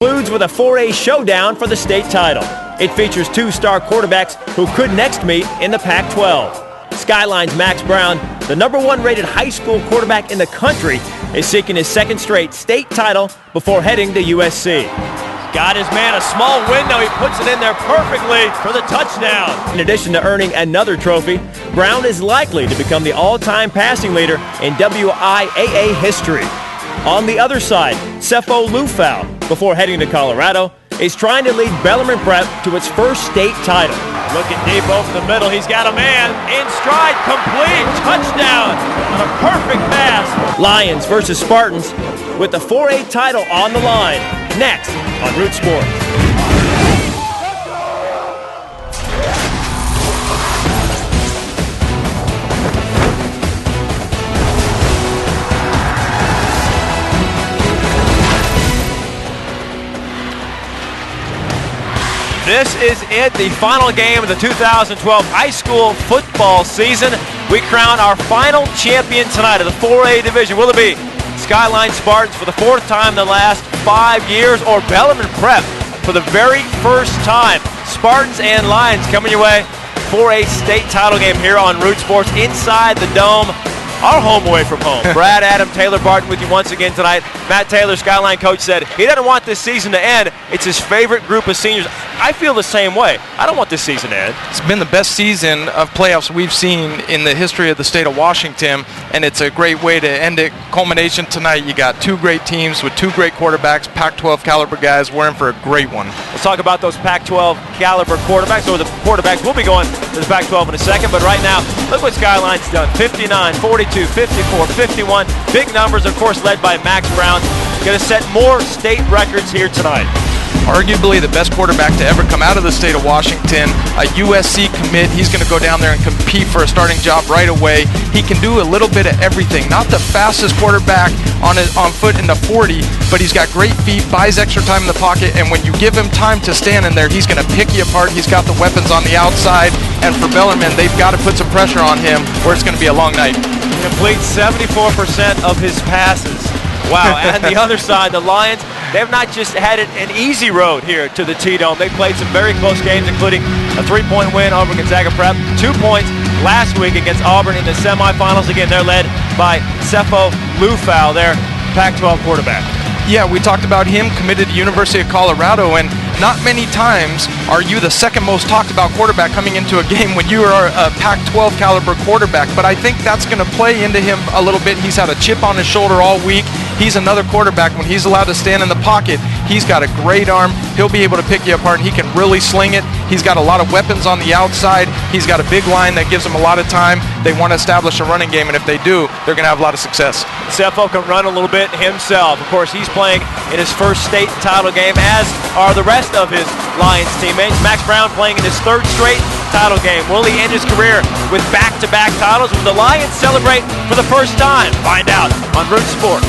Concludes with a 4A showdown for the state title. It features two star quarterbacks who could next meet in the Pac-12. Skyline's Max Brown, the #1 rated high school quarterback in the country, is seeking his second straight state title before heading to USC. Got his man a small window. He puts it in there perfectly for the touchdown. In addition to earning another trophy, Brown is likely to become the all-time passing leader in WIAA history. On the other side, Cepho Lufau, before heading to Colorado, is trying to lead Bellarmine Prep to its first state title. Looking deep over the middle. He's got a man in stride, complete, touchdown on a perfect pass. Lions versus Spartans with the 4A title on the line. Next on Root Sports. This is it, the final game of the 2012 high school football season. We crown our final champion tonight of the 4A division. Will it be Skyline Spartans for the fourth time in the last 5 years, or Bellarmine Prep for the very first time? Spartans and Lions coming your way for a state title game here on Root Sports inside the Dome. Our home away from home. Brad, Adam, Taylor Barton with you once again tonight. Matt Taylor, Skyline coach, said he doesn't want this season to end. It's his favorite group of seniors. I feel the same way. I don't want this season to end. It's been the best season of playoffs we've seen in the history of the state of Washington, and it's a great way to end it. Culmination tonight, you got two great teams with two great quarterbacks, Pac-12 caliber guys. We're in for a great one. Let's talk about those Pac-12 caliber quarterbacks, or the quarterbacks. We'll be going to the Pac-12 in a second, but right now, look what Skyline's done. 59, 42, 54, 51. Big numbers, of course, led by Max Brown. Going to set more state records here tonight. Arguably the best quarterback to ever come out of the state of Washington, a USC commit. He's going to go down there and compete for a starting job right away. He can do a little bit of everything. Not the fastest quarterback on foot in the 40, but he's got great feet, buys extra time in the pocket, and when you give him time to stand in there, he's going to pick you apart. He's got the weapons on the outside, and for Bellarmine, they've got to put some pressure on him, or it's going to be a long night. Complete 74% of his passes. Wow, and the other side, the Lions, they've not just had an easy road here to the T-Dome. They played some very close games, including a 3-point win over Gonzaga Prep, 2 points last week against Auburn in the semifinals. Again, they're led by Cepho Lufau, their Pac-12 quarterback. Yeah, we talked about him, committed to University of Colorado, and not many times are you the second most talked about quarterback coming into a game when you are a Pac-12 caliber quarterback. But I think that's going to play into him a little bit. He's had a chip on his shoulder all week. He's another quarterback. When he's allowed to stand in the pocket, he's got a great arm. He'll be able to pick you apart, and he can really sling it. He's got a lot of weapons on the outside. He's got a big line that gives him a lot of time. They want to establish a running game, and if they do, they're going to have a lot of success. Cepho can run a little bit himself. Of course, he's playing in his first state title game, as are the rest of his Lions teammates. Max Brown playing in his third straight title game. Will he end his career with back-to-back titles? Will the Lions celebrate for the first time? Find out on Root Sports.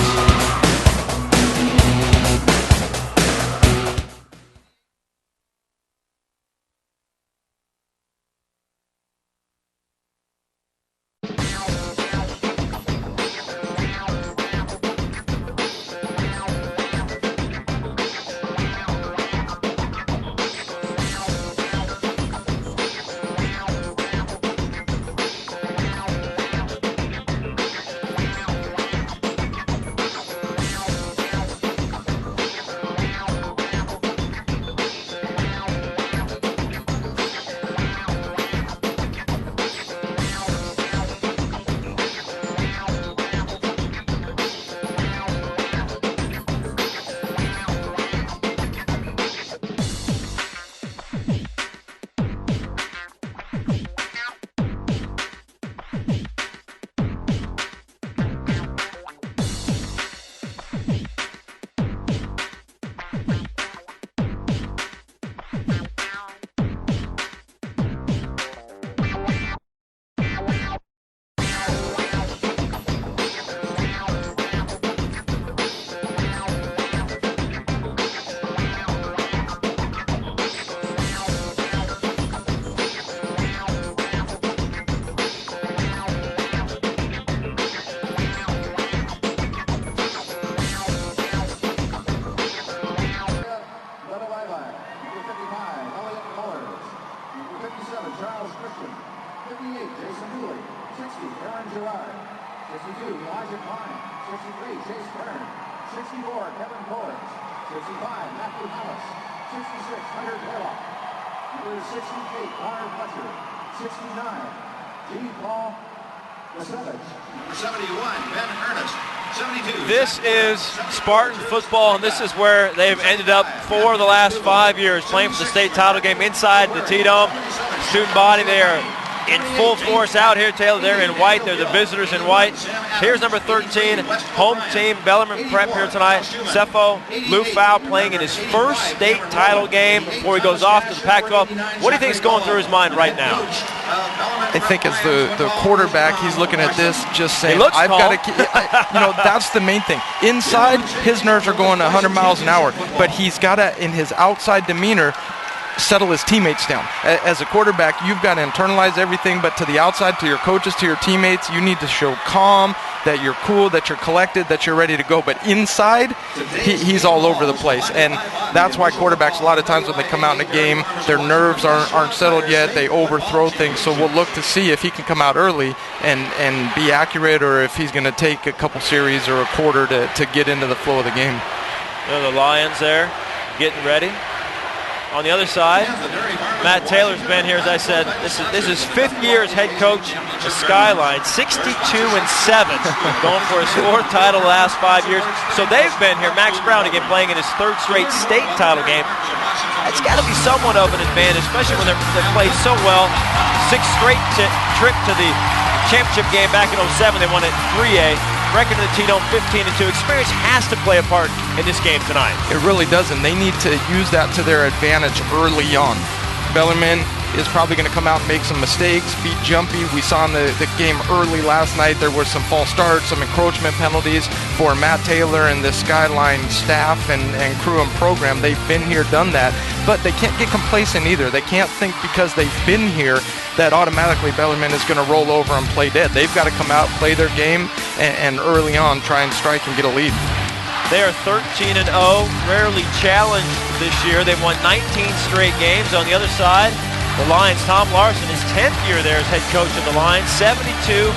Gerard. 62, Elijah Klein. 63, Chase Byrne. 64, Kevin Coors. 65, Matthew Hollis. 66, Hunter Blaylock. Number 68, Connor Fletcher. 69, G. Paul Vasevich. Number 71, Ben Ernest. 72. This is Spartan football, and this is where they've ended up for the last 5 years, playing for the state title game inside the T-Dome. Student body, they are in full force out here, Taylor. They're in white. They're the visitors in white. Here's number 13, home team, Bellarmine Prep here tonight. Cepho Lufau playing in his first state title game before he goes off to the Pac-12. What do you think is going through his mind right now? I think as the quarterback, he's looking at this, just saying, I've got to, that's the main thing. Inside, his nerves are going 100 miles an hour, but he's got to, in his outside demeanor, settle his teammates down. As a quarterback, you've got to internalize everything, but to the outside, to your coaches, to your teammates, you need to show calm, that you're cool, that you're collected, that you're ready to go. But inside, he's all over the place. And that's why quarterbacks, a lot of times when they come out in a game, their nerves aren't settled yet. They overthrow things. So we'll look to see if he can come out early and be accurate, or if he's going to take a couple series or a quarter to get into the flow of the game. The Lions there getting ready. On the other side, Matt Taylor's been here, as I said. This is 5th year as head coach of Skyline, 62-7, going for his 4th title the last 5 years. So they've been here. Max Brown again playing in his 3rd straight state title game. It's got to be somewhat of an advantage, especially when they've played so well. 6th straight trip to the championship game back in 07. They won at 3A. Record of the T-Dome 15-2. Experience has to play a part in this game tonight. It really doesn't. They need to use that to their advantage early on. Bellarmine is probably going to come out and make some mistakes, be jumpy. We saw in the game early last night there were some false starts, some encroachment penalties for Matt Taylor and the Skyline staff and crew and program. They've been here, done that, but they can't get complacent either. They can't think because they've been here that automatically Bellarmine is going to roll over and play dead. They've got to come out, play their game, and early on try and strike and get a lead. They are 13-0, rarely challenged this year. They've won 19 straight games. On the other side, the Lions, Tom Larson, his 10th year there as head coach of the Lions, 72-36.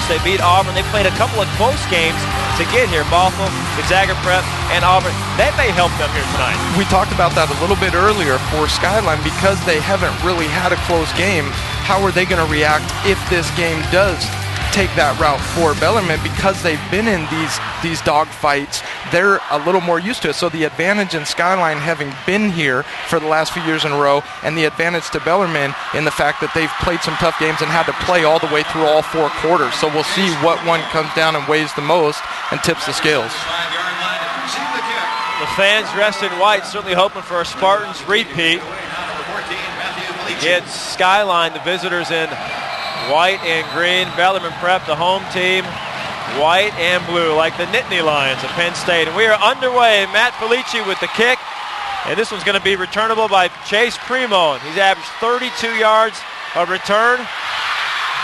They beat Auburn. They played a couple of close games to get here. Bothell, Gonzaga Prep, and Auburn. That may help them here tonight. We talked about that a little bit earlier for Skyline. Because they haven't really had a close game, how are they going to react if this game does take that route for Bellarmine? Because they've been in these dog fights, they're a little more used to it. So the advantage in Skyline having been here for the last few years in a row, and the advantage to Bellarmine in the fact that they've played some tough games and had to play all the way through all 4 quarters. So we'll see what one comes down and weighs the most and tips the scales. The fans dressed in white, certainly hoping for a Spartans repeat. Against Skyline, the visitors in white and green. Bellarmine Prep, the home team, white and blue, like the Nittany Lions of Penn State. And we are underway. Matt Felici with the kick. And this one's going to be returnable by Chase Primo. He's averaged 32 yards of return.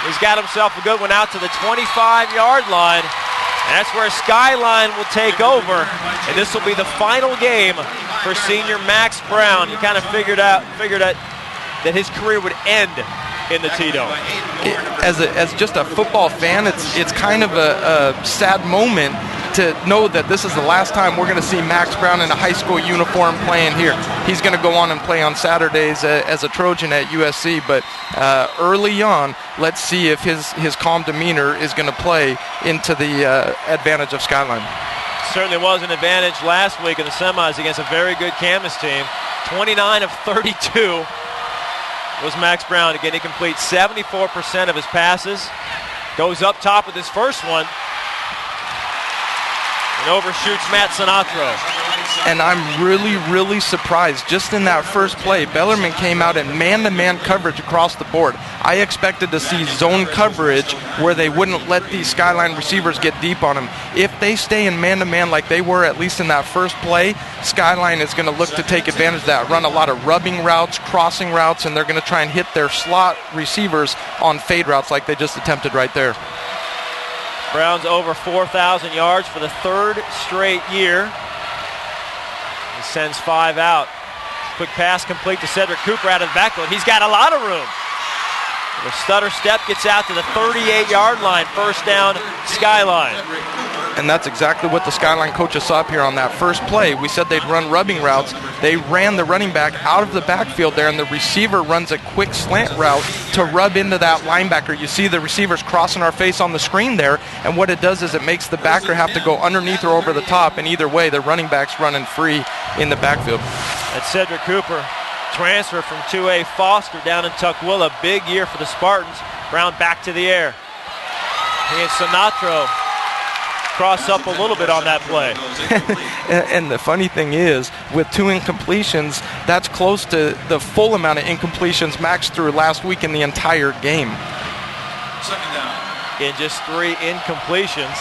He's got himself a good one out to the 25-yard line. And that's where Skyline will take over. And this will be the final game for senior Max Brown. He kind of figured out that his career would end in the T-Dome. As just a football fan, it's kind of a sad moment to know that this is the last time we're going to see Max Brown in a high school uniform playing here. He's going to go on and play on Saturdays as a Trojan at USC, but early on, let's see if his calm demeanor is going to play into the advantage of Skyline. Certainly was an advantage last week in the semis against a very good Camas team. 29 of 32 was Max Brown. Again, he completes 74% of his passes. Goes up top with his first one. And overshoots Matt Sinatro. And I'm really, really surprised. Just in that first play, Bellarmine came out in man-to-man coverage across the board. I expected to see zone coverage where they wouldn't let these Skyline receivers get deep on them. If they stay in man-to-man like they were, at least in that first play, Skyline is going to look to take advantage of that, run a lot of rubbing routes, crossing routes, and they're going to try and hit their slot receivers on fade routes like they just attempted right there. Brown's over 4,000 yards for the 3rd straight year. He sends 5 out. Quick pass complete to Cedric Cooper out of the backfield. He's got a lot of room. The stutter step gets out to the 38-yard line. First down, Skyline. And that's exactly what the Skyline coaches saw up here on that first play. We said they'd run rubbing routes. They ran the running back out of the backfield there, and the receiver runs a quick slant route to rub into that linebacker. You see the receivers crossing our face on the screen there, and what it does is it makes the backer have to go underneath or over the top, and either way, the running back's running free in the backfield. That's Cedric Cooper. Transfer from 2A Foster down in Tukwila. Big year for the Spartans. Brown back to the air. He and Sinatro cross up a little bit on that play. And the funny thing is, with 2 incompletions, that's close to the full amount of incompletions Max threw last week in the entire game. Second down. In just 3 incompletions.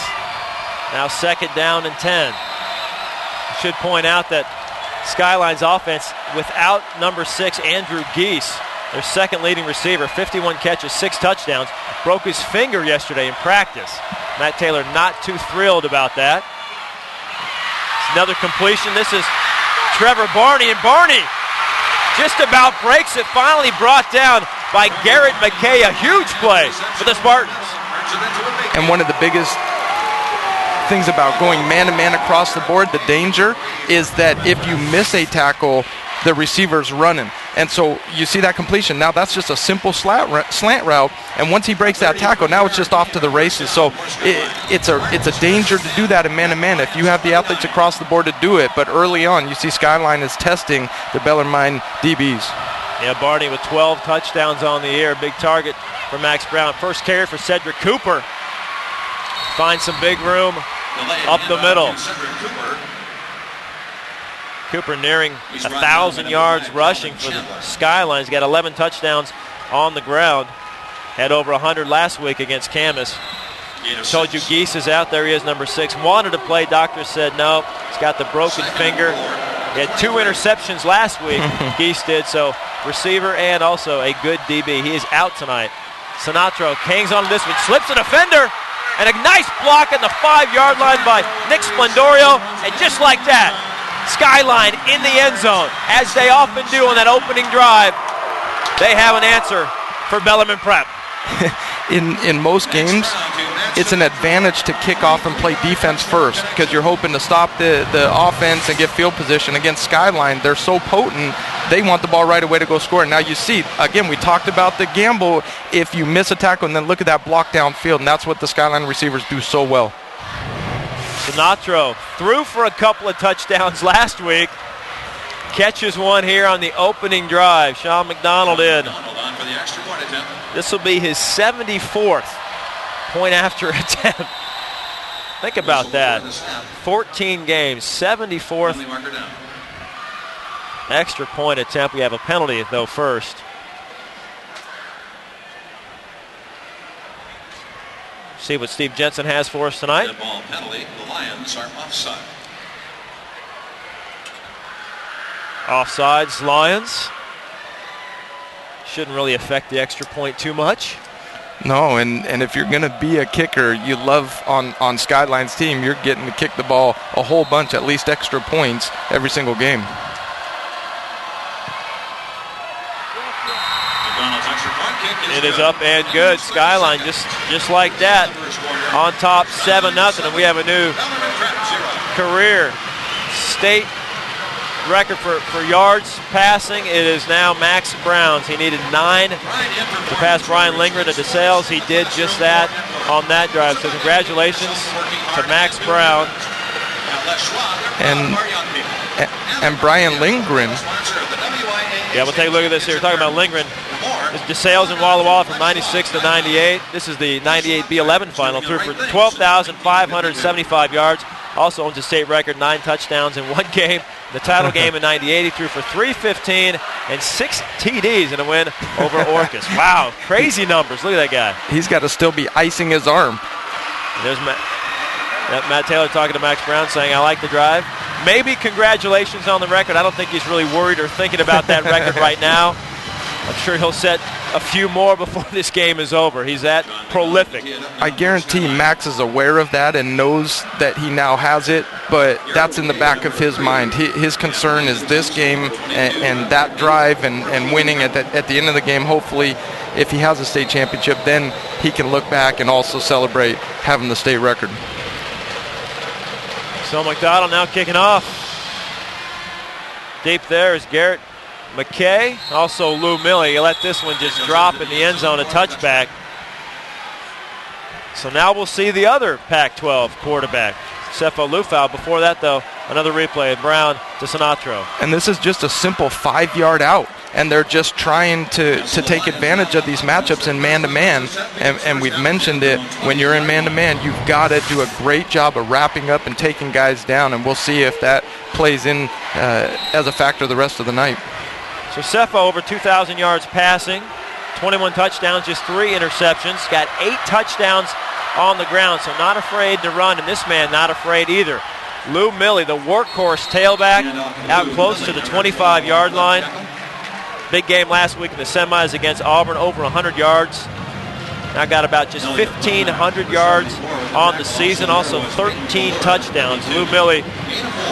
Now second down and 10. I should point out that Skyline's offense, without number 6, Andrew Geese, their second leading receiver, 51 catches, 6 touchdowns, broke his finger yesterday in practice. Matt Taylor not too thrilled about that. It's another completion. This is Trevor Barney, and Barney just about breaks it. Finally brought down by Garrett McKay. A huge play for the Spartans. And one of the biggest things about going man-to-man across the board, the danger is that if you miss a tackle, the receiver's running. And so you see that completion. Now that's just a simple slant route, and once he breaks that tackle, now it's just off to the races. So it's a danger to do that in man-to-man if you have the athletes across the board to do it. But early on, you see Skyline is testing the Bellarmine DBs. Yeah, Barney with 12 touchdowns on the year. Big target for Max Brown. First carry for Cedric Cooper. Finds some big room up the middle. Cooper nearing 1,000 yards rushing for the Skyline. He's got 11 touchdowns on the ground. Had over 100 last week against Camas. Told you Geese is out. There he is, number 6. Wanted to play. Doctor said no. He's got the broken finger. He had 2 interceptions last week. Geese did. So receiver and also a good DB. He is out tonight. Sinatro hangs on to this one. Slips a defender. And a nice block on the 5-yard line by Nick Splendorio. And just like that, Skyline in the end zone, as they often do on that opening drive. They have an answer for Bellarmine Prep. In most games, it's an advantage to kick off and play defense first because you're hoping to stop the offense and get field position. Against Skyline, they're so potent, they want the ball right away to go score. Now you see, again, we talked about the gamble if you miss a tackle, and then look at that block downfield, and that's what the Skyline receivers do so well. Sinatro threw for a couple of touchdowns last week. Catches one here on the opening drive. Sean McDonald in. This will be his 74th point after attempt. Think about that. 14 games, 74th extra point attempt. We have a penalty, though, first. See what Steve Jensen has for us tonight. The ball penalty. The Lions are offside. Offsides, Lions. Shouldn't really affect the extra point too much. No, and if you're going to be a kicker, you love on Skyline's team, you're getting to kick the ball a whole bunch, at least extra points every single game. It is up and good. Skyline just like that. On top 7-0, and we have a new career state record for yards passing. It is now Max Brown's. He needed 9 to pass Brian Lingren at DeSales. He did just that on that drive. So congratulations to Max Brown. And Brian Lingren. Yeah, we'll take a look at this here. We're talking about Lingren. This is DeSales and Walla Walla from 96 to 98. This is the 98 B11 final. Threw for 12,575 yards. Also owns a state record, 9 touchdowns in one game. The title game in 98, he threw for 315 and 6 TDs in a win over Orcas. Wow, crazy numbers. Look at that guy. He's got to still be icing his arm. There's Matt Taylor talking to Max Brown saying, I like the drive. Maybe congratulations on the record. I don't think he's really worried or thinking about that record right now. I'm sure he'll set a few more before this game is over. He's that prolific. I guarantee Max is aware of that and knows that he now has it, but that's in the back of his mind. His concern is this game and that drive and winning at the end of the game. Hopefully, if he has a state championship, then he can look back and also celebrate having the state record. So McDonald now kicking off. Deep there is Garrett McKay, also Lou Milley. He let this one just drop in the end zone, a touchback. So now we'll see the other Pac-12 quarterback, Sefo Lufau. Before that, though, another replay, Brown to Sinatro. And this is just a simple 5-yard out, and they're just trying to take advantage of these matchups in man-to-man. And we've mentioned it, when you're in man-to-man, you've got to do a great job of wrapping up and taking guys down, and we'll see if that plays in as a factor the rest of the night. So Sefo over 2,000 yards passing, 21 touchdowns, just 3 interceptions. Got 8 touchdowns on the ground, so not afraid to run, and this man not afraid either. Lou Milley, the workhorse tailback, out close to the 25-yard line. Big game last week in the semis against Auburn, over 100 yards. Now got about just 1,500 yards on the season, also 13 touchdowns. Lou Milley,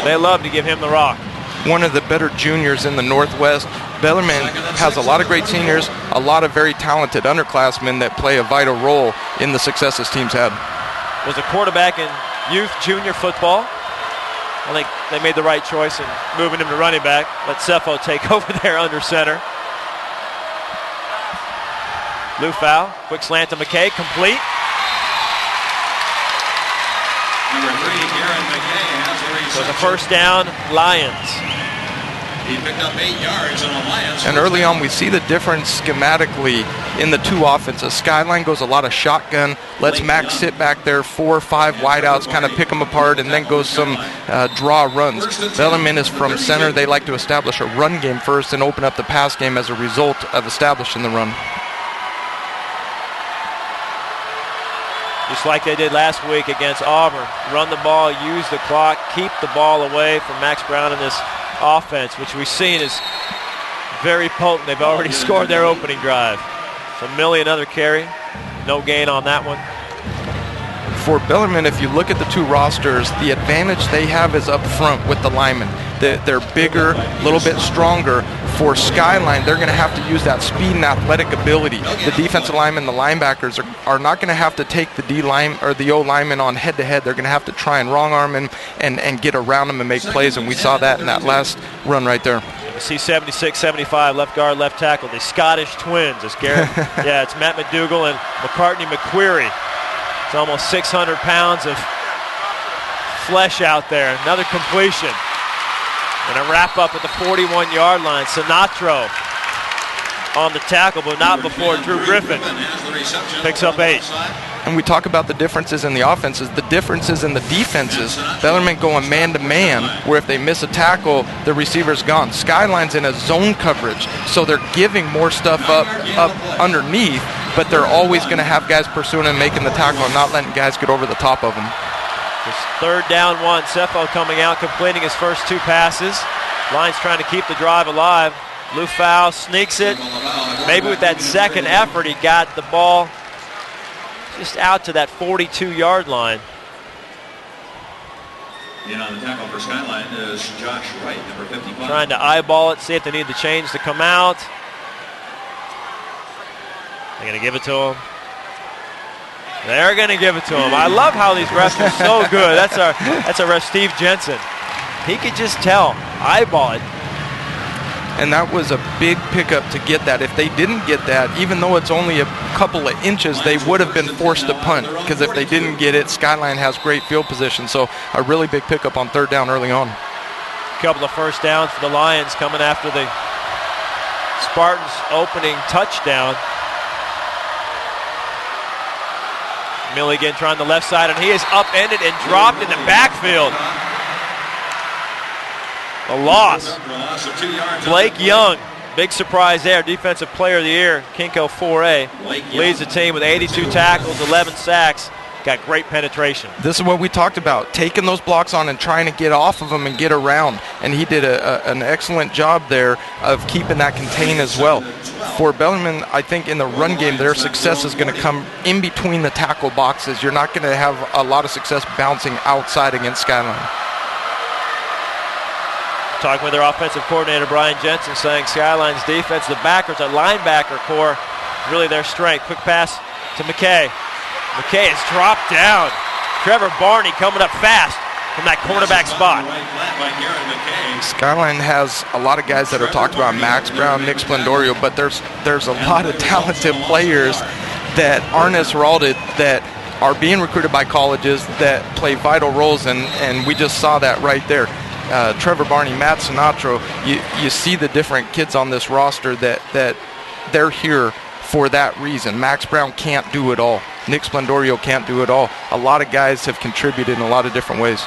they love to give him the rock. One of the better juniors in the Northwest. Bellarmine has a lot of great seniors, a lot of very talented underclassmen that play a vital role in the success his team's had. Was a quarterback in youth junior football. I think they made the right choice in moving him to running back. Let Sefo take over there under center. Lufau, quick slant to McKay, complete. Number 3, Garrett McKay has the reception. So the first down, Lions. He picked up 8 yards on the Lions. And early on, we see the difference schematically in the two offenses. Skyline goes a lot of shotgun, lets Max sit back there, 4 or 5 wideouts, kind of pick them apart, and then goes some draw runs. Bellarmine is from center. They like to establish a run game first and open up the pass game as a result of establishing the run. Just like they did last week against Auburn. Run the ball, use the clock, keep the ball away from Max Brown in this offense, which we've seen is very potent. They've already scored their opening drive. So Milley, another carry. No gain on that one. For Bellarmine, if you look at the two rosters, the advantage they have is up front with the linemen. They're bigger, a little bit stronger. For Skyline, they're going to have to use that speed and athletic ability. The defensive linemen, the linebackers are not going to have to take the D-line or the O-lineman on head-to-head. They're going to have to try and wrong arm him and get around him and make plays, and we saw that in that last run right there. You see 76-75, left guard, left tackle, the Scottish twins. It's Garrett. Yeah, it's Matt McDougall and McCartney McQuarrie. It's almost 600 pounds of flesh out there. Another completion. And a wrap-up at the 41-yard line. Sinatro on the tackle, but not before Drew Griffin picks up 8. And we talk about the differences in the offenses, the differences in the defenses. Bellarmine going man-to-man, where if they miss a tackle, the receiver's gone. Skyline's in a zone coverage, so they're giving more stuff up underneath, but they're always going to have guys pursuing and making the tackle and not letting guys get over the top of them. It's 3rd down 1. Sefo coming out, completing his first 2 passes. Lions trying to keep the drive alive. Lufau sneaks it. Maybe with that second effort, he got the ball just out to that 42-yard line. And on the tackle for Skyline is Josh Wright, number 55. Trying to eyeball it, see if they need the chains to come out. They're going to give it to him. They're going to give it to him. I love how these refs are so good. That's our ref, Steve Jensen. He could just tell, eyeball it. And that was a big pickup to get that. If they didn't get that, even though it's only a couple of inches, they would have been forced to punt, because if they didn't get it, Skyline has great field position. So a really big pickup on 3rd down early on. A couple of first downs for the Lions coming after the Spartans' opening touchdown. Milligan trying the left side, and he is upended and dropped in the backfield. A loss. Blake Young, big surprise there. Defensive Player of the Year, Kinko 4A. Leads the team with 82 tackles, 11 sacks. got great penetration. This is what we talked about, taking those blocks on and trying to get off of them and get around. And he did an excellent job there of keeping that contained as well. For Bellarmine, I think in the run game, their success is going to come in between the tackle boxes. You're not going to have a lot of success bouncing outside against Skyline. Talking with their offensive coordinator, Brian Jensen, saying Skyline's defense, the backers, a linebacker core, really their strength. Quick pass to McKay. McKay is dropped down. Trevor Barney coming up fast from that cornerback spot. Skyline has a lot of guys that are talked about, Max Brown, Nick Splendorio, but there's a lot of talented players that aren't as heralded that are being recruited by colleges that play vital roles, and we just saw that right there. Trevor Barney, Matt Sinatra, you see the different kids on this roster that they're here for that reason. Max Brown can't do it all. Nick Splendorio can't do it all. A lot of guys have contributed in a lot of different ways.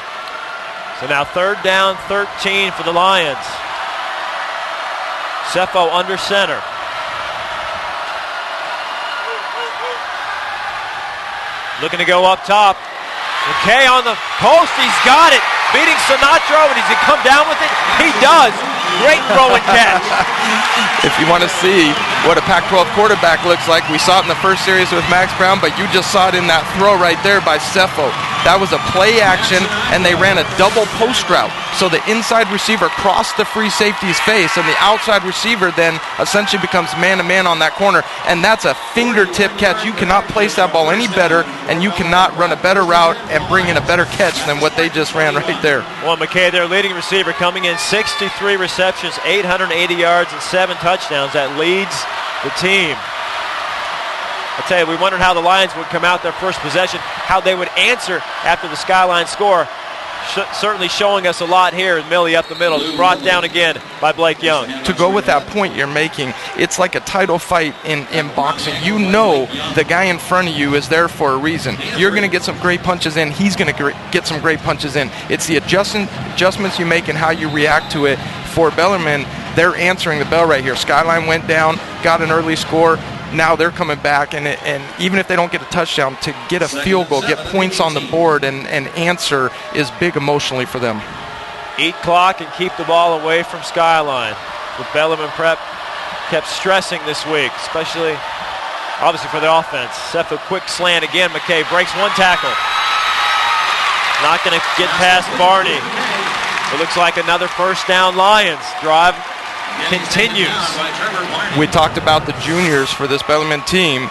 So now 3rd down, 13 for the Lions. Cepho under center. Looking to go up top. McKay on the post, he's got it. Beating Sinatra, and he's going to come down with it. He does. Great throw and catch. If you want to see what a Pac-12 quarterback looks like, we saw it in the first series with Max Brown, but you just saw it in that throw right there by Cepho. That was a play action, and they ran a double post route. So the inside receiver crossed the free safety's face, and the outside receiver then essentially becomes man-to-man on that corner, and that's a fingertip catch. You cannot place that ball any better, and you cannot run a better route and bring in a better catch than what they just ran right there. Well, McKay, their leading receiver, coming in 63 receptions, 880 yards, and 7 touchdowns. That leads the team. I tell you, we wondered how the Lions would come out their first possession, how they would answer after the Skyline score. Certainly showing us a lot here as Millie up the middle, brought down again by Blake Young. To go with that point you're making, it's like a title fight in boxing. You know the guy in front of you is there for a reason. You're going to get some great punches in. He's going to get some great punches in. It's the adjustments you make and how you react to it. For Bellarmine, they're answering the bell right here. Skyline went down, got an early score. Now they're coming back, and even if they don't get a touchdown, to get a field goal, get points on the board, and answer is big emotionally for them. Eat clock and keep the ball away from Skyline. With Bellarmine Prep kept stressing this week, especially obviously for the offense. Cepho quick slant again. McKay breaks one tackle. Not going to get past Barney. It looks like another first down Lions. Drive continues. We talked about the juniors for this Bellarmine team,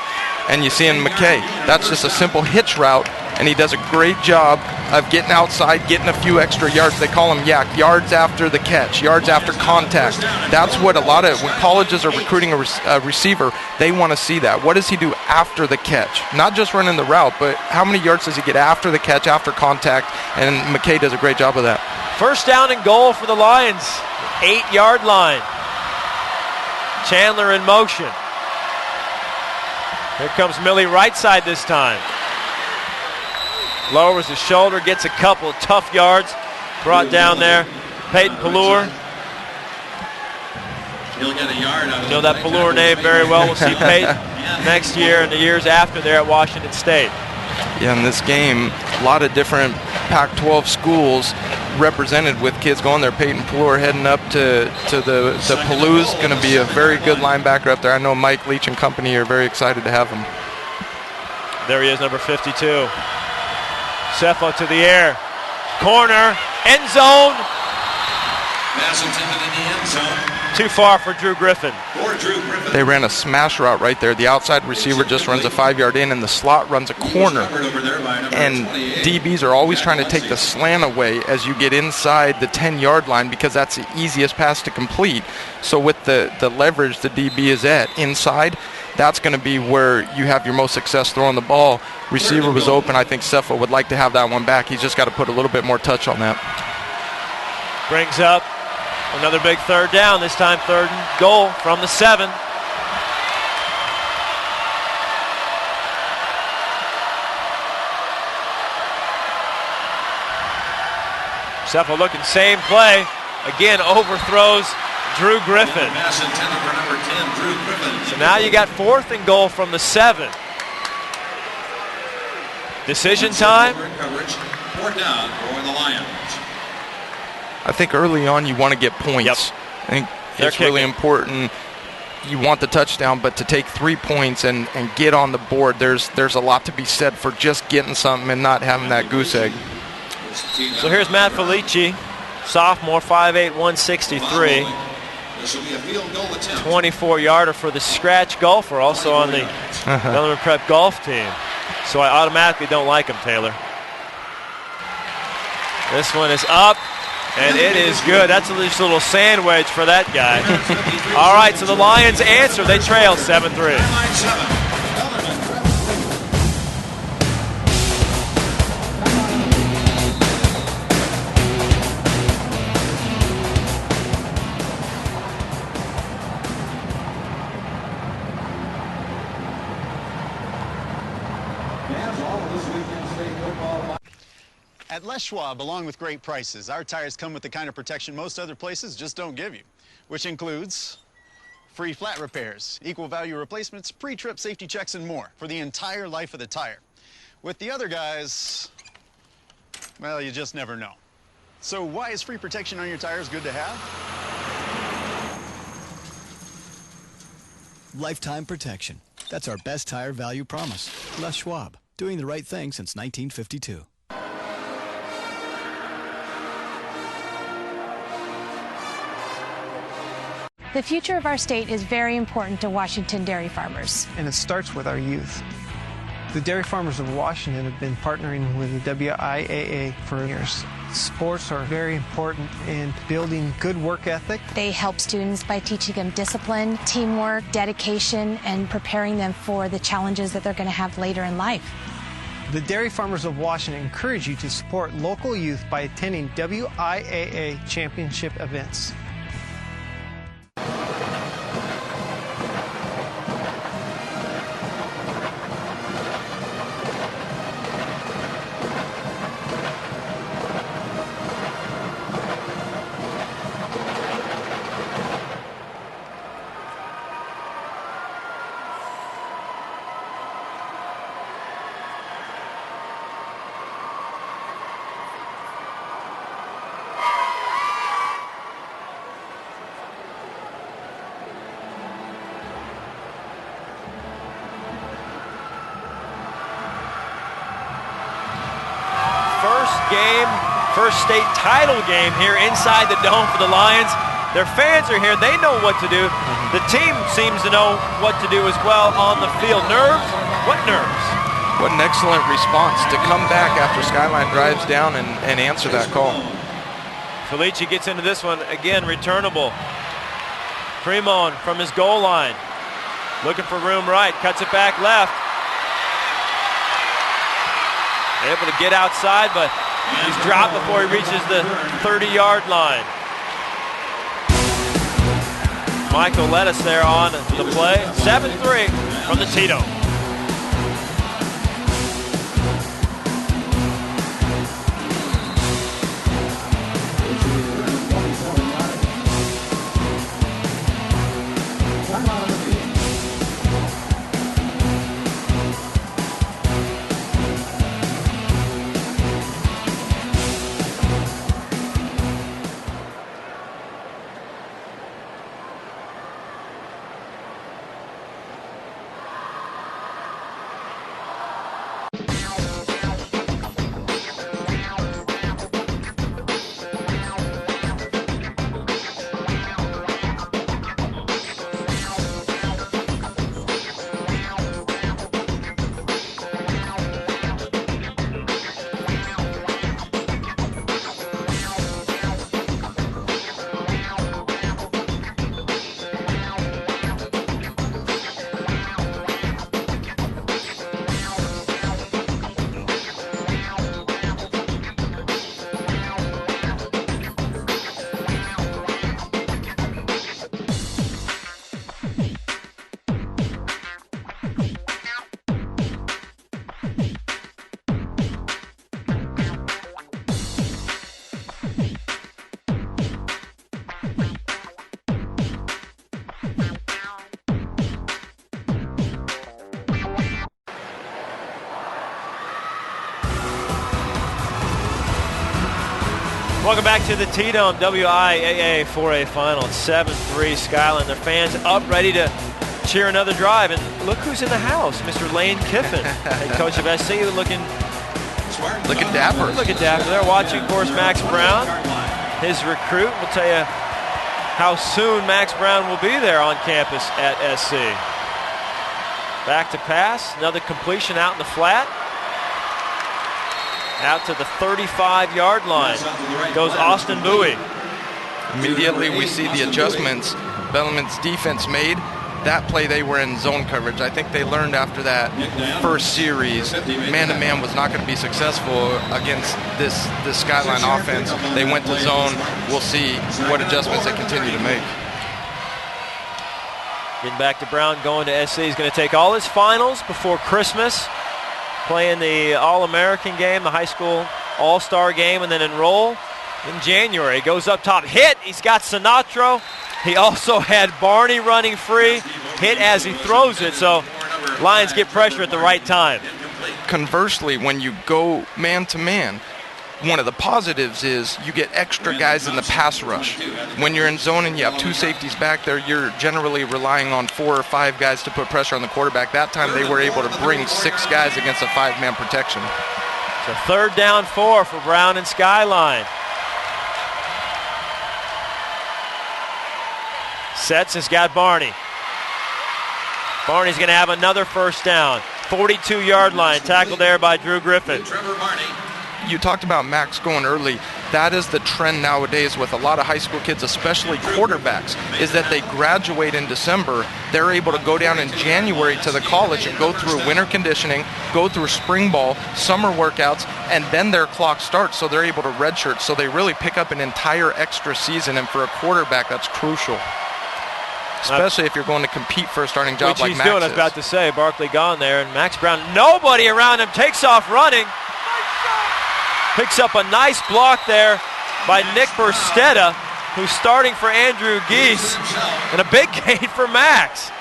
and you see in McKay, that's just a simple hitch route, and he does a great job of getting outside, getting a few extra yards. They call them YAC, yards after the catch, yards after contact. That's what a lot of, when colleges are recruiting a receiver, they want to see that. What does he do after the catch? Not just running the route, but how many yards does he get after the catch, after contact, and McKay does a great job of that. First down and goal for the Lions, 8-yard line. Chandler in motion. Here comes Millie right side this time. Lowers his shoulder, gets a couple of tough yards. Brought down there. Peyton Pallure. He'll get a yard out of You know that Pallure name very well. We'll see Peyton next year and the years after there at Washington State. Yeah, in this game, a lot of different Pac-12 schools represented with kids going there. Peyton Pallure heading up to the Palouse, going to be a very good linebacker up there. I know Mike Leach and company are very excited to have him. There he is, number 52. Cepho to the air. Corner, end zone. Pass intended in the end zone. Too far for Drew Griffin. They ran a smash route right there. The outside receiver just runs a 5-yard in, and the slot runs a corner. And DBs are always trying to take the slant away as you get inside the 10-yard line, because that's the easiest pass to complete. So with the leverage the DB is at inside, that's going to be where you have your most success throwing the ball. Receiver was open. I think Cepho would like to have that one back. He's just got to put a little bit more touch on that. Brings up another big third down, this time third and goal from the 7. Cepho looking same play. Again, overthrows Drew Griffin. Pass intended for number 10, Drew Griffin. So now you got 4th and goal from the 7. Decision time. Coverage. 4th down for the Lions. I think early on you want to get points. Yep. I think They're it's really kicking. important. You want the touchdown, but to take 3 points and get on the board, there's a lot to be said for just getting something and not having that goose egg. So here's Matt Felici, sophomore, 5'8", 163. This will be a field goal attempt. 24-yarder for the scratch golfer, also on the Bellarmine Prep golf team. So I automatically don't like him, Taylor. This one is up, and it is good. That's just a little sand wedge for that guy. All right, so the Lions answer. They trail 7-3. Line 7. At Les Schwab, along with great prices, our tires come with the kind of protection most other places just don't give you, which includes free flat repairs, equal value replacements, pre-trip safety checks, and more for the entire life of the tire. With the other guys, well, you just never know. So why is free protection on your tires good to have? Lifetime protection. That's our best tire value promise. Les Schwab, doing the right thing since 1952. The future of our state is very important to Washington dairy farmers. And it starts with our youth. The dairy farmers of Washington have been partnering with the WIAA for years. Sports are very important in building good work ethic. They help students by teaching them discipline, teamwork, dedication, and preparing them for the challenges that they're going to have later in life. The dairy farmers of Washington encourage you to support local youth by attending WIAA championship events. First state title game here inside the dome for the Lions. Their fans are here. They know what to do. The team seems to know what to do as well on the field. Nerves? What nerves? What an excellent response to come back after Skyline drives down and answer that call. Felici gets into this one. Again, returnable. Fremon from his goal line. Looking for room right. Cuts it back left. Able to get outside, but he's dropped before he reaches the 30-yard line. Michael Lettuce there on the play. 7-3 from the Tito. Welcome back to the T-Dome WIAA 4A final. It's 7-3 Skyline. Their fans up ready to cheer another drive. And look who's in the house, Mr. Lane Kiffin, head coach of SC, looking dapper. Looking dapper. They're watching, of course, Max Brown, his recruit. We'll tell you how soon Max Brown will be there on campus at SC. Back to pass, another completion out in the flat. Out to the 35-yard line goes Austin Bowie. Immediately we see the adjustments Bellarmine's defense made. That play they were in zone coverage. I think they learned after that first series, man-to-man was not going to be successful against this Skyline offense. They went to zone. We'll see what adjustments they continue to make. Getting back to Brown, going to SC. He's going to take all his finals before Christmas, playing the All-American game, the high school All-Star game, and then enroll in January. He goes up top, hit. He's got Sinatro. He also had Barney running free, hit as he throws it, so Lions get pressure at the right time. Conversely, when you go man-to-man, one of the positives is you get extra guys in the pass rush. When you're in zone and you have two safeties back there, you're generally relying on 4 or 5 guys to put pressure on the quarterback. That time they were able to bring 6 guys against a 5-man protection. So 3rd down 4 for Brown and Skyline. Sets has got Barney. Barney's going to have another first down. 42-yard line, tackled there by Drew Griffin. You talked about Max going early. That is the trend nowadays with a lot of high school kids, especially quarterbacks, is that they graduate in December. They're able to go down in January to the college and go through winter conditioning, go through spring ball, summer workouts, and then their clock starts, so they're able to redshirt. So they really pick up an entire extra season, and for a quarterback, that's crucial. Especially if you're going to compete for a starting job like Max is. Which he's doing, I was about to say. Barkley gone there, and Max Brown, nobody around him, takes off running. Picks up a nice block there by Nick Burstetta, who's starting for Andrew Geese, and a big gain for Max.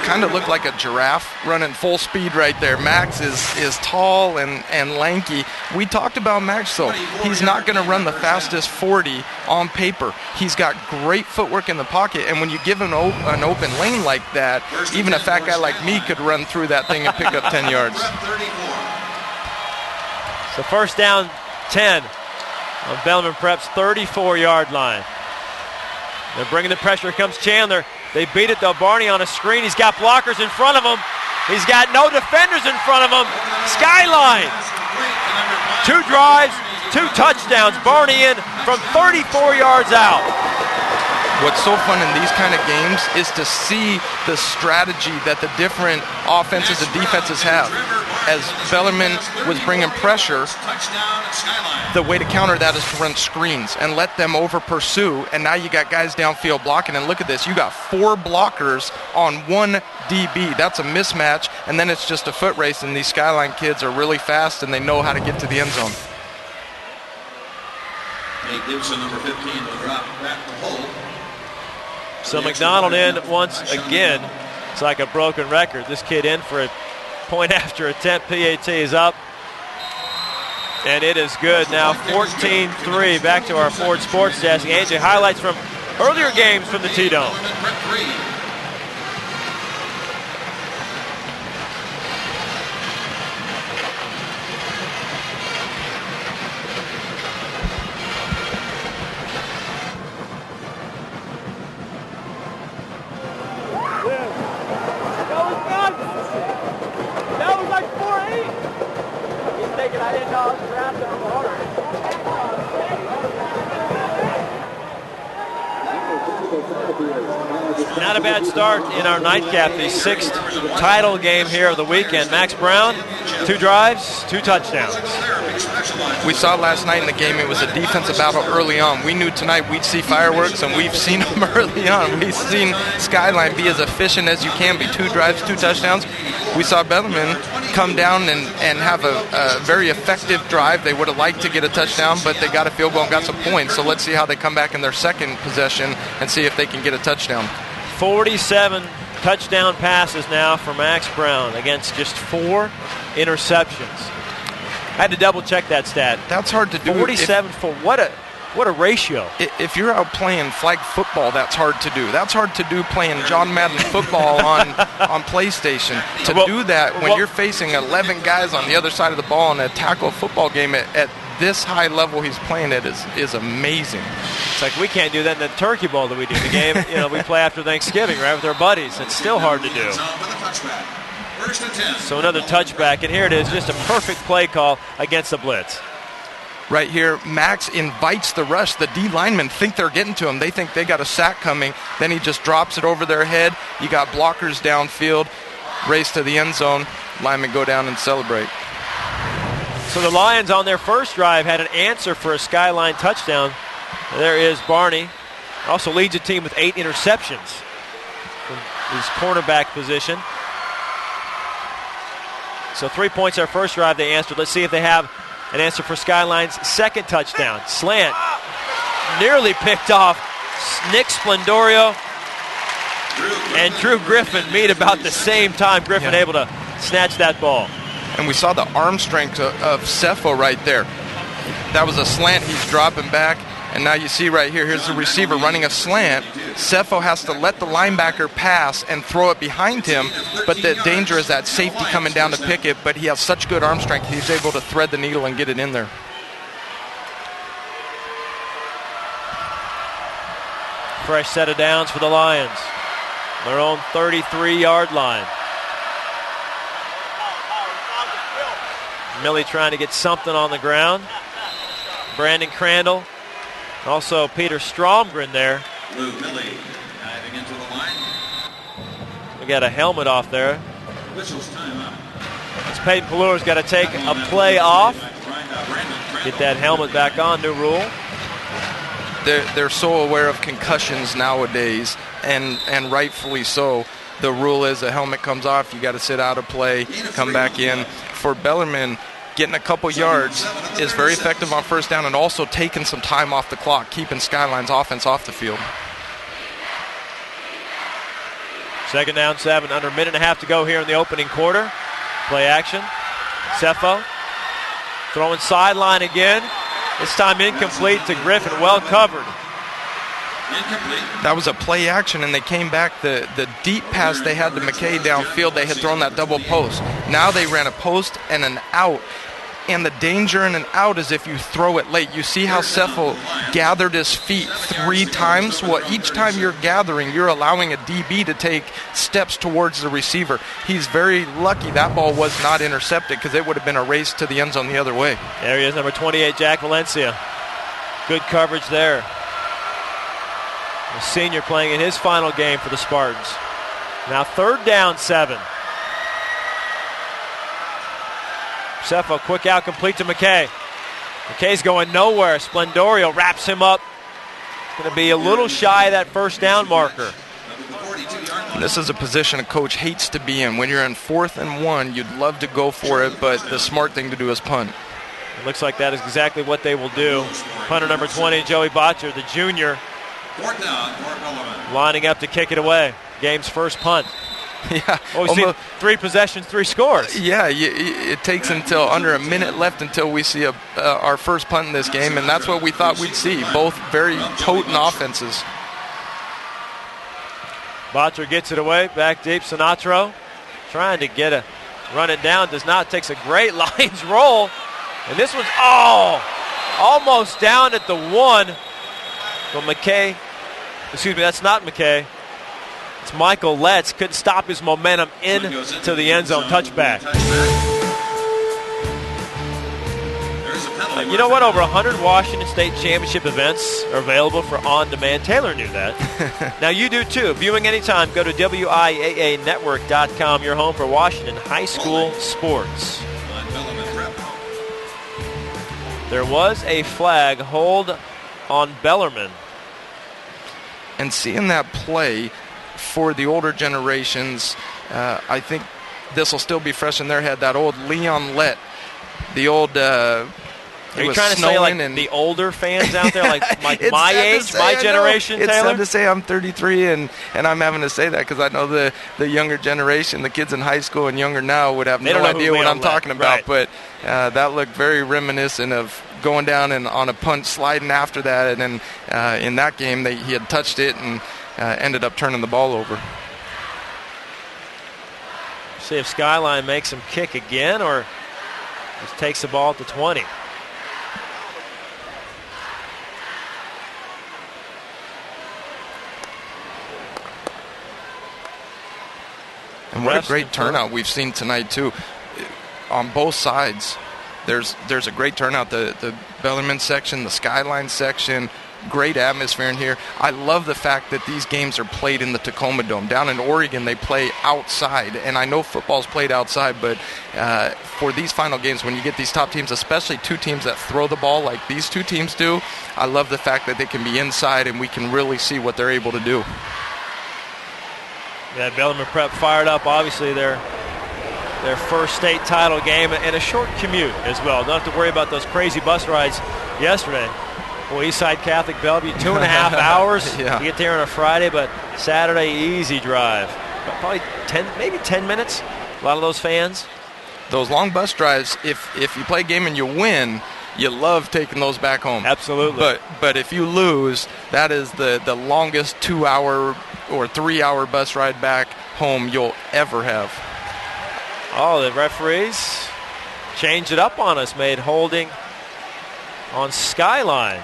Kind of looked like a giraffe running full speed right there. Max is tall and lanky. We talked about Max, though. He's not going to run the fastest 40 on paper. He's got great footwork in the pocket, and when you give him an open lane like that, even a fat guy like me could run through that thing and pick up 10 yards. So 1st down 10 on Bellarmine Prep's 34-yard line. They're bringing the pressure. Here comes Chandler. They beat it, though. Barney on a screen. He's got blockers in front of him. He's got no defenders in front of him. Skyline. 2 drives, 2 touchdowns. Barney in from 34 yards out. What's so fun in these kind of games is to see the strategy that the different offenses and defenses have. As Bellarmine was bringing pressure, the way to counter that is to run screens and let them over pursue, and now you got guys downfield blocking, and look at this, you got 4 blockers on 1 DB. That's a mismatch, and then it's just a foot race, and these Skyline kids are really fast and they know how to get to the end zone. Nate Gibson, number 15, will drop back to hold. So McDonald in once again. It's like a broken record. This kid in for a point after attempt. PAT is up. And it is good. Now 14-3. Back to our Ford Sports Desk. Angie, highlights from earlier games from the T-Dome. Not a bad start in our nightcap, the 6th title game here of the weekend. Max Brown, 2 drives, 2 touchdowns. We saw last night in the game it was a defensive battle early on. We knew tonight we'd see fireworks, and we've seen them early on. We've seen Skyline be as efficient as you can be. 2 drives, 2 touchdowns. We saw Bellarmine come down and have a very effective drive. They would have liked to get a touchdown, but they got a field goal and got some points. So let's see how they come back in their second possession and see if they can get a touchdown. 47 touchdown passes now for Max Brown against just 4 interceptions. had to double check that stat. That's hard to do. 47 for what a ratio. If you're out playing flag football, that's hard to do. That's hard to do playing John Madden football on PlayStation. To do that when you're facing 11 guys on the other side of the ball in a tackle football game at this high level he's playing it is amazing. It's like we can't do that in the turkey bowl that we do. The game, we play after Thanksgiving, right, with our buddies. It's still hard to do. So another touchback, and here it is, just a perfect play call against the blitz. Right here, Max invites the rush. The D linemen think they're getting to him. They think they got a sack coming. Then he just drops it over their head. You got blockers downfield, race to the end zone. Linemen go down and celebrate. So the Lions on their first drive had an answer for a Skyline touchdown. There is Barney. Also leads the team with 8 interceptions from his cornerback position. So 3 points their first drive they answered. Let's see if they have an answer for Skyline's second touchdown. Slant. Nearly picked off. Nick Splendorio and Drew Griffin meet about the same time. Griffin able to snatch that ball. And we saw the arm strength of Cepho right there. That was a slant. He's dropping back. And now you see right here, here's the receiver running a slant. Cepho has to let the linebacker pass and throw it behind him, but the danger is that safety coming down to pick it, but he has such good arm strength, he's able to thread the needle and get it in there. Fresh set of downs for the Lions. Their own 33-yard line. Millie trying to get something on the ground. Brandon Crandall. Also Peter Stromgren there. Lou Millie diving into the line. We got a helmet off there. Whistle's timeout. It's Peyton Pellure's got to take a play off. Get that helmet back on, new rule. They're so aware of concussions nowadays, and rightfully so. The rule is a helmet comes off, you got to sit out of play, come back in. For Bellarmine, getting a couple yards is very effective on first down and also taking some time off the clock, keeping Skyline's offense off the field. Second down, 7, under a minute and a half to go here in the opening quarter. Play action. Cepho throwing sideline again. This time incomplete to Griffin, well covered. That was a play action, and they came back. The deep pass they had to McKay downfield, they had thrown that double post. Now they ran a post and an out. And the danger in an out is if you throw it late. You see how Cepho gathered his feet 3 times? Well, each time you're gathering, you're allowing a DB to take steps towards the receiver. He's very lucky that ball was not intercepted because it would have been a race to the end zone the other way. There he is, number 28, Jack Valencia. Good coverage there. The senior playing in his final game for the Spartans. Now third down, 7. Cepho, quick out, complete to McKay. McKay's going nowhere. Splendorio wraps him up. Going to be a little shy of that first down marker. This is a position a coach hates to be in. When you're in 4th and 1, you'd love to go for it, but the smart thing to do is punt. It looks like that is exactly what they will do. Punter number 20, Joey Botcher, the junior, lining up to kick it away. Game's first punt. Yeah, we've seen 3 possessions, 3 scores. Yeah, it takes until under a minute left until we see our first punt in this game, and that's what we thought we'd see. Both very potent offenses. Botcher gets it away, back deep. Sinatro trying to run it down, does not. Takes a great Lions roll, and this one's almost down at the 1. But McKay, excuse me, that's not McKay. It's Michael Letts. Couldn't stop his momentum into the end zone. Touchback. You know what? Over 100 Washington State Championship events are available for on-demand. Taylor knew that. Now you do too. Viewing anytime, go to WIAAnetwork.com, your home for Washington high school sports. There was a flag hold on Bellarmine. And seeing that play for the older generations, I think this will still be fresh in their head. That old Leon Lett, the old Are you trying to say like the older fans out there, like my age, my generation, It's Taylor? sad to say I'm 33 and I'm having to say that because I know the younger generation, the kids in high school and younger now would have no idea what I'm talking about. But that looked very reminiscent of going down and on a punt sliding after that. And then in that game, he had touched it and ended up turning the ball over. See if Skyline makes him kick again or just takes the ball at the 20. And what a great turnout we've seen tonight, too. On both sides, there's a great turnout. The Bellarmine section, the Skyline section, great atmosphere in here. I love the fact that these games are played in the TacomaDome. Down in Oregon, they play outside. And I know football's played outside, but for these final games, when you get these top teams, especially two teams that throw the ball like these two teams do, I love the fact that they can be inside and we can really see what they're able to do. Yeah, Bellarmine Prep fired up. Obviously, their first state title game and a short commute as well. Don't have to worry about those crazy bus rides yesterday. Well, Eastside Catholic Bellevue, 2.5 hours to get there on a Friday, but Saturday, easy drive. Probably 10 minutes. A lot of those fans. Those long bus drives, if you play a game and you win, you love taking those back home. Absolutely. But if you lose, that is the longest 2-hour or 3-hour bus ride back home you'll ever have. Oh, the referees changed it up on us, made holding on Skyline.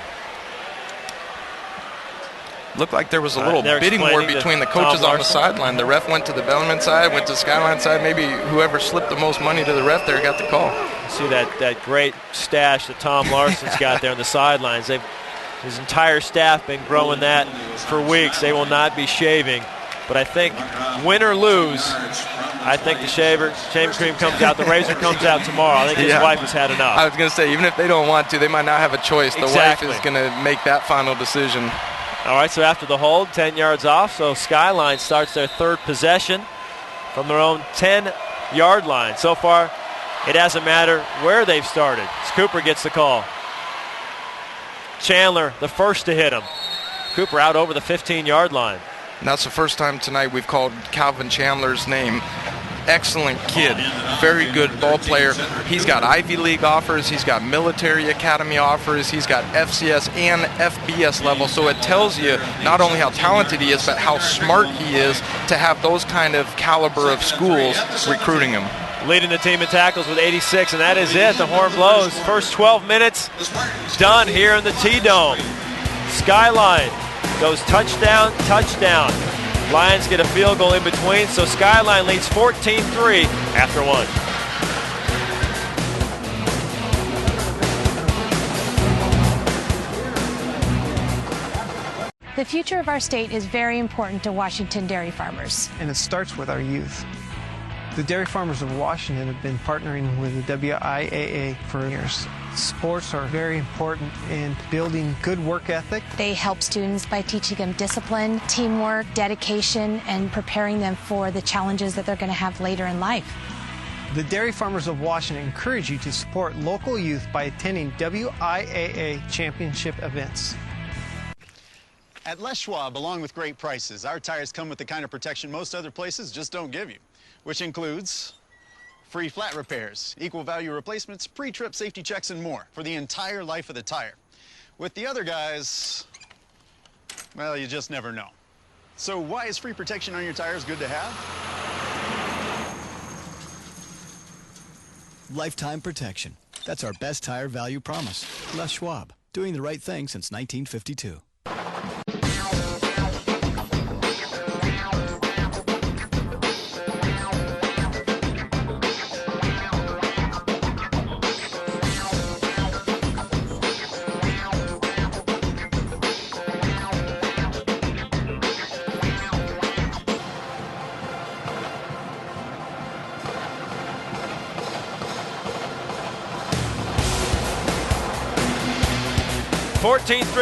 Looked like there was a little bidding war between the coaches on the sideline. The ref went to the Bellarmine side, went to the Skyline side. Maybe whoever slipped the most money to the ref there got the call. See that great stash that Tom Larson's got there on the sidelines. His entire staff been growing that for weeks. They will not be shaving. But I think win or lose, I think the shaving cream comes out, the razor comes out tomorrow. I think his wife has had enough. I was going to say, even if they don't want to, they might not have a choice. The wife is going to make that final decision. All right, so after the hold, 10 yards off, so Skyline starts their third possession from their own 10-yard line. So far, it hasn't mattered where they've started. Cooper gets the call. Chandler, the first to hit him. Cooper out over the 15-yard line. And that's the first time tonight we've called Calvin Chandler's name. Excellent kid, very good ball player. He's got Ivy League offers, he's got military academy offers, he's got FCS and FBS level. So it tells you not only how talented he is, but how smart he is to have those kind of caliber of schools recruiting him. Leading the team in tackles with 86, and that is it. The horn blows. First 12 minutes done here in the T-Dome. Skyline goes touchdown, touchdown. Lions get a field goal in between, so Skyline leads 14-3 after one. The future of our state is very important to Washington dairy farmers. And it starts with our youth. The dairy farmers of Washington have been partnering with the WIAA for years. Sports are very important in building good work ethic. They help students by teaching them discipline, teamwork, dedication, and preparing them for the challenges that they're going to have later in life. The dairy farmers of Washington encourage you to support local youth by attending WIAA championship events. At Les Schwab, along with great prices, our tires come with the kind of protection most other places just don't give you, which includes free flat repairs, equal value replacements, pre-trip safety checks, and more for the entire life of the tire. With the other guys, well, you just never know. So why is free protection on your tires good to have? Lifetime protection. That's our best tire value promise. Les Schwab, doing the right thing since 1952.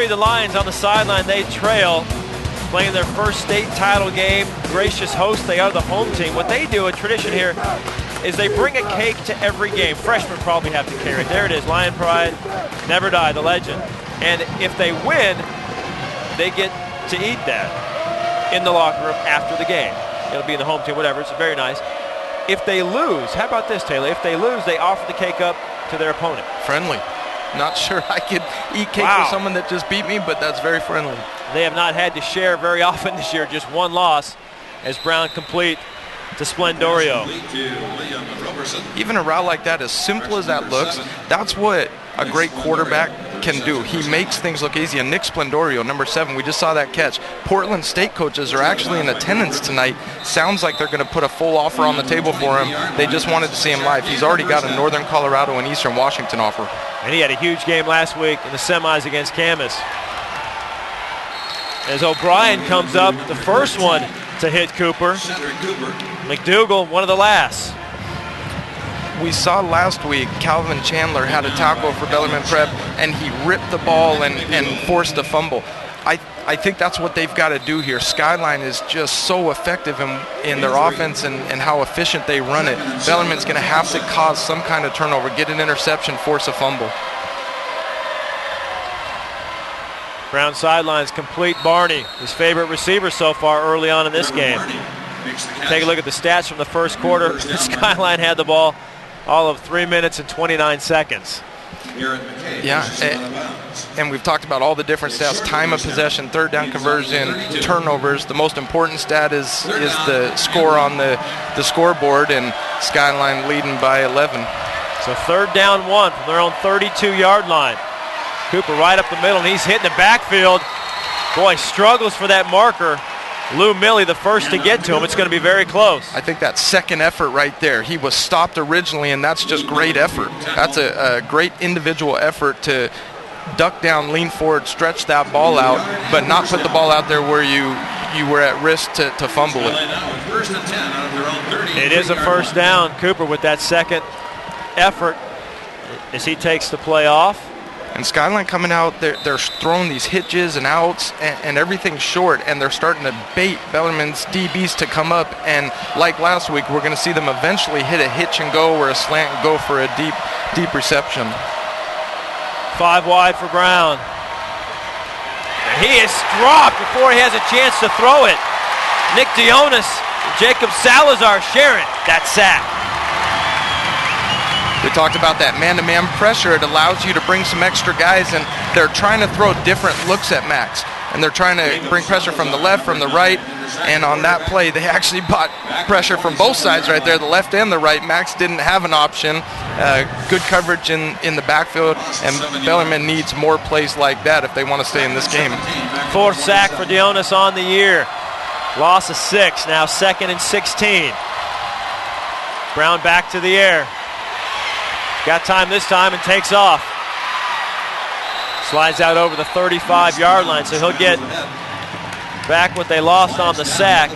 The Lions on the sideline. They trail, playing their first state title game. Gracious host. They are the home team. What they do, a tradition here is they bring a cake to every game. Freshmen probably have to carry it. There it is, Lion Pride, never die, the legend. And if they win, they get to eat that in the locker room after the game. It'll be in the home team, whatever. It's very nice. If they lose, how about this, Taylor? If they lose, they offer the cake up to their opponent. Friendly. Not sure I could eat cake with someone that just beat me, but that's very friendly. They have not had to share very often this year, just one loss as Brown complete to Splendorio. Even a route like that, as simple as that looks, that's what a great quarterback can do. He makes things look easy. And Nick Splendorio, number 7, we just saw that catch. Portland State coaches are actually in attendance tonight. Sounds like they're going to put a full offer on the table for him. They just wanted to see him live. He's already got a Northern Colorado and Eastern Washington offer. And he had a huge game last week in the semis against Camas. As O'Brien comes up, the first one to hit Cooper. McDougal, one of the last. We saw last week Calvin Chandler had a tackle for Bellarmine Prep, and he ripped the ball and forced a fumble. I think that's what they've got to do here. Skyline is just so effective in their offense and how efficient they run it. Bellarmine's going to have to cause some kind of turnover, get an interception, force a fumble. Brown sidelines complete. Barney, his favorite receiver so far early on in this game. Take a look at the stats from the first quarter. Skyline had the ball all of 3 minutes and 29 seconds. Yeah, and we've talked about all the different stats: time of possession, third down conversion, turnovers. The most important stat is the score on the scoreboard, and Skyline leading by 11. So third down 1 from their own 32-yard line. Cooper right up the middle, and he's hitting the backfield. Boy, struggles for that marker. Lou Milley, the first to get to him. It's going to be very close. I think that second effort right there, he was stopped originally, and that's just great effort. That's a great individual effort to duck down, lean forward, stretch that ball out, but not put the ball out there where you were at risk to fumble it. It is a first down. Cooper with that second effort as he takes the play off. And Skyline coming out, they're throwing these hitches and outs and everything short, and they're starting to bait Bellarmine's DBs to come up. And like last week, we're going to see them eventually hit a hitch and go or a slant and go for a deep reception. 5 wide for Brown. And he is dropped before he has a chance to throw it. Nick Dionis, Jacob Salazar sharing that sack. We talked about that man-to-man pressure. It allows you to bring some extra guys, and they're trying to throw different looks at Max. And they're trying to bring pressure from the left, from the right. And on that play, they actually bought pressure from both sides right there, the left and the right. Max didn't have an option. Good coverage in the backfield, and Bellarmine needs more plays like that if they want to stay in this game. 4th sack for Dionis on the year. Loss of 6, now 2nd and 16. Brown back to the air. Got time this time and takes off. Slides out over the 35-yard line, so he'll get back what they lost on the sack.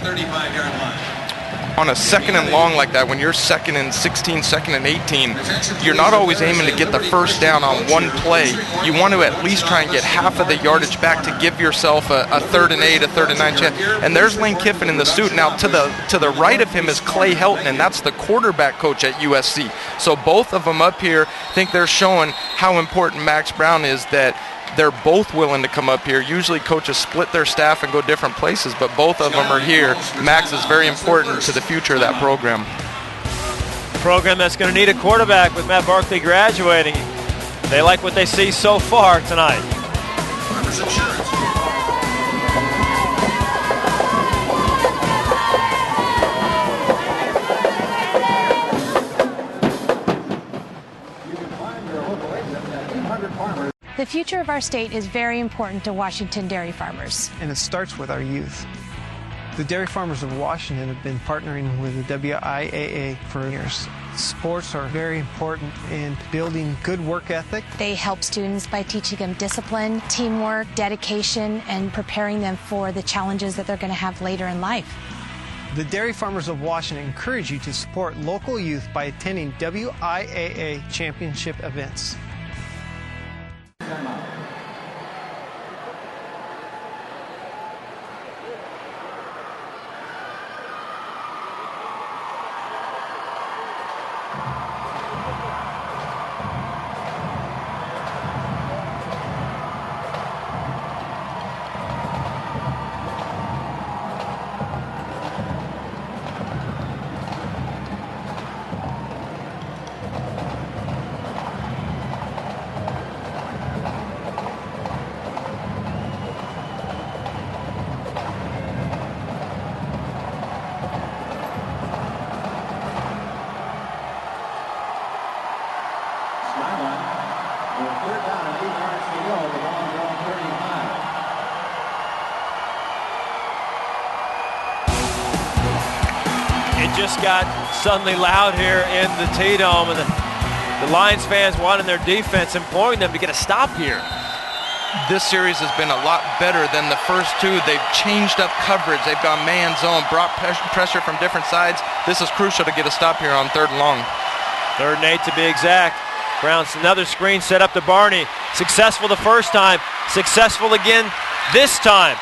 On a 2nd and long like that, when you're 2nd and 16, 2nd and 18, you're not always aiming to get the first down on one play. You want to at least try and get half of the yardage back to give yourself a 3rd and 8, a 3rd and 9 chance. And there's Lane Kiffin in the suit. Now to the right of him is Clay Helton, and that's the quarterback coach at USC. So both of them up here, I think they're showing how important Max Brown is, that they're both willing to come up here. Usually coaches split their staff and go different places, but both of them are here. Max is very important to the future of that program. Program that's going to need a quarterback with Matt Barkley graduating. They like what they see so far tonight. The future of our state is very important to Washington dairy farmers. And it starts with our youth. The dairy farmers of Washington have been partnering with the WIAA for years. Sports are very important in building good work ethic. They help students by teaching them discipline, teamwork, dedication, and preparing them for the challenges that they're going to have later in life. The dairy farmers of Washington encourage you to support local youth by attending WIAA championship events. With 3rd down and 8 yards to go, the ball is on 35. It just got suddenly loud here in the TacomaDome, and the Lions fans wanting their defense, imploring them to get a stop here. This series has been a lot better than the first two. They've changed up coverage. They've gone man zone, brought pressure from different sides. This is crucial to get a stop here on 3rd and long. 3rd and 8 to be exact. Brown's another screen set up to Barney. Successful the first time. Successful again this time.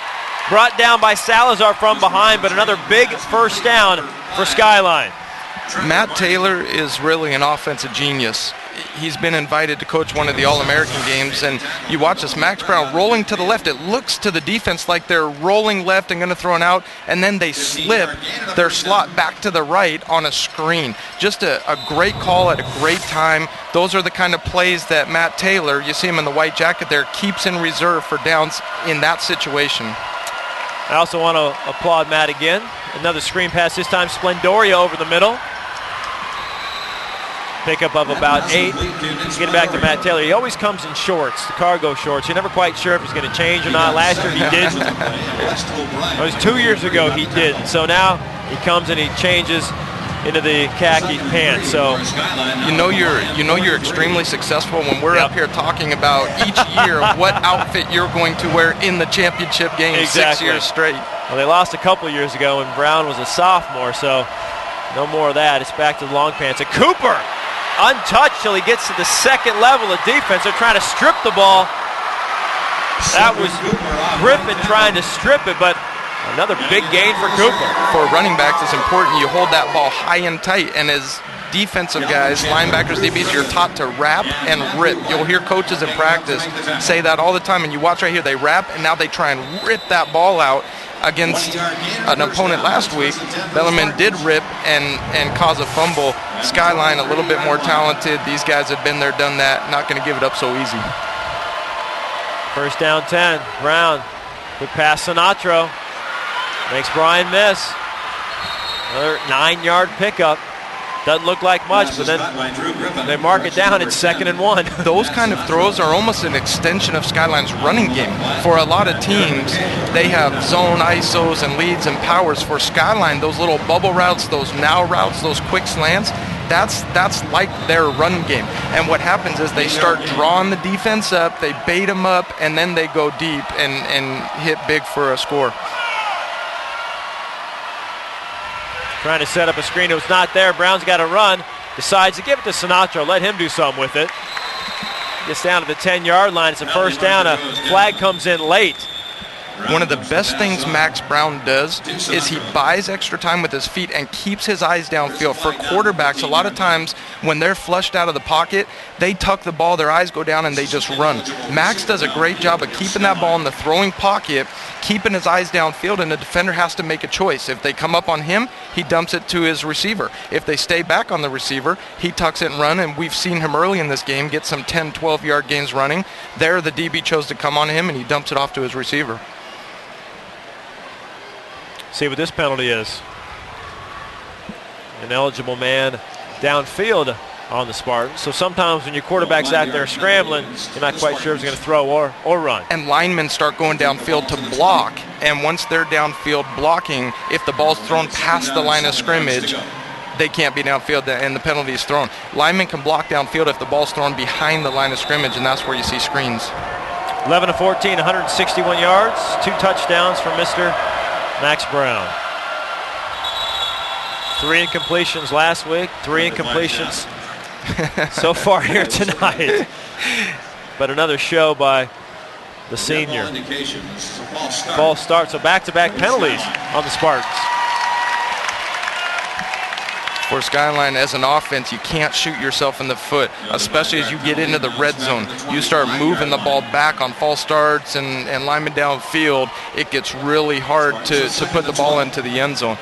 Brought down by Salazar from behind, but another big first down for Skyline. Matt Taylor is really an offensive genius. He's been invited to coach one of the All-American games, and you watch this, Max Brown rolling to the left. It looks to the defense like they're rolling left and going to throw it out, and then they slip their slot back to the right on a screen. Just a great call at a great time. Those are the kind of plays that Matt Taylor, you see him in the white jacket there, keeps in reserve for downs in that situation. I also want to applaud Matt again. Another screen pass, this time Splendoria over the middle. Pickup of about 8. Getting back to Matt Taylor. He always comes in shorts, the cargo shorts. You're never quite sure if he's going to change or not. Last year he didn't. It was 2 years ago he didn't. So now he comes and he changes into the khaki pants. So you know you're extremely successful when we're up here talking about each year what outfit you're going to wear in the championship game. Exactly. 6 years straight. Well, they lost a couple years ago when Brown was a sophomore, so no more of that. It's back to the long pants. And Cooper untouched till he gets to the 2nd level of defense. They're trying to strip the ball. That was Griffin trying to strip it, but another big gain for Cooper. For running backs, it's important you hold that ball high and tight, and as defensive guys, linebackers, DBs, you're taught to wrap and rip. You'll hear coaches in practice say that all the time, and you watch right here, they wrap, and now they try and rip that ball out. Against an opponent last week, Bellarmine did rip and cause a fumble. Skyline a little bit more talented. These guys have been there, done that. Not going to give it up so easy. 1st down 10. Brown, quick pass Sinatro. Makes Brian miss. Another 9-yard pickup. Doesn't look like much, but then they mark it down. It's 2nd and 1. Those kind of throws are almost an extension of Skyline's running game. For a lot of teams, they have zone ISOs and leads and powers. For Skyline, those little bubble routes, those now routes, those quick slants, that's like their run game. And what happens is they start drawing the defense up, they bait them up, and then they go deep and hit big for a score. Trying to set up a screen. It was not there. Brown's got to run. Decides to give it to Sinatro. Let him do something with it. Gets down to the 10-yard line. It's a 1st down. A flag comes in late. One of the best things Max Brown does is he buys extra time with his feet and keeps his eyes downfield. For quarterbacks, a lot of times when they're flushed out of the pocket, they tuck the ball, their eyes go down, and they just run. Max does a great job of keeping that ball in the throwing pocket, keeping his eyes downfield, and the defender has to make a choice. If they come up on him, he dumps it to his receiver. If they stay back on the receiver, he tucks it and run, and we've seen him early in this game get some 10, 12-yard gains running. There, the DB chose to come on him, and he dumps it off to his receiver. See what this penalty is. An eligible man downfield on the Spartans. So sometimes when your quarterback's out there scrambling, you're not quite sure if he's going to throw or run. And linemen start going downfield to block, and once they're downfield blocking, if the ball's thrown past the line of scrimmage, they can't be downfield and the penalty is thrown. Linemen can block downfield if the ball's thrown behind the line of scrimmage, and that's where you see screens. 11-14, 161 yards, 2 touchdowns for Mr. Max Brown. 3 incompletions last week, 3 incompletions so far here tonight. But another show by the senior. False start, so back-to-back penalties on the Spartans. For Skyline, as an offense, you can't shoot yourself in the foot, especially as you get into the red zone. You start moving the ball back on false starts and linemen downfield, it gets really hard to put the ball into the end zone.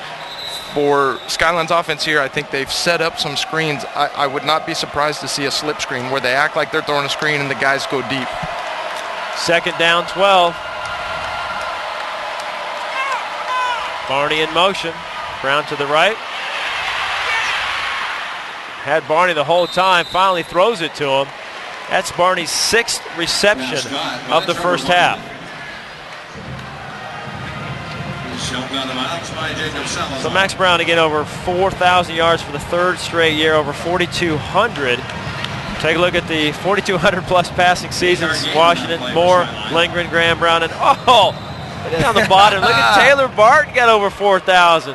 For Skyline's offense here, I think they've set up some screens. I would not be surprised to see a slip screen where they act like they're throwing a screen and the guys go deep. 2nd down, 12. Barney in motion. Brown to the right. Had Barney the whole time, finally throws it to him. That's Barney's 6th reception of the first half. So Max Brown again over 4,000 yards for the 3rd straight year, over 4,200. Take a look at the 4,200 plus passing seasons. Washington, Moore, Lindgren, Graham, Brown, and look at on the bottom. Look at Taylor Barton got over 4,000.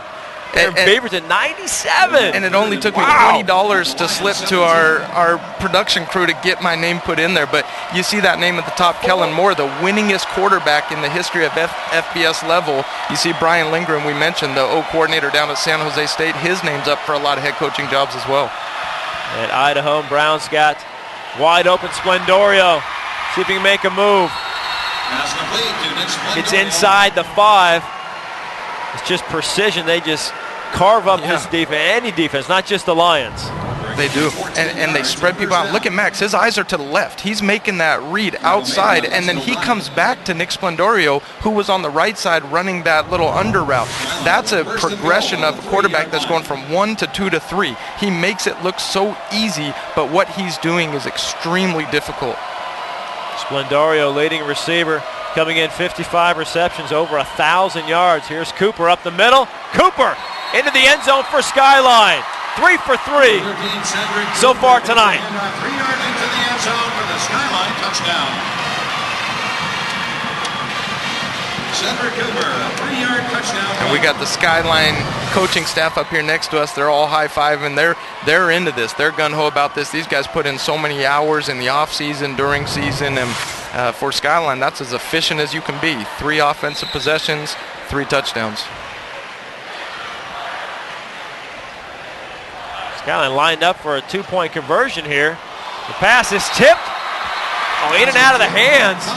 Aaron Beaverton, 97. And it only took me $20 to slip to our production crew to get my name put in there. But you see that name at the top, Kellen Moore, the winningest quarterback in the history of FBS level. You see Brian Lindgren, we mentioned, the O coordinator down at San Jose State. His name's up for a lot of head coaching jobs as well. At Idaho, Brown's got wide open Splendorio. See if he can make a move. It's inside the 5. It's just precision. They just carve up this defense, any defense, not just the Lions. They do, and they spread people out. Look at Max. His eyes are to the left. He's making that read outside, and then he comes back to Nick Splendorio, who was on the right side running that little under route. That's a progression of a quarterback that's going from 1 to 2 to 3. He makes it look so easy, but what he's doing is extremely difficult. Splendorio, leading receiver, coming in 55 receptions, over 1,000 yards. Here's Cooper up the middle. Cooper into the end zone for Skyline. 3 for 3 so far tonight. 3 yards into the end zone for the Skyline touchdown. Cedric Cooper, a 3-yard touchdown. And we got the Skyline coaching staff up here next to us. They're all high-fiving. They're into this. They're gung-ho about this. These guys put in so many hours in the off-season, during season, and for Skyline, that's as efficient as you can be. 3 offensive possessions, 3 touchdowns. Skyline lined up for a 2-point conversion here. The pass is tipped. In and out of the hands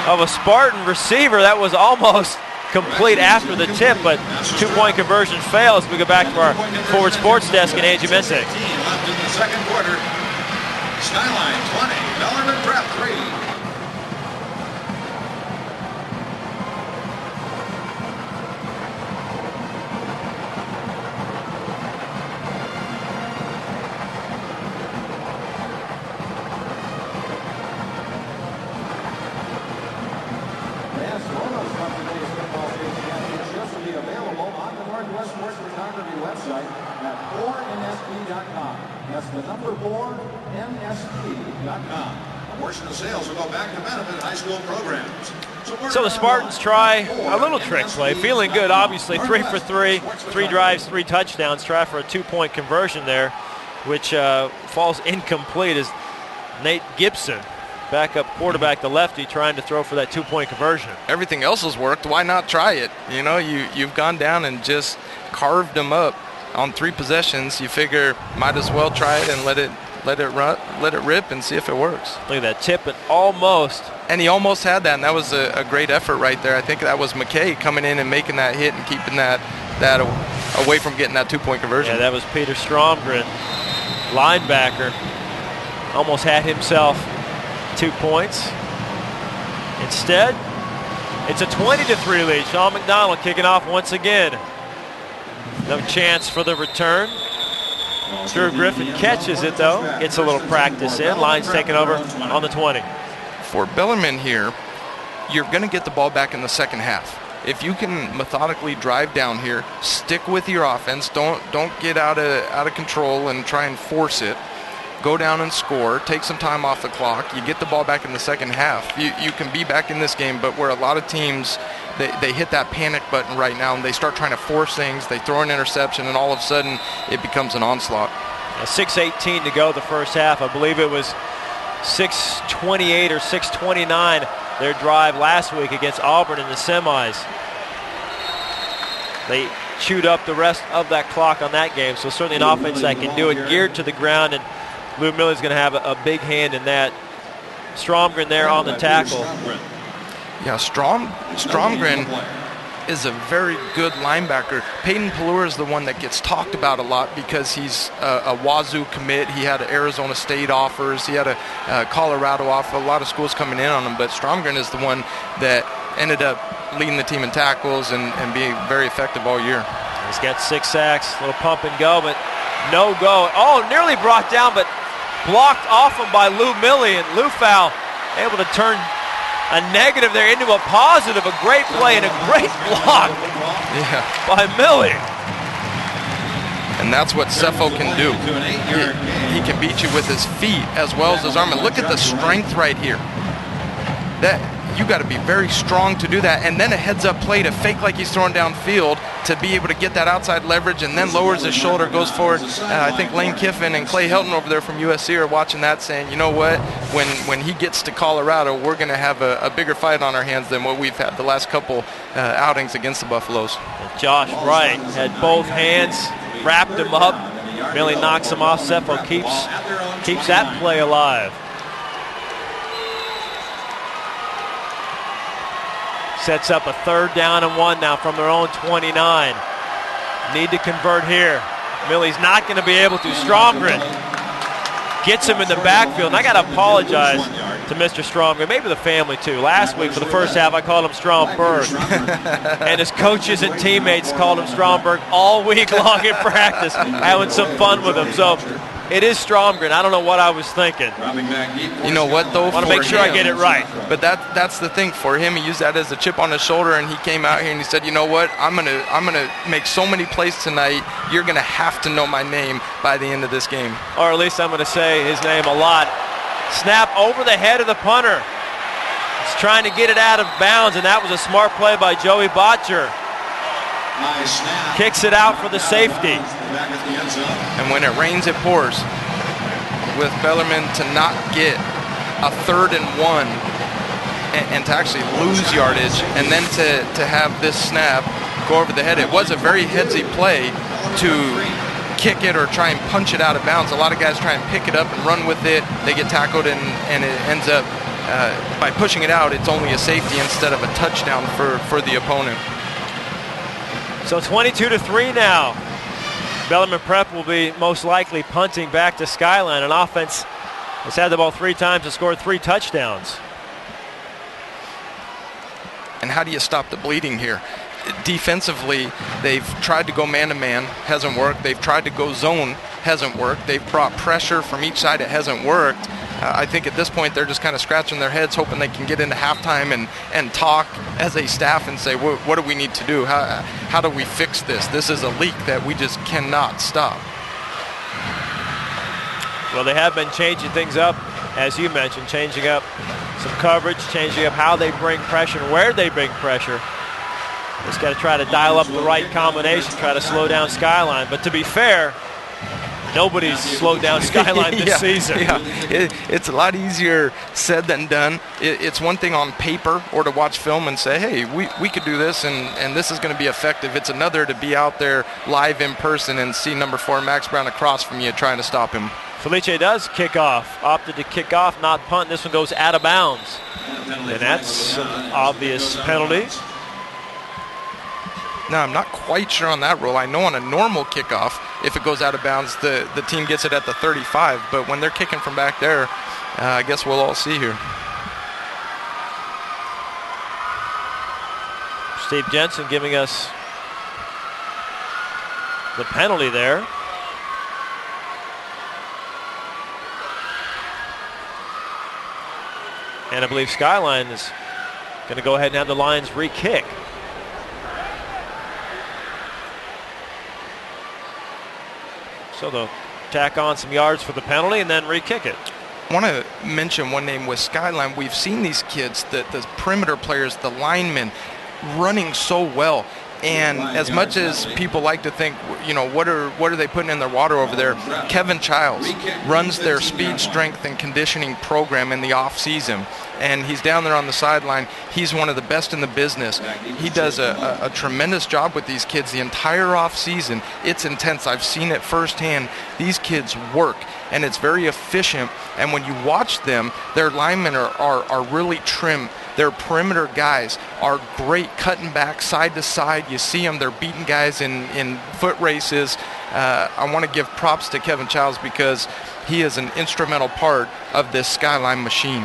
of a Spartan receiver. That was almost complete after the tip, but 2-point conversion fails. We go back to our forward sports desk and Angie Messick. Left in the second quarter. Skyline 20, Bellarmine Prep 3. That's the number 4MSP.com. A portion of sales will go back to benefit high school programs. So the Spartans try a little trick play. Feeling good, obviously. 3 for 3, 3 drives, 3 touchdowns. Try for a 2-point conversion there, which falls incomplete as Nate Gibson, backup quarterback, the lefty, trying to throw for that 2-point conversion. Everything else has worked. Why not try it? You know, you've gone down and just carved them up on 3 possessions. You figure might as well try it and let it rip and see if it works. Look at that tip, and almost. And he almost had that, and that was a great effort right there. I think that was McKay coming in and making that hit and keeping that away from getting that 2-point conversion. Yeah, that was Peter Stromgren, linebacker. Almost had himself 2 points. Instead, it's a 20-3 lead. Sean McDonald kicking off once again. No chance for the return. Drew Griffin catches it, though. Gets a little practice in. Lions taking over on the 20. For Bellarmine here, you're going to get the ball back in the second half. If you can methodically drive down here, stick with your offense. Don't get out of control and try and force it. Go down and score. Take some time off the clock. You get the ball back in the second half. You can be back in this game, but where a lot of teams, they hit that panic button right now and they start trying to force things. They throw an interception and all of a sudden it becomes an onslaught. 6:18 to go the first half. I believe it was 6:28 or 6:29 their drive last week against Auburn in the semis. They chewed up the rest of that clock on that game, so certainly an offense that can do it, geared to the ground, and Lou Miller's going to have a big hand in that. Stromgren there on the tackle. Yeah, Stromgren is a very good linebacker. Peyton Pallure is the one that gets talked about a lot because he's a Wazoo commit. He had Arizona State offers. He had a Colorado offer. A lot of schools coming in on him, but Stromgren is the one that ended up leading the team in tackles and being very effective all year. He's got 6 sacks, little pump and go, but no go. Oh, nearly brought down, but blocked off him by Lou Milley, and Lou Fowl able to turn a negative there into a positive. A great play and a great block by Milley. And that's what Cepho can do. He can beat you with his feet as well as his arm. And look at the strength right here. You got to be very strong to do that. And then a heads-up play to fake like he's throwing downfield to be able to get that outside leverage, and then lowers his shoulder, goes forward. I think Lane Kiffin and Clay Helton over there from USC are watching that, saying, you know what, when he gets to Colorado, we're going to have a bigger fight on our hands than what we've had the last couple outings against the Buffaloes. Josh Wright had both hands, wrapped him up. Really knocks him off. Cepho keeps that play alive. Sets up a 3rd down and 1 now from their own 29. Need to convert here. Millie's not going to be able to. Stromgren gets him in the backfield. And I got to apologize to Mr. Stromgren, maybe the family too. Last week for the first half, I called him Stromberg. And his coaches and teammates called him Stromberg all week long in practice, having some fun with him. So it is Stromgren. I don't know what I was thinking. You know what, though? I want to make sure I get it right. But that's the thing for him. He used that as a chip on his shoulder, and he came out here and he said, you know what? I'm gonna make so many plays tonight. You're gonna have to know my name by the end of this game. Or at least I'm gonna say his name a lot. Snap over the head of the punter. He's trying to get it out of bounds, and that was a smart play by Joey Botcher. Kicks it out for the safety. And when it rains, it pours. With Bellarmine to not get a 3rd and 1 and to actually lose yardage, and then to have this snap go over the head. It was a very headsy play to kick it or try and punch it out of bounds. A lot of guys try and pick it up and run with it. They get tackled, and it ends up, by pushing it out, it's only a safety instead of a touchdown for the opponent. So 22-3 now. Bellarmine Prep will be most likely punting back to Skyline. An offense has had the ball 3 times and scored 3 touchdowns. And how do you stop the bleeding here? Defensively, they've tried to go man-to-man, hasn't worked. They've tried to go zone, hasn't worked. They've brought pressure from each side, it hasn't worked. I think at this point they're just kind of scratching their heads, hoping they can get into halftime and talk as a staff and say, what do we need to do? How do we fix this? This is a leak that we just cannot stop. Well, they have been changing things up, as you mentioned, changing up some coverage, changing up how they bring pressure and where they bring pressure. Just got to try to dial up the right combination, try to slow down Skyline. But to be fair, nobody's slowed down Skyline this season. It's a lot easier said than done. It's one thing on paper or to watch film and say, hey, we could do this and this is going to be effective. It's another to be out there live in person and see number 4 Max Brown across from you trying to stop him. Felice does kick off, opted to kick off, not punt. This one goes out of bounds. And that's an obvious penalty. Now, I'm not quite sure on that rule. I know on a normal kickoff, if it goes out of bounds, the team gets it at the 35. But when they're kicking from back there, I guess we'll all see here. Steve Jensen giving us the penalty there. And I believe Skyline is going to go ahead and have the Lions re-kick. So they'll tack on some yards for the penalty and then re-kick it. I want to mention one name with Skyline. We've seen these kids, the perimeter players, the linemen, running so well. And as much as people like to think, you know, what are they putting in their water over there? Kevin Childs runs their speed, strength, and conditioning program in the off season, and he's down there on the sideline. He's one of the best in the business. He does a tremendous job with these kids the entire off season. It's intense. I've seen it firsthand. These kids work, and it's very efficient. And when you watch them, their linemen are really trim. Their perimeter guys are great, cutting back side to side. You see them, they're beating guys in foot races. I want to give props to Kevin Childs because he is an instrumental part of this Skyline machine.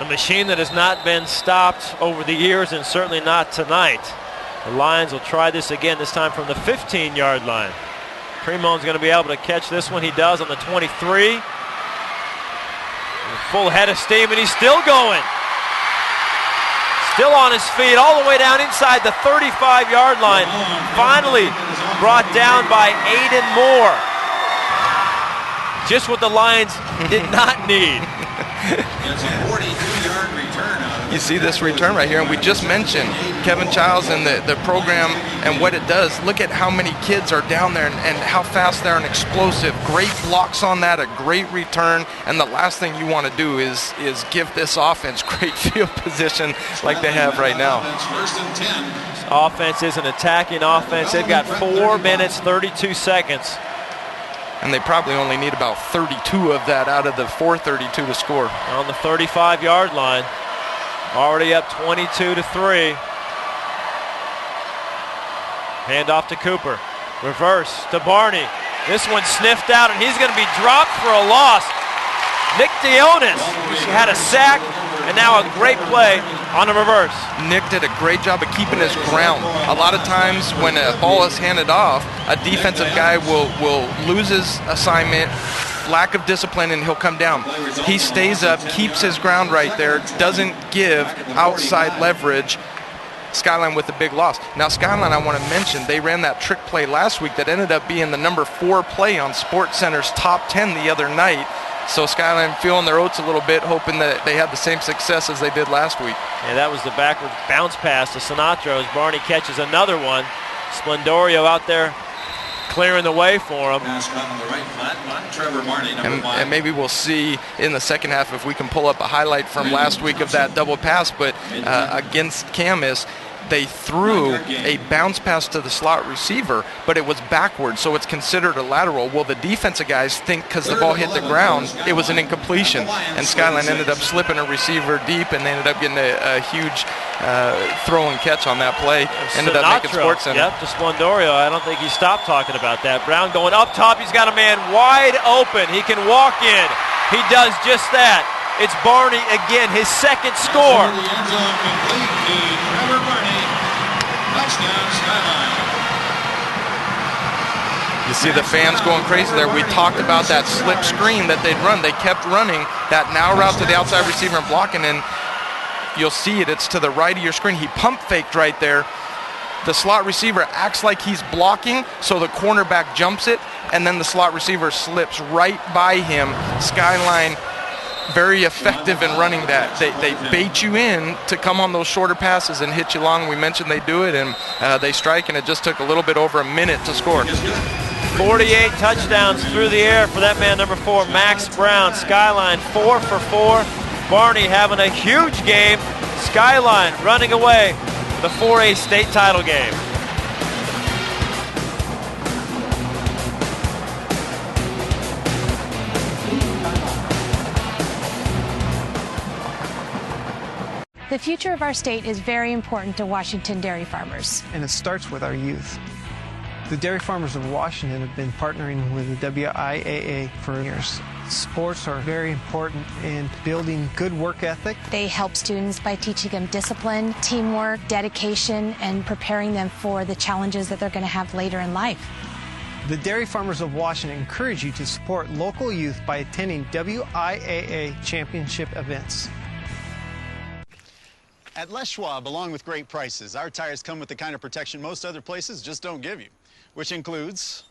A machine that has not been stopped over the years and certainly not tonight. The Lions will try this again, this time from the 15-yard line. Cremon's going to be able to catch this one. He does on the 23. Full head of steam, and he's still going. Still on his feet all the way down inside the 35-yard line. Finally brought down by Aiden Moore. Just what the Lions did not need. It's a 42-yard return. You see this return right here, and we just mentioned Kevin Childs and the program and what it does. Look at how many kids are down there and how fast they're and explosive. Great blocks on that, a great return, and the last thing you want to do is give this offense great field position like they have right now. First and 10. This offense is an attacking offense. They've got 4 minutes, 32 seconds. And they probably only need about 32 of that out of the 4:32 to score. On the 35-yard line. Already up 22-3. Hand off to Cooper. Reverse to Barney. This one sniffed out, and he's going to be dropped for a loss. Nick Dionis had a sack, and now a great play on a reverse. Nick did a great job of keeping his ground. A lot of times when a ball is handed off, a defensive guy will lose his assignment, lack of discipline, and he'll come down. He stays up, keeps his ground right there, doesn't give outside leverage. Skyline with a big loss. Now Skyline, I want to mention, they ran that trick play last week that ended up being the number 4 play on SportsCenter's top 10 the other night. So Skyline feeling their oats a little bit, hoping that they had the same success as they did last week. Yeah, that was the backward bounce pass to Sinatra as Barney catches another one. Splendorio out there clearing the way for him. Pass caught on the right flat by Trevor Barney, number 5. And maybe we'll see in the second half if we can pull up a highlight from last week of that double pass, but against Camas, they threw a bounce pass to the slot receiver, but it was backwards, so it's considered a lateral. Well, the defensive guys think because the ball hit the ground, it was an incompletion, and Skyline ended up slipping a receiver deep, and they ended up getting a huge throw and catch on that play. Ended up making SportsCenter. Yep, to Splendorio. I don't think he stopped talking about that. Brown going up top. He's got a man wide open. He can walk in. He does just that. It's Barney again, his second score. The end zone complete to Trevor Barney. Touchdown, Skyline. You see the fans going crazy there. We talked about that slip screen that they'd run. They kept running that now route to the outside receiver and blocking, and you'll see it. It's to the right of your screen. He pump faked right there. The slot receiver acts like he's blocking, so the cornerback jumps it, and then the slot receiver slips right by him. Skyline very effective in running that. They bait you in to come on those shorter passes and hit you long. We mentioned they do it, and they strike, and it just took a little bit over a minute to score. 48 touchdowns through the air for that man, number 4, Max Brown. Skyline 4 for 4. Barney having a huge game. Skyline running away with the 4A state title game. The future of our state is very important to Washington dairy farmers. And it starts with our youth. The dairy farmers of Washington have been partnering with the WIAA for years. Sports are very important in building good work ethic. They help students by teaching them discipline, teamwork, dedication, and preparing them for the challenges that they're going to have later in life. The dairy farmers of Washington encourage you to support local youth by attending WIAA championship events. At Les Schwab, along with great prices, our tires come with the kind of protection most other places just don't give you, which includes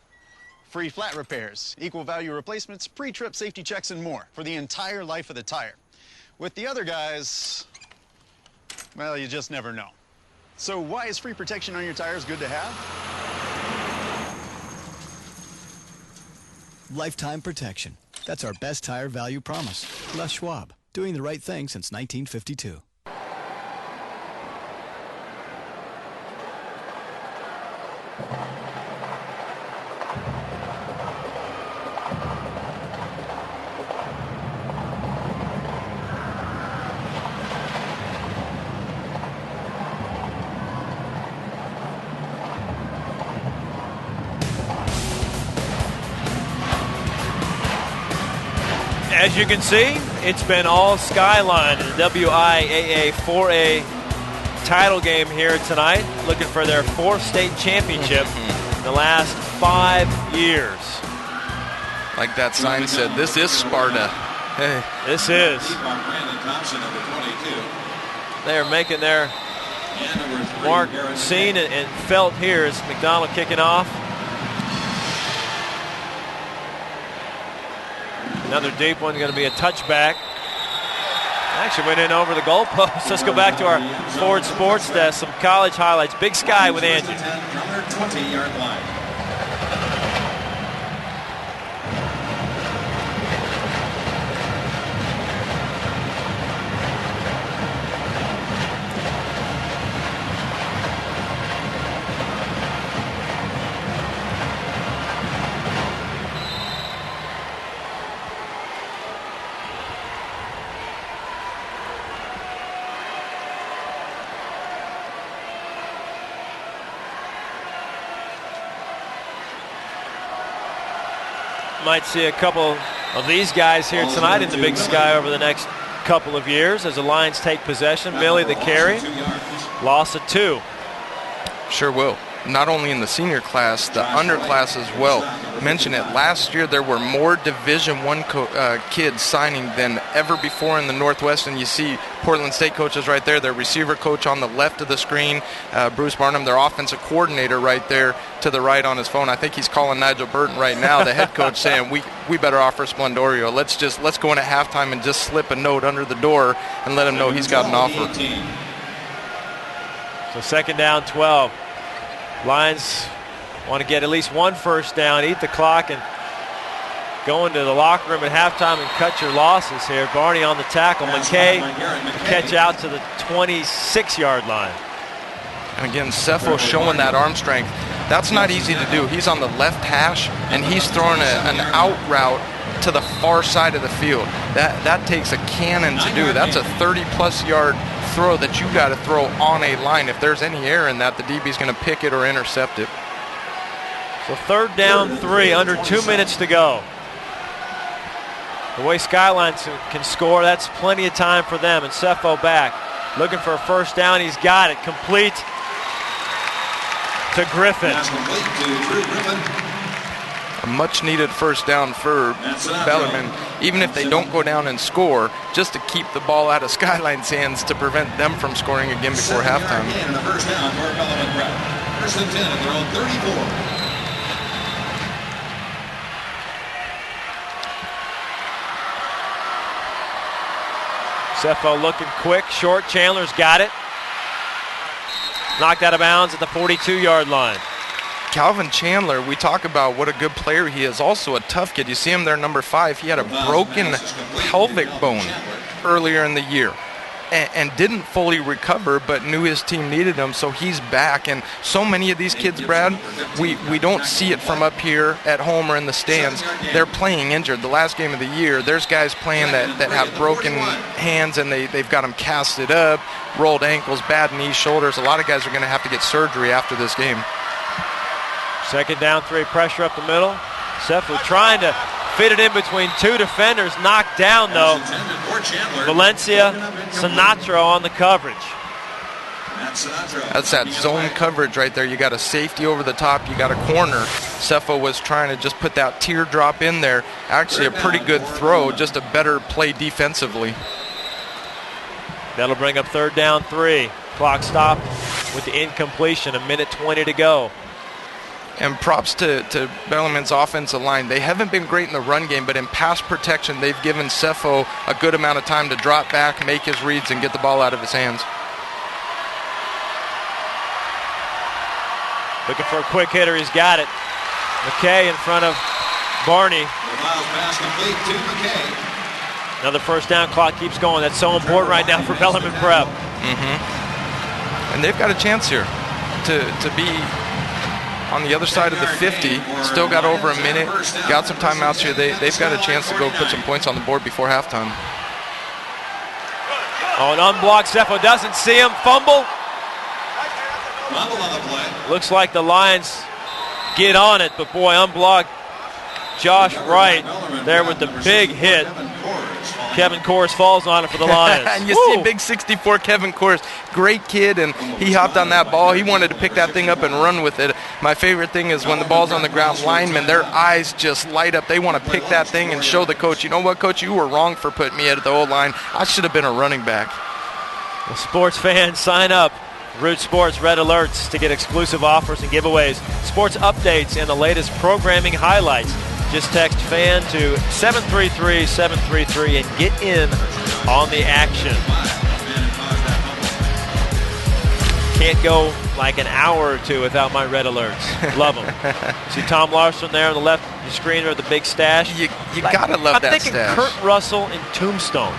free flat repairs, equal value replacements, pre-trip safety checks, and more for the entire life of the tire. With the other guys, well, you just never know. So why is free protection on your tires good to have? Lifetime protection. That's our best tire value promise. Les Schwab, doing the right thing since 1952. As you can see, it's been all Skyline in the WIAA 4A title game here tonight, looking for their 4th state championship. the last 5 years. Like that sign said, this is Sparta. Hey. This is. They are making their mark seen and felt here as McDonald kicking off. Another deep one, going to be a touchback. Actually went in over the goalpost. Let's go back to our Ford Sports Desk. Some college highlights. Big Sky with Angie. 20-yard line. Might see a couple of these guys here tonight in the Big Sky over the next couple of years as the Lions take possession. Millie the carry, loss of 2. Sure will. Not only in the senior class, the underclass as well. Mentioned it, last year there were more Division I kids signing than ever before in the Northwest, and you see Portland State coaches right there, their receiver coach on the left of the screen, Bruce Barnum, their offensive coordinator right there to the right on his phone. I think he's calling Nigel Burton right now, the head coach, saying we better offer Splendorio. Let's go in at halftime and just slip a note under the door and let him know he's got an offer. So second down, 12. Lions want to get at least one first down, eat the clock, and go into the locker room at halftime and cut your losses here. Barney on the tackle. McKay catch out to the 26-yard line. And again, Cepho showing that arm strength. That's not easy to do. He's on the left hash, and he's throwing an out route to the far side of the field. That takes a cannon to do. That's a 30-plus yard throw that you got to throw on a line. If there's any error in that, the DB's going to pick it or intercept it. So third down, 3, under 2 minutes to go. The way Skyline can score, that's plenty of time for them. And Cepho back, looking for a first down. He's got it, complete to Griffin. A much-needed first down for Bellarmine. Even if they don't go down and score, just to keep the ball out of Skyline's hands to prevent them from scoring again before halftime. The first down for Bellarmine Prep. First and 10 at their own 34. Cepho looking quick, short. Chandler's got it. Knocked out of bounds at the 42-yard line. Calvin Chandler, we talk about what a good player he is, also a tough kid. You see him there, number 5. He had a broken pelvic bone earlier in the year and didn't fully recover, but knew his team needed him, so he's back. And so many of these kids, Brad, we don't see it from up here at home or in the stands. They're playing injured. The last game of the year, there's guys playing that have broken hands, and they've got them casted up, rolled ankles, bad knees, shoulders. A lot of guys are going to have to get surgery after this game. Second down, 3, pressure up the middle. Cepho trying to fit it in between 2 defenders. Knocked down, though. Valencia Sinatra on the coverage. That's that zone coverage right there. You got a safety over the top. You got a corner. Cepho was trying to just put that teardrop in there. Actually, a pretty good throw, just a better play defensively. That'll bring up third down, 3. Clock stopped with the incompletion. 1:20 to go. And props to Bellarmine's offensive line. They haven't been great in the run game, but in pass protection, they've given Cepho a good amount of time to drop back, make his reads, and get the ball out of his hands. Looking for a quick hitter. He's got it. McKay in front of Barney. Pass complete to McKay. Another first down. Clock keeps going. That's so important right now for Bellarmine Prep. And they've got a chance here to be on the other side of the 50. Still got over a minute. Got some timeouts here. They've got a chance to go put some points on the board before halftime. Oh, an unblocked. Cepho doesn't see him. Fumble. Fumble on the play. Looks like the Lions get on it, but boy, unblocked Josh Wright there with the big hit. Kevin Kors falls on it for the Lions. And you see big 64 Kevin Kors, great kid, and he hopped on that ball. He wanted to pick that thing up and run with it. My favorite thing is when the ball's on the ground, linemen, their eyes just light up. They want to pick that thing and show the coach, you know what, coach, you were wrong for putting me at the O-line. I should have been a running back. Well, sports fans, sign up. Root Sports Red Alerts to get exclusive offers and giveaways, sports updates, and the latest programming highlights. Just text FAN to 733-733 and get in on the action. Can't go like an hour or two without my Red Alerts. Love them. See Tom Larson there on the left screener with the big stash. You gotta love that stash. I'm thinking Kurt Russell in Tombstone.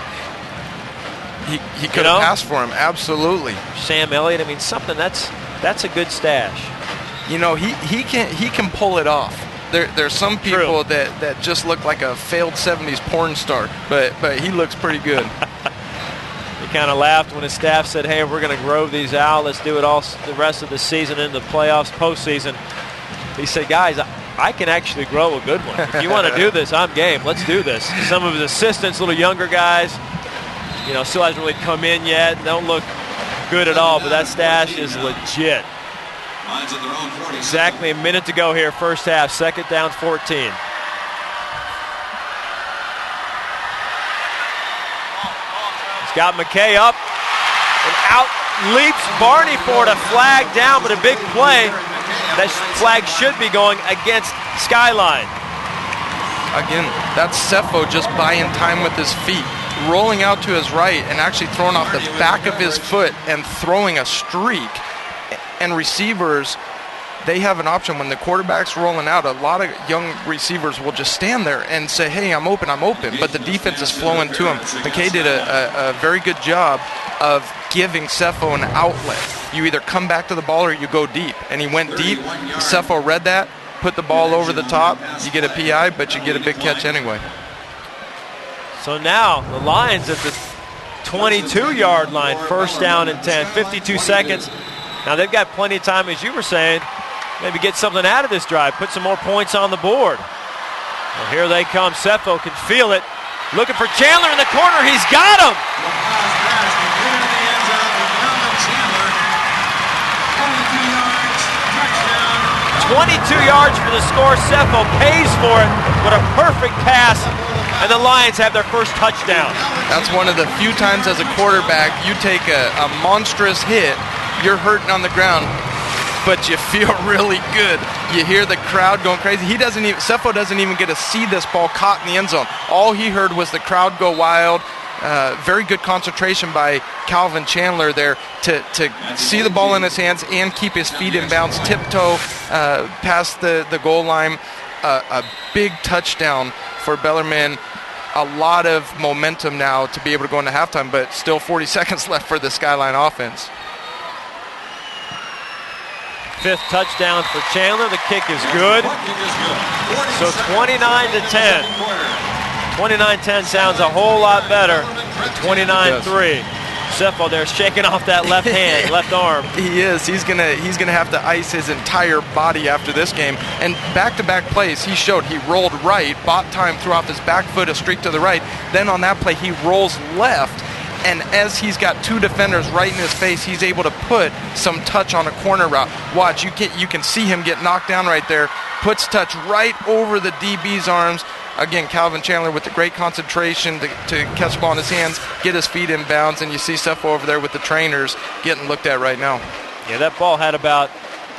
He could have passed for him, absolutely. Sam Elliott, I mean, something that's a good stash. You know, he can pull it off. There's some people that just look like a failed 70s porn star, but he looks pretty good. He kind of laughed when his staff said, hey, we're going to grow these out. Let's do it all the rest of the season into the playoffs, postseason. He said, guys, I can actually grow a good one. If you want to do this, I'm game. Let's do this. Some of his assistants, little younger guys, you know, still hasn't really come in yet. Don't look good at all, but that stash is legit. Exactly a minute to go here, first half, second down, 14. He's got McKay up and out leaps Barney for it. A flag down, but a big play. That flag should be going against Skyline. Again, that's Cepho just buying time with his feet, rolling out to his right and actually throwing off the back of his foot and throwing a streak. And receivers, they have an option. When the quarterback's rolling out, a lot of young receivers will just stand there and say, hey, I'm open. But the defense is flowing to him. McKay did a very good job of giving Cepho an outlet. You either come back to the ball or you go deep. And he went deep. Cepho read that, put the ball over the top. You get a PI, but you get a big catch anyway. So now the Lions at the 22-yard line, first down and 10, 52 seconds. Now they've got plenty of time, as you were saying, maybe get something out of this drive, put some more points on the board. Well, here they come. Cepho can feel it. Looking for Chandler in the corner. He's got him. 22 yards for the score. Cepho pays for it with a perfect pass, and the Lions have their first touchdown. That's one of the few times as a quarterback you take a monstrous hit. You're hurting on the ground, but you feel really good. You hear the crowd going crazy. Cepho doesn't even get to see this ball caught in the end zone. All he heard was the crowd go wild. Very good concentration by Calvin Chandler there to see the ball in his hands and keep his feet in bounds, tiptoe past the goal line. A big touchdown for Bellarmine. A lot of momentum now to be able to go into halftime, but still 40 seconds left for the Skyline offense. Fifth touchdown for Chandler. The kick is good. So 29-10. 29-10 sounds a whole lot better than 29-3. Cepho there shaking off that left hand, left arm. He is. He's gonna have to ice his entire body after this game. And back-to-back plays, he showed he rolled right, bought time, threw off his back foot, a streak to the right. Then on that play, he rolls left. And as he's got two defenders right in his face, he's able to put some touch on a corner route. Watch, you can see him get knocked down right there. Puts touch right over the DB's arms. Again, Calvin Chandler with the great concentration to catch the ball in his hands, get his feet in bounds, and you see Cepho over there with the trainers getting looked at right now. Yeah, that ball had about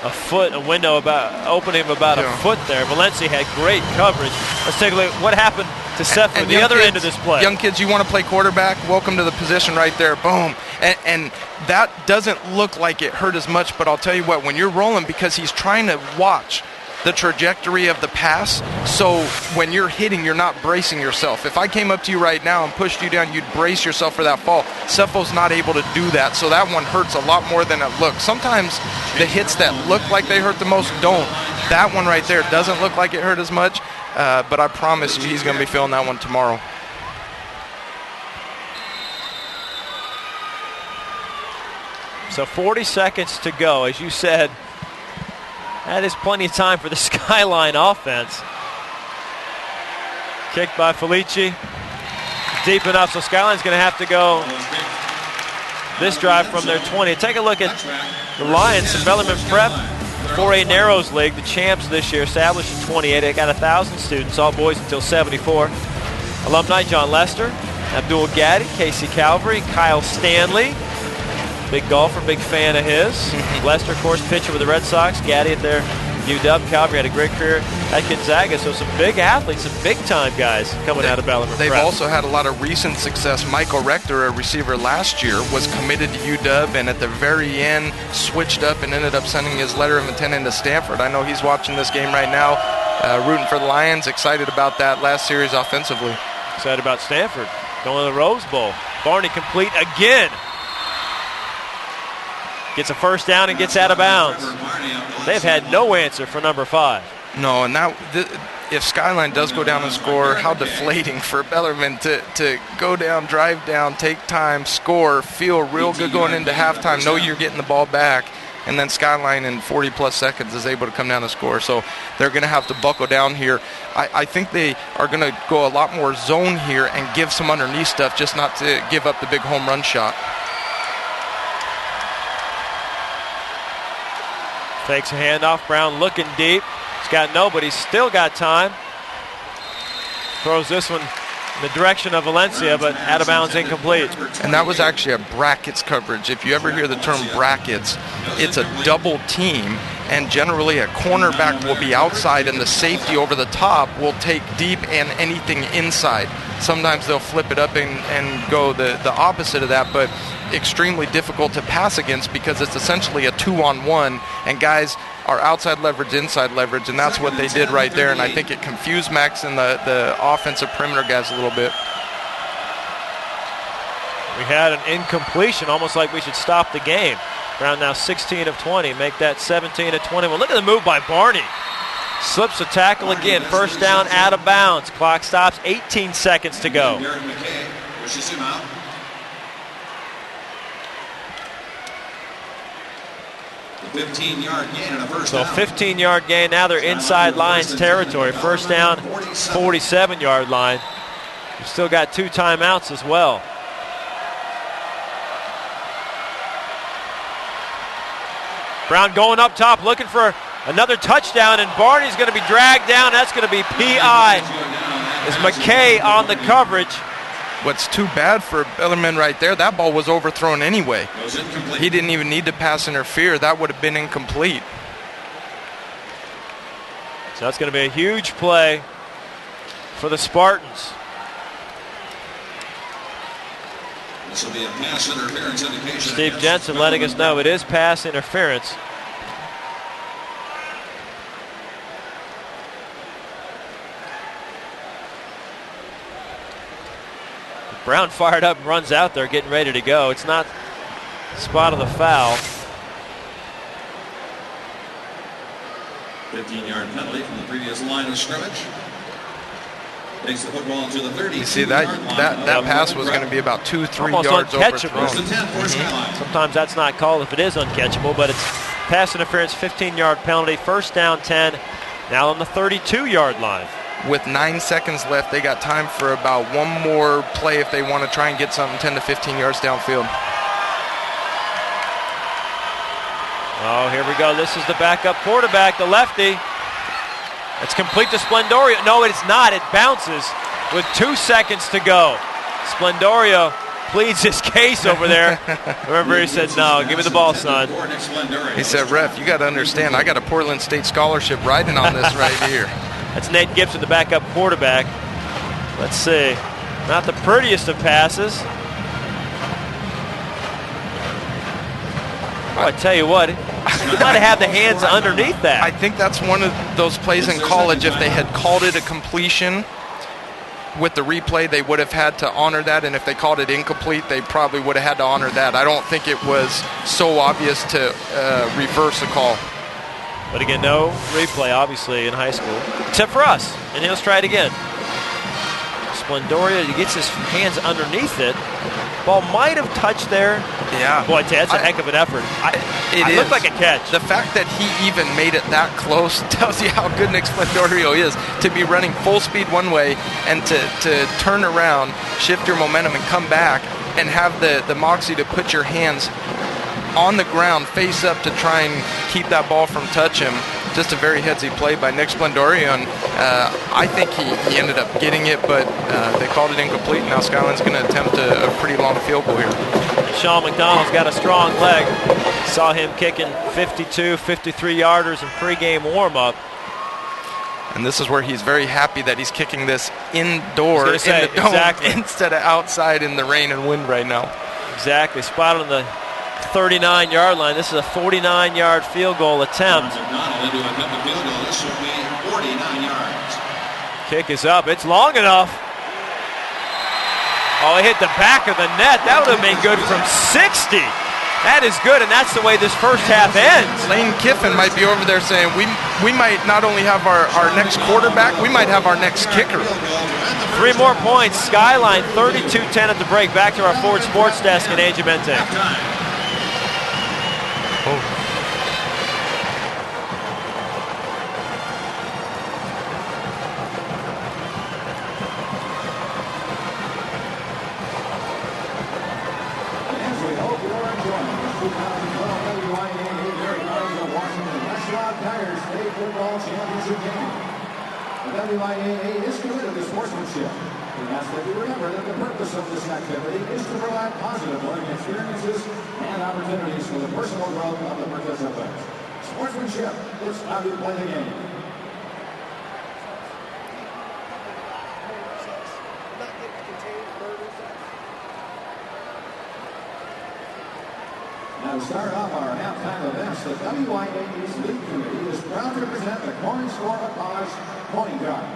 a foot, a window opening about a foot there. Valencia had great coverage. Let's take a look at what happened to Cepho at the other end of this play. Young kids, you want to play quarterback? Welcome to the position right there. Boom. And that doesn't look like it hurt as much, but I'll tell you what, when you're rolling, because he's trying to watch the trajectory of the pass, so when you're hitting, you're not bracing yourself. If I came up to you right now and pushed you down, you'd brace yourself for that fall. Cepho's not able to do that, so that one hurts a lot more than it looks. Sometimes the hits that look like they hurt the most don't. That one right there doesn't look like it hurt as much, but I promise you he's going to be feeling that one tomorrow. So 40 seconds to go. As you said, that is plenty of time for the Skyline offense. Kicked by Felici. deep enough, so Skyline's going to have to go this drive from their 20. Take a look at the Lions and Bellarmine Prep, 4A Narrows League, the champs this year, established in 28. They got 1,000 students, all boys until 74. Alumni John Lester, Abdul Gaddy, Casey Calvary, Kyle Stanley, big golfer, big fan of his. Lester, of course, pitcher with the Red Sox. Gaddy at their UW. Calvary had a great career at Gonzaga. So some big athletes, some big-time guys coming out of Bellarmine Prep. They've also had a lot of recent success. Michael Rector, a receiver last year, was committed to UW and at the very end switched up and ended up sending his letter of intent into Stanford. I know he's watching this game right now, rooting for the Lions, excited about that last series offensively. Excited about Stanford going to the Rose Bowl. Barney complete again. Gets a first down and gets out of bounds. They've had no answer for number 5. No, and if Skyline does go down and score, how deflating for Bellarmine to go down, drive down, take time, score, feel real good going into halftime, know you're getting the ball back, and then Skyline in 40-plus seconds is able to come down and score. So they're going to have to buckle down here. I think they are going to go a lot more zone here and give some underneath stuff, just not to give up the big home run shot. Takes a handoff. Brown looking deep. He's got nobody. He's still got time. Throws this one in the direction of Valencia, but out of bounds, incomplete. And that was actually a brackets coverage. If you ever hear the term brackets, it's a double team, and generally a cornerback will be outside and the safety over the top will take deep and anything inside. Sometimes they'll flip it up and go the opposite of that, but extremely difficult to pass against because it's essentially a 2-on-1, and guys are outside leverage, inside leverage, and that's what they did right there, and I think it confused Max and the offensive perimeter guys a little bit. We had an incompletion, almost like we should stop the game. Brown now 16 of 20, make that 17 of 20. Well, look at the move by Barney. Slips a tackle again, first down, out of bounds. Clock stops, 18 seconds to go. The 15-yard gain and a first So down. 15-yard gain, now they're inside Lions territory. First down, 47-yard line. We've still got 2 timeouts as well. Brown going up top, looking for another touchdown, and Barney's going to be dragged down. That's going to be PI. Is McKay on the coverage. What's too bad for Bellarmine right there, that ball was overthrown anyway. He didn't even need to pass interfere. That would have been incomplete. So that's going to be a huge play for the Spartans. This will be a pass interference indication. Steve Jensen letting us know it is pass interference. Brown fired up and runs out there getting ready to go. It's not the spot of the foul. 15-yard penalty from the previous line of scrimmage. Takes the football into the 30. You see, that pass was going to be about 2-3 Almost yards uncatchable. overthrown. Sometimes that's not called if it is uncatchable, but it's pass interference, 15-yard penalty, first down 10, now on the 32-yard line. With 9 seconds left, they got time for about one more play if they want to try and get something 10 to 15 yards downfield. Oh, here we go. This is the backup quarterback, the lefty. It's complete to Splendorio. No, it's not. It bounces with 2 seconds to go. Splendorio pleads his case over there. Remember, he said, no, give me the ball, son. He said, ref, you got to understand, I got a Portland State scholarship riding on this right here. That's Nate Gibson, the backup quarterback. Let's see. Not the prettiest of passes. Oh, I tell you what, he might have had the hands underneath that. I think that's one of those plays in college. If they had called it a completion with the replay, they would have had to honor that. And if they called it incomplete, they probably would have had to honor that. I don't think it was so obvious to reverse the call. But again, no replay, obviously, in high school, except for us. And let's try it again. Splendoria. He gets his hands underneath it. Ball might have touched there. Yeah. Boy, Ted, that's a heck of an effort. It looked like a catch. The fact that he even made it that close tells you how good Nick Splendorio is, to be running full speed one way and to turn around, shift your momentum, and come back and have the moxie to put your hands on the ground, face up, to try and keep that ball from touch him. Just a very headsy play by Nick Splendorio, and I think he ended up getting it, but they called it incomplete. Now Skyline's going to attempt a pretty long field goal here. Sean McDonald's got a strong leg. Saw him kicking 52, 53-yarders in pregame warm-up. And this is where he's very happy that he's kicking this indoor in the dome instead of outside in the rain and wind right now. Exactly. Spotted on the 39-yard line. This is a 49-yard field goal attempt. This will be 49 yards. Kick is up. It's long enough. Oh, it hit the back of the net. That would have been good from 60. That is good, and that's the way this first half ends. Lane Kiffin might be over there saying, we might not only have our next quarterback, we might have our next kicker. 3 more points. Skyline 32-10 at the break. Back to our Ford Sports Desk in Angiamente. Oh. Schwab Tires State Football Championship game. The WIAA is committed to sportsmanship. We ask that you remember that the purpose of this activity is to provide positive learning experiences and opportunities for the personal growth of the participants. Sportsmanship is how you play the game. Now to start off our halftime events, the WIAA's League Committee is proud to present the Coins for a Cause coin card.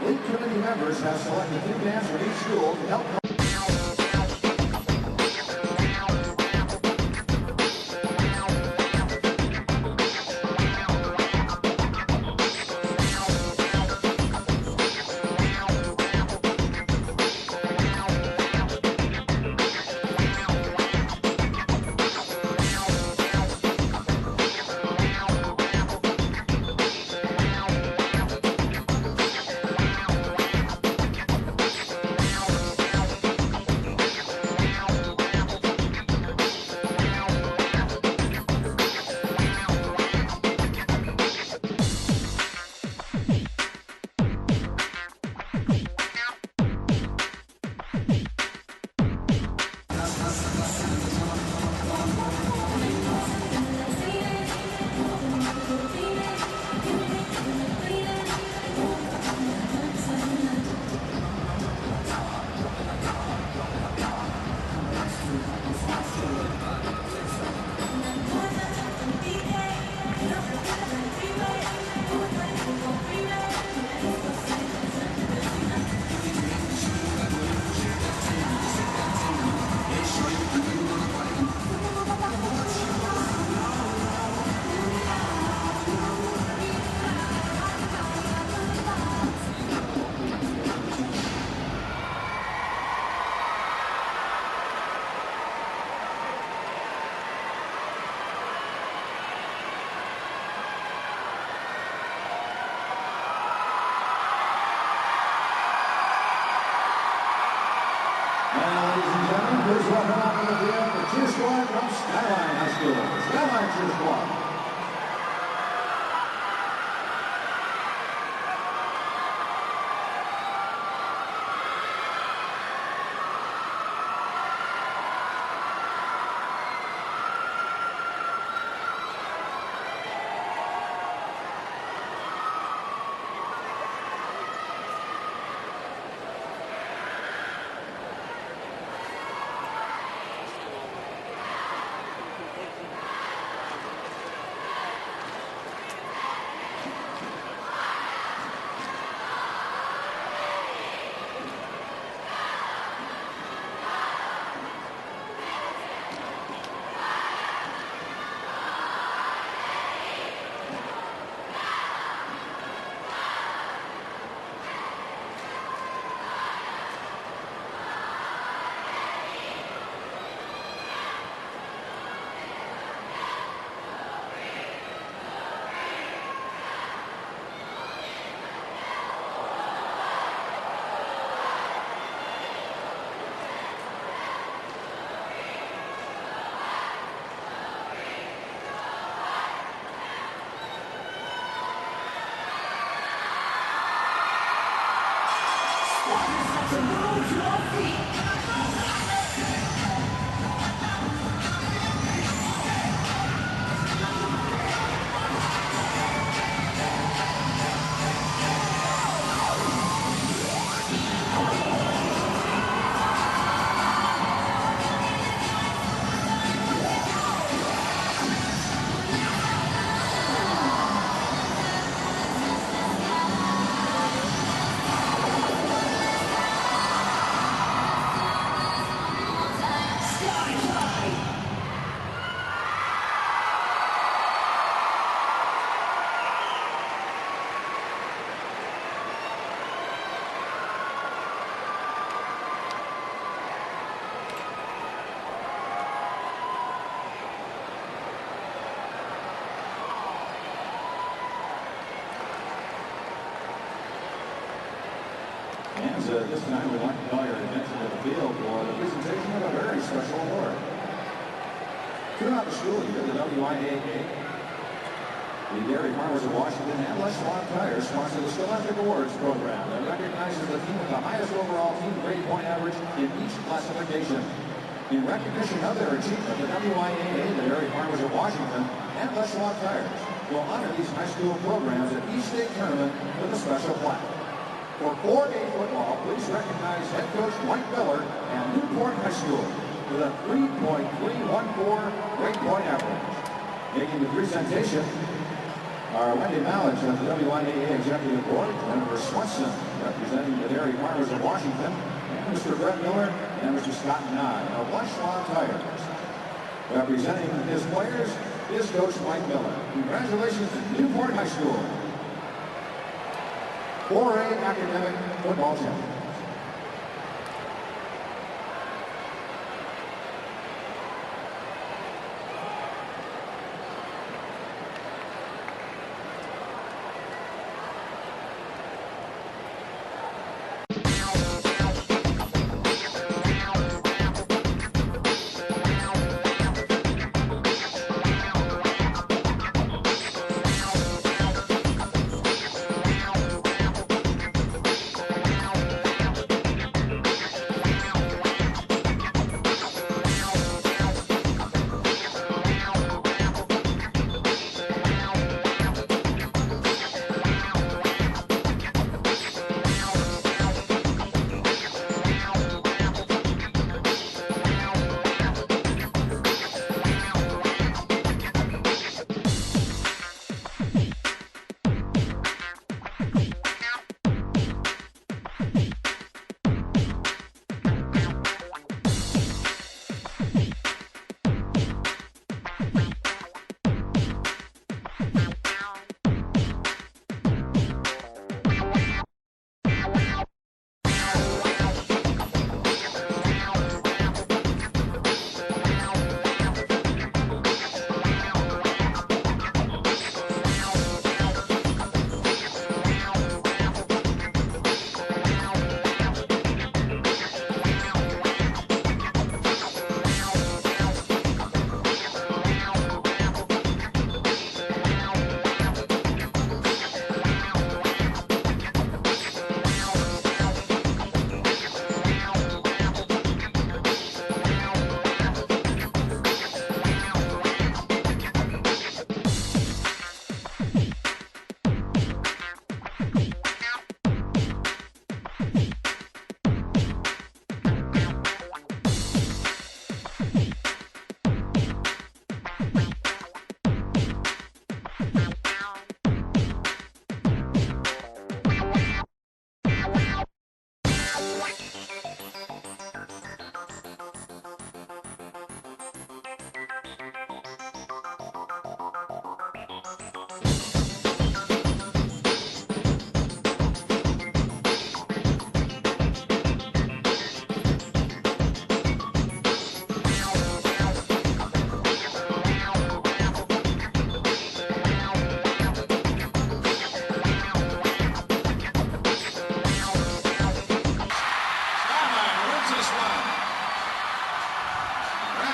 League Committee members have selected 2 bands from each school to help. Please welcome out to the field the cheer squad from Skyline High School. Skyline cheer squad. Lions. This time we'd like to call your attention to the field for the presentation of a very special award. Throughout the school year, the WIAA, the Dairy Farmers of Washington, and Schwab Tires sponsor the Scholastic Awards program that recognizes the team with the highest overall team grade point average in each classification. In recognition of their achievement, the WIAA, the Dairy Farmers of Washington, and Schwab Tires will honor these high school programs at each state tournament with a special plaque. For 4A football, please recognize head coach Mike Miller and Newport High School with a 3.314 grade point average. Making the presentation are Wendy Mallich of the WIAA Executive Board, Jennifer Swenson representing the Dairy Farmers of Washington, and Mr. Brett Miller and Mr. Scott Nye of Schwab Tires. Representing his players is Coach Mike Miller. Congratulations to Newport High School. 4A academic football champions.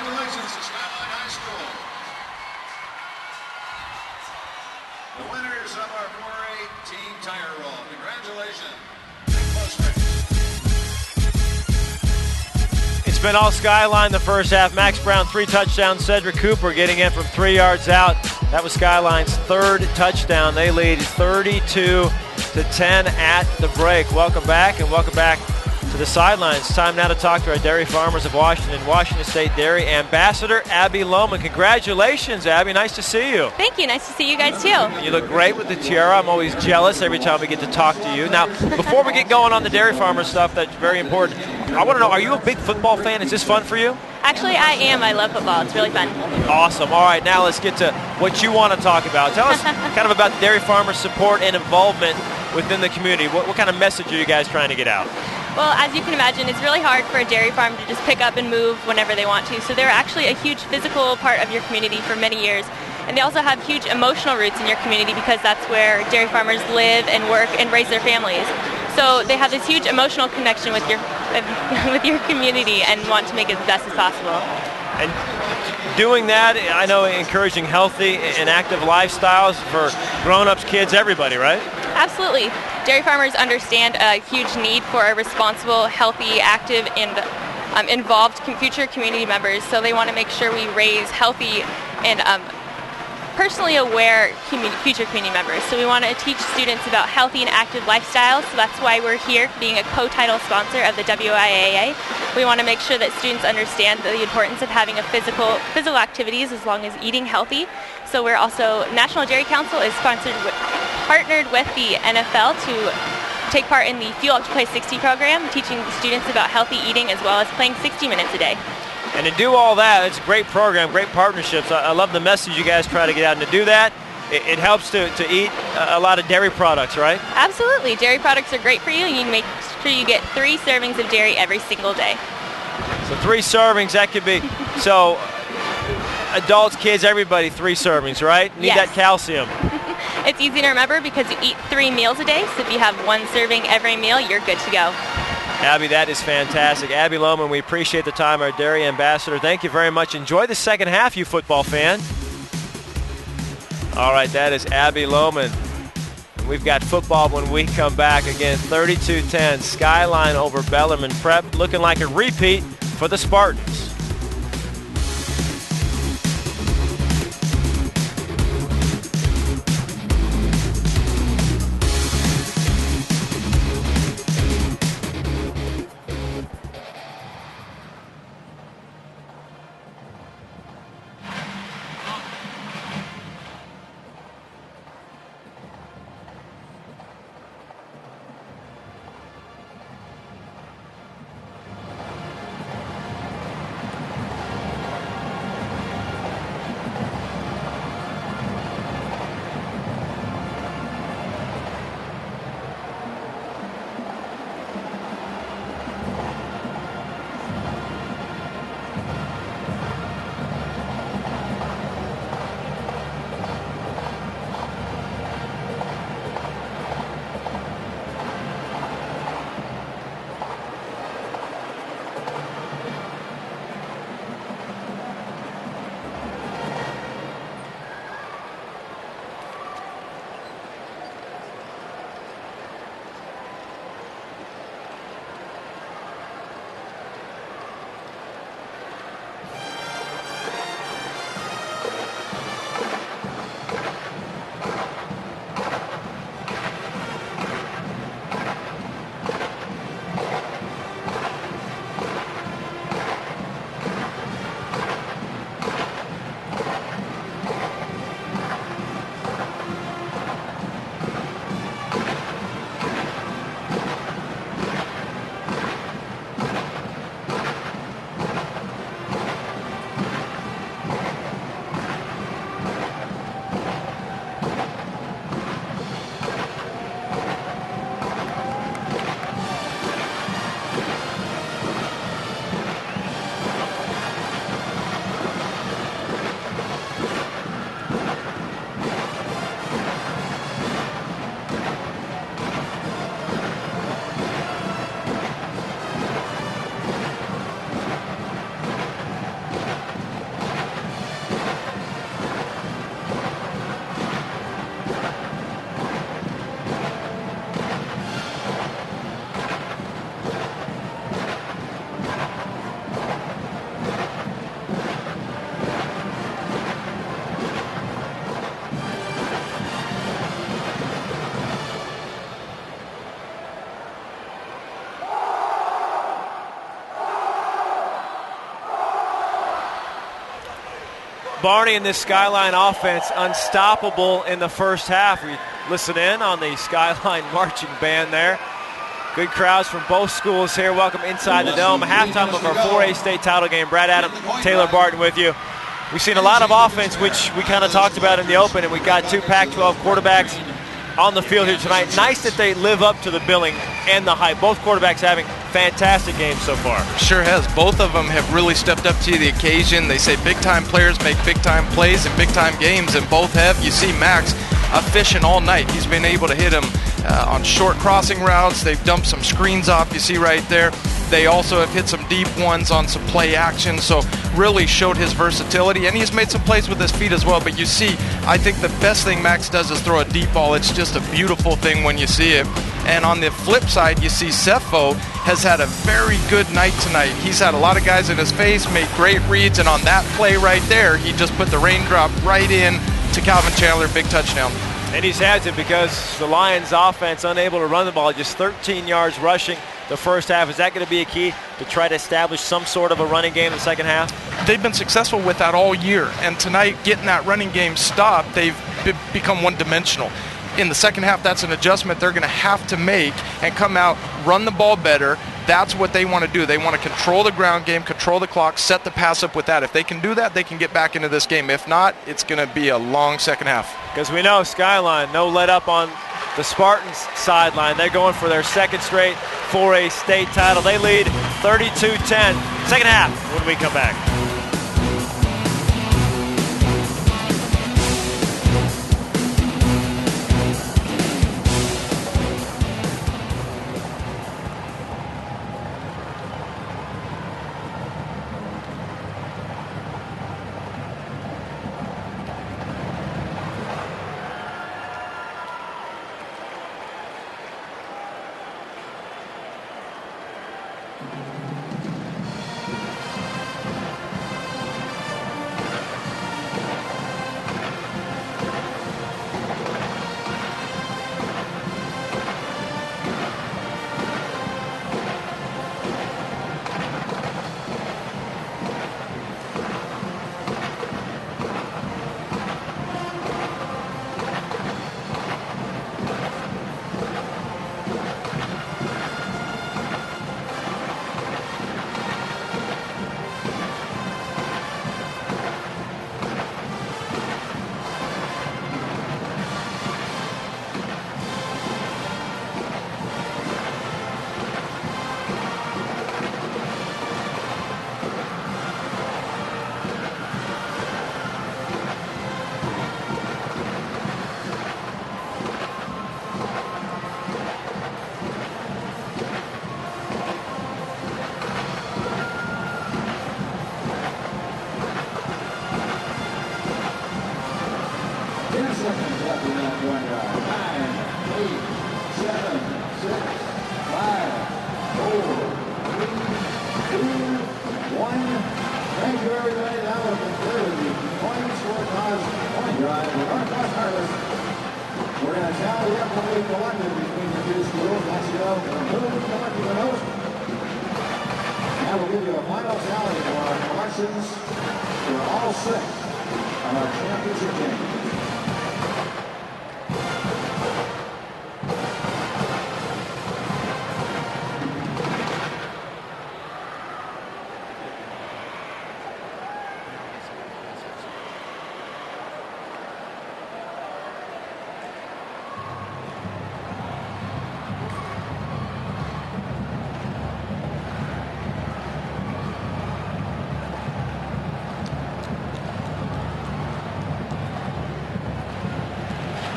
Congratulations to Skyline High School. The winners of our 4A team tire roll. Congratulations. It's been all Skyline the first half. Max Brown, 3 touchdowns. Cedric Cooper getting in from 3 yards out. That was Skyline's 3rd touchdown. They lead 32-10 at the break. Welcome back, and welcome back to the sidelines. Time now to talk to our Dairy Farmers of Washington, Washington State Dairy Ambassador, Abby Lohman. Congratulations, Abby. Nice to see you. Thank you. Nice to see you guys, too. You look great with the tiara. I'm always jealous every time we get to talk to you. Now, before we get going on the Dairy Farmers stuff, that's very important, I want to know, are you a big football fan? Is this fun for you? Actually, I am. I love football. It's really fun. Awesome. All right, now let's get to what you want to talk about. Tell us kind of about Dairy Farmers' support and involvement within the community. What kind of message are you guys trying to get out? Well, as you can imagine, it's really hard for a dairy farm to just pick up and move whenever they want to. So they're actually a huge physical part of your community for many years. And they also have huge emotional roots in your community because that's where dairy farmers live and work and raise their families. So they have this huge emotional connection with your community and want to make it the best as possible. And doing that, I know, encouraging healthy and active lifestyles for grown-ups, kids, everybody, right? Absolutely. Dairy farmers understand a huge need for a responsible, healthy, active, and involved future community members. So they want to make sure we raise healthy and personally aware future community members. So we want to teach students about healthy and active lifestyles. So that's why we're here, being a co-title sponsor of the WIAA. We want to make sure that students understand the importance of having a physical activities as long as eating healthy. So we're also, National Dairy Council is partnered with the NFL to take part in the Fuel Up to Play 60 program, teaching students about healthy eating as well as playing 60 minutes a day. And to do all that, it's a great program, great partnerships. I love the message you guys try to get out. And to do that, it helps to eat a lot of dairy products, right? Absolutely. Dairy products are great for you. You need to make sure you get 3 servings of dairy every single day. So 3 servings, that could be, so adults, kids, everybody, 3 servings, right? Need that calcium. It's easy to remember because you eat 3 meals a day. So if you have 1 serving every meal, you're good to go. Abby, that is fantastic. Abby Lohman, we appreciate the time, our dairy ambassador. Thank you very much. Enjoy the second half, you football fan. All right, that is Abby Lohman. And we've got football when we come back. Again, 32-10, Skyline over Bellarmine Prep. Looking like a repeat for the Spartans. Barney and this Skyline offense unstoppable in the first half. We listen in on the Skyline marching band there. Good crowds from both schools here. Welcome inside the dome. Halftime of our 4A state title game. Brad Adam, Taylor Barton with you. We've seen a lot of offense, which we kind of talked about in the open, and we got 2 Pac-12 quarterbacks on the field here tonight. Nice that they live up to the billing and the hype. Both quarterbacks having fantastic games so far. Sure has. Both of them have really stepped up to the occasion. They say big-time players make big-time plays in big-time games, and both have. You see Max efficient all night. He's been able to hit him on short crossing routes. They've dumped some screens off, you see right there. They also have hit some deep ones on some play action, so really showed his versatility, and he's made some plays with his feet as well. But you see, I think the best thing Max does is throw a deep ball. It's just a beautiful thing when you see it. And on the flip side, you see Cepho has had a very good night tonight. He's had a lot of guys in his face, made great reads, and on that play right there, he just put the raindrop right in to Calvin Chandler, big touchdown. And he's had to, because the Lions offense unable to run the ball, just 13 yards rushing the first half. Is that going to be a key to try to establish some sort of a running game in the second half? They've been successful with that all year, and tonight getting that running game stopped, they've become one-dimensional. In the second half, that's an adjustment they're going to have to make and come out, run the ball better. That's what they want to do. They want to control the ground game, control the clock, set the pass up with that. If they can do that, they can get back into this game. If not, it's going to be a long second half. Because we know Skyline, no let up on the Spartans sideline. They're going for their second straight 4A state title. They lead 32-10. Second half when we come back.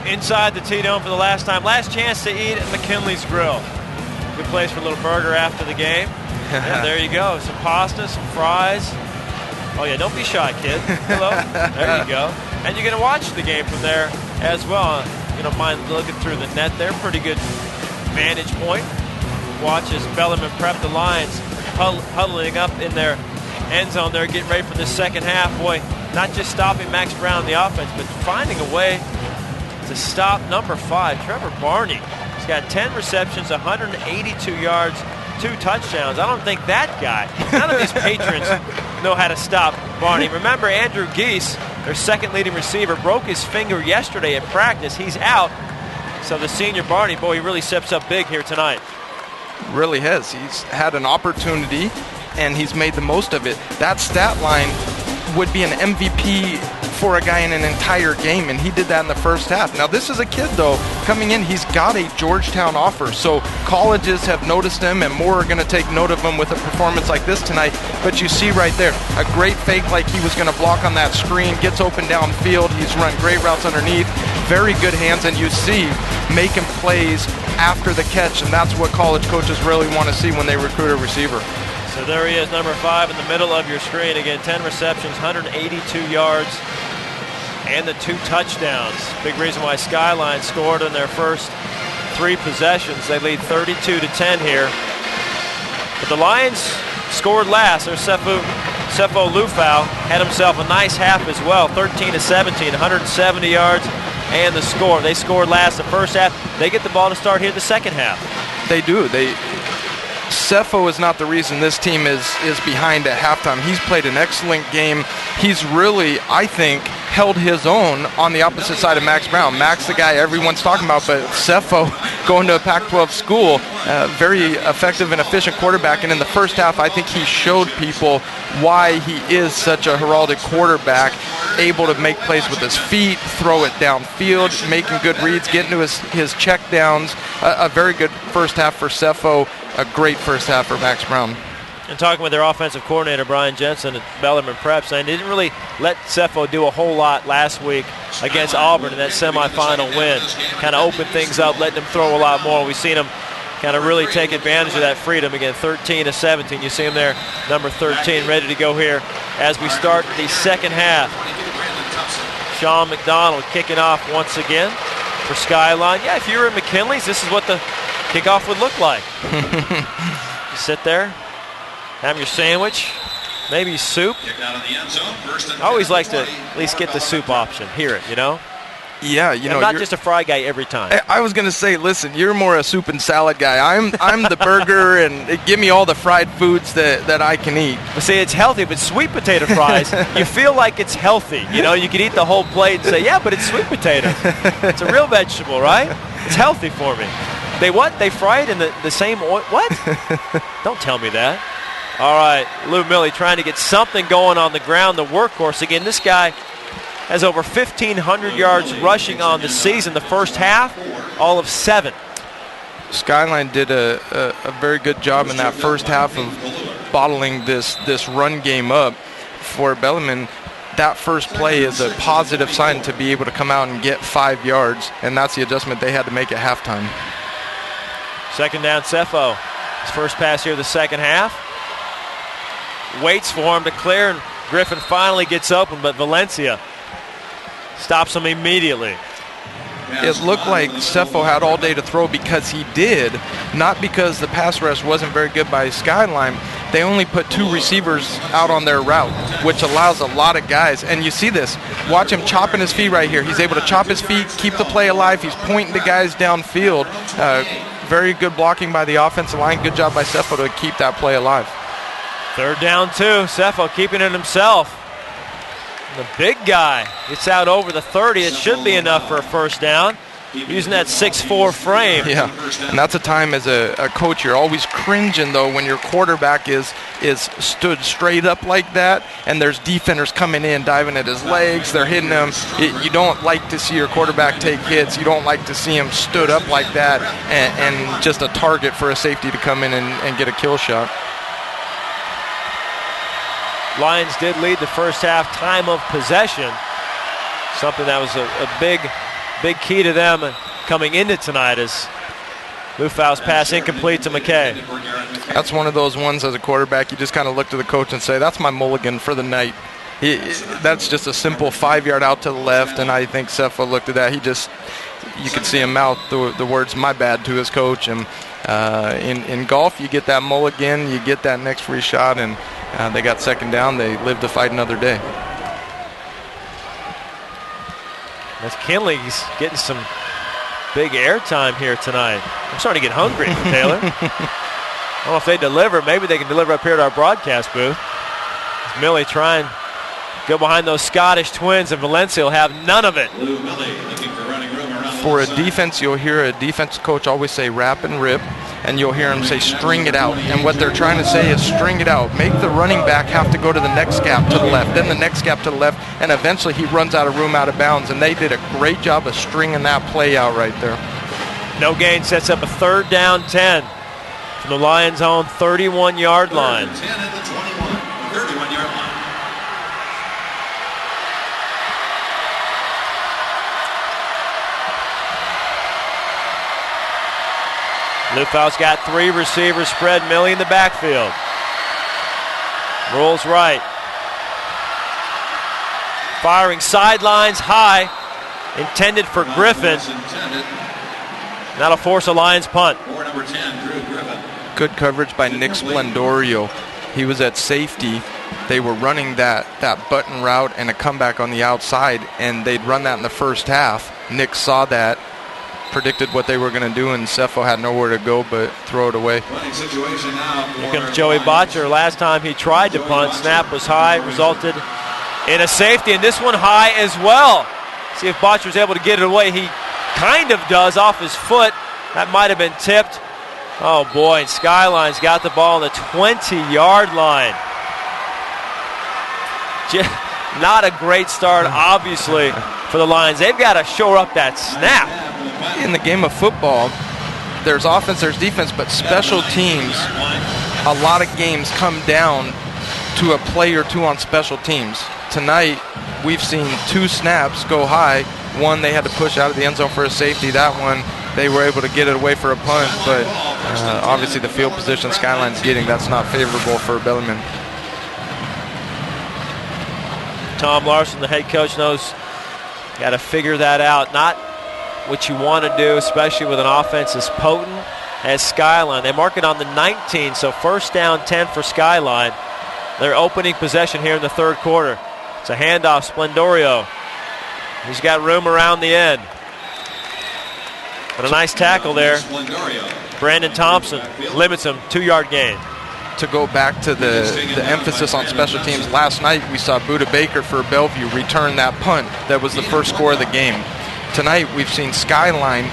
Inside the T-Dome for the last time. Last chance to eat at McKinley's Grill. Good place for a little burger after the game. Yeah, there you go. Some pasta, some fries. Oh, yeah, don't be shy, kid. Hello. There you go. And you're going to watch the game from there as well. You don't mind looking through the net there. Pretty good vantage point. Watch as Bellarmine Prep the Lions huddling up in their end zone there, getting ready for the second half. Boy, not just stopping Max Brown in the offense, but finding a way to stop number 5, Trevor Barney. He's got 10 receptions, 182 yards, 2 touchdowns. I don't think that guy, none of these patrons know how to stop Barney. Remember, Andrew Geese, their second leading receiver, broke his finger yesterday at practice. He's out. So the senior Barney, boy, he really steps up big here tonight. Really has. He's had an opportunity, and he's made the most of it. That stat line would be an MVP for a guy in an entire game, and he did that in the first half. Now, this is a kid, though, coming in. He's got a Georgetown offer, so colleges have noticed him, and more are going to take note of him with a performance like this tonight. But you see right there, a great fake like he was going to block on that screen, gets open downfield. He's run great routes underneath, very good hands, and you see making plays after the catch, and that's what college coaches really want to see when they recruit a receiver. So there he is, number 5 in the middle of your screen. Again, 10 receptions, 182 yards, and the 2 touchdowns. Big reason why Skyline scored in their first 3 possessions. They lead 32-10 here. But the Lions scored last. There's Sefo Lufau had himself a nice half as well, 13-17, 170 yards, and the score. They scored last the first half. They get the ball to start here the second half. They do. Sefo is not the reason this team is behind at halftime. He's played an excellent game. He's really, I think, held his own on the opposite side of Max Brown. Max, the guy everyone's talking about, but Sefo going to a Pac-12 school, very effective and efficient quarterback. And in the first half, I think he showed people why he is such a heralded quarterback, able to make plays with his feet, throw it downfield, making good reads, getting to his check downs. A very good first half for Sefo, a great first half for Max Brown. And talking with their offensive coordinator, Brian Jensen, at Bellarmine Prep, saying they didn't really let Sefo do a whole lot last week against Auburn in that semifinal win. Kind of opened things up, letting him throw a lot more. We've seen him kind of really take advantage of that freedom. Again, 13-17. You see him there, number 13, ready to go here as we start the second half. Sean McDonald kicking off once again for Skyline. Yeah, if you were in McKinley's, this is what the kickoff would look like. You sit there, have your sandwich, maybe soup. I always like to at least get the soup option. Hear it, you know? Yeah, you know, I'm not just a fry guy every time. I was going to say, listen, you're more a soup and salad guy. I'm the burger, and give me all the fried foods that I can eat. But see, it's healthy, but sweet potato fries, you feel like it's healthy. You know, you could eat the whole plate and say, yeah, but it's sweet potato. It's a real vegetable, right? It's healthy for me. They what? They fry it in the same oil? What? Don't tell me that. All right, Lou Milley trying to get something going on the ground, the workhorse. Again, this guy has over 1,500 yards rushing on the season. The first half, all of 7. Skyline did a very good job in that first half of bottling this run game up for Bellarmine. That first play is a positive sign to be able to come out and get 5 yards, and that's the adjustment they had to make at halftime. Second down, Sefo. His first pass here the second half. Waits for him to clear, and Griffin finally gets open, but Valencia stops him immediately. It looked like Sefo had all day to throw because he did, not because the pass rush wasn't very good by Skyline. They only put 2 receivers out on their route, which allows a lot of guys. And you see this. Watch him chopping his feet right here. He's able to chop his feet, keep the play alive. He's pointing the guys downfield. Very good blocking by the offensive line. Good job by Sefo to keep that play alive. Third down, 2. Sefo keeping it himself. The big guy gets out over the 30. It should be enough for a first down, using that 6'4" frame. Yeah, and that's a time as a coach you're always cringing, though, when your quarterback is stood straight up like that, and there's defenders coming in, diving at his legs, they're hitting him. You don't like to see your quarterback take hits. You don't like to see him stood up like that and just a target for a safety to come in and get a kill shot. Lions did lead the first half time of possession, something that was a big key to them coming into tonight as Lufau's pass incomplete to McKay. That's one of those ones as a quarterback you just kind of look to the coach and say, that's my mulligan for the night. That's just a simple 5-yard out to the left, and I think Sefo looked at that. You could see him mouth the words "my bad" to his coach. And in golf, you get that mulligan, you get that next free shot, and they got second down. They live to fight another day. As Kinley's getting some big airtime here tonight. I'm starting to get hungry, Taylor. I don't know if they deliver. Maybe they can deliver up here at our broadcast booth. As Milley trying to go behind those Scottish twins, and Valencia will have none of it. For a defense, you'll hear a defense coach always say wrap and rip, and you'll hear him say string it out. And what they're trying to say is string it out. Make the running back have to go to the next gap to the left, then the next gap to the left, and eventually he runs out of room out of bounds. And they did a great job of stringing that play out right there. No gain sets up a third down 10 from the Lions' own 31-yard line. 10 at the 21, 31-yard line. Lufau's got 3 receivers spread. Millie in the backfield. Rolls right. Firing sidelines high. Intended for Griffin. That'll force a Lions punt. Number 10, Drew Griffin. Good coverage by Nick Splendorio. He was at safety. They were running that button route and a comeback on the outside, and they'd run that in the first half. Nick saw that, predicted what they were going to do, and Cepho had nowhere to go but throw it away. Here comes Joey Botcher. Last time he tried to punt, snap was high, resulted in a safety, and this one high as well. See if Botcher's able to get it away. He kind of does off his foot. That might have been tipped. Oh boy, and Skyline's got the ball on the 20-yard line. Not a great start, obviously, for the Lions. They've got to shore up that snap. In the game of football, there's offense, there's defense, but special teams, a lot of games come down to a play or two on special teams. Tonight, we've seen 2 snaps go high. One, they had to push out of the end zone for a safety. That one, they were able to get it away for a punt, but obviously the field position Skyline's getting, that's not favorable for Bellarmine. Tom Larson, the head coach, knows got to figure that out. Not what you want to do, especially with an offense as potent as Skyline. They mark it on the 19, so first down 10 for Skyline. Their opening possession here in the third quarter. It's a handoff, Splendorio. He's got room around the end. But a nice tackle there. Brandon Thompson limits him, 2-yard gain. To go back to the emphasis on special teams, last night we saw Buda Baker for Bellevue return that punt that was the first score of the game. Tonight we've seen Skyline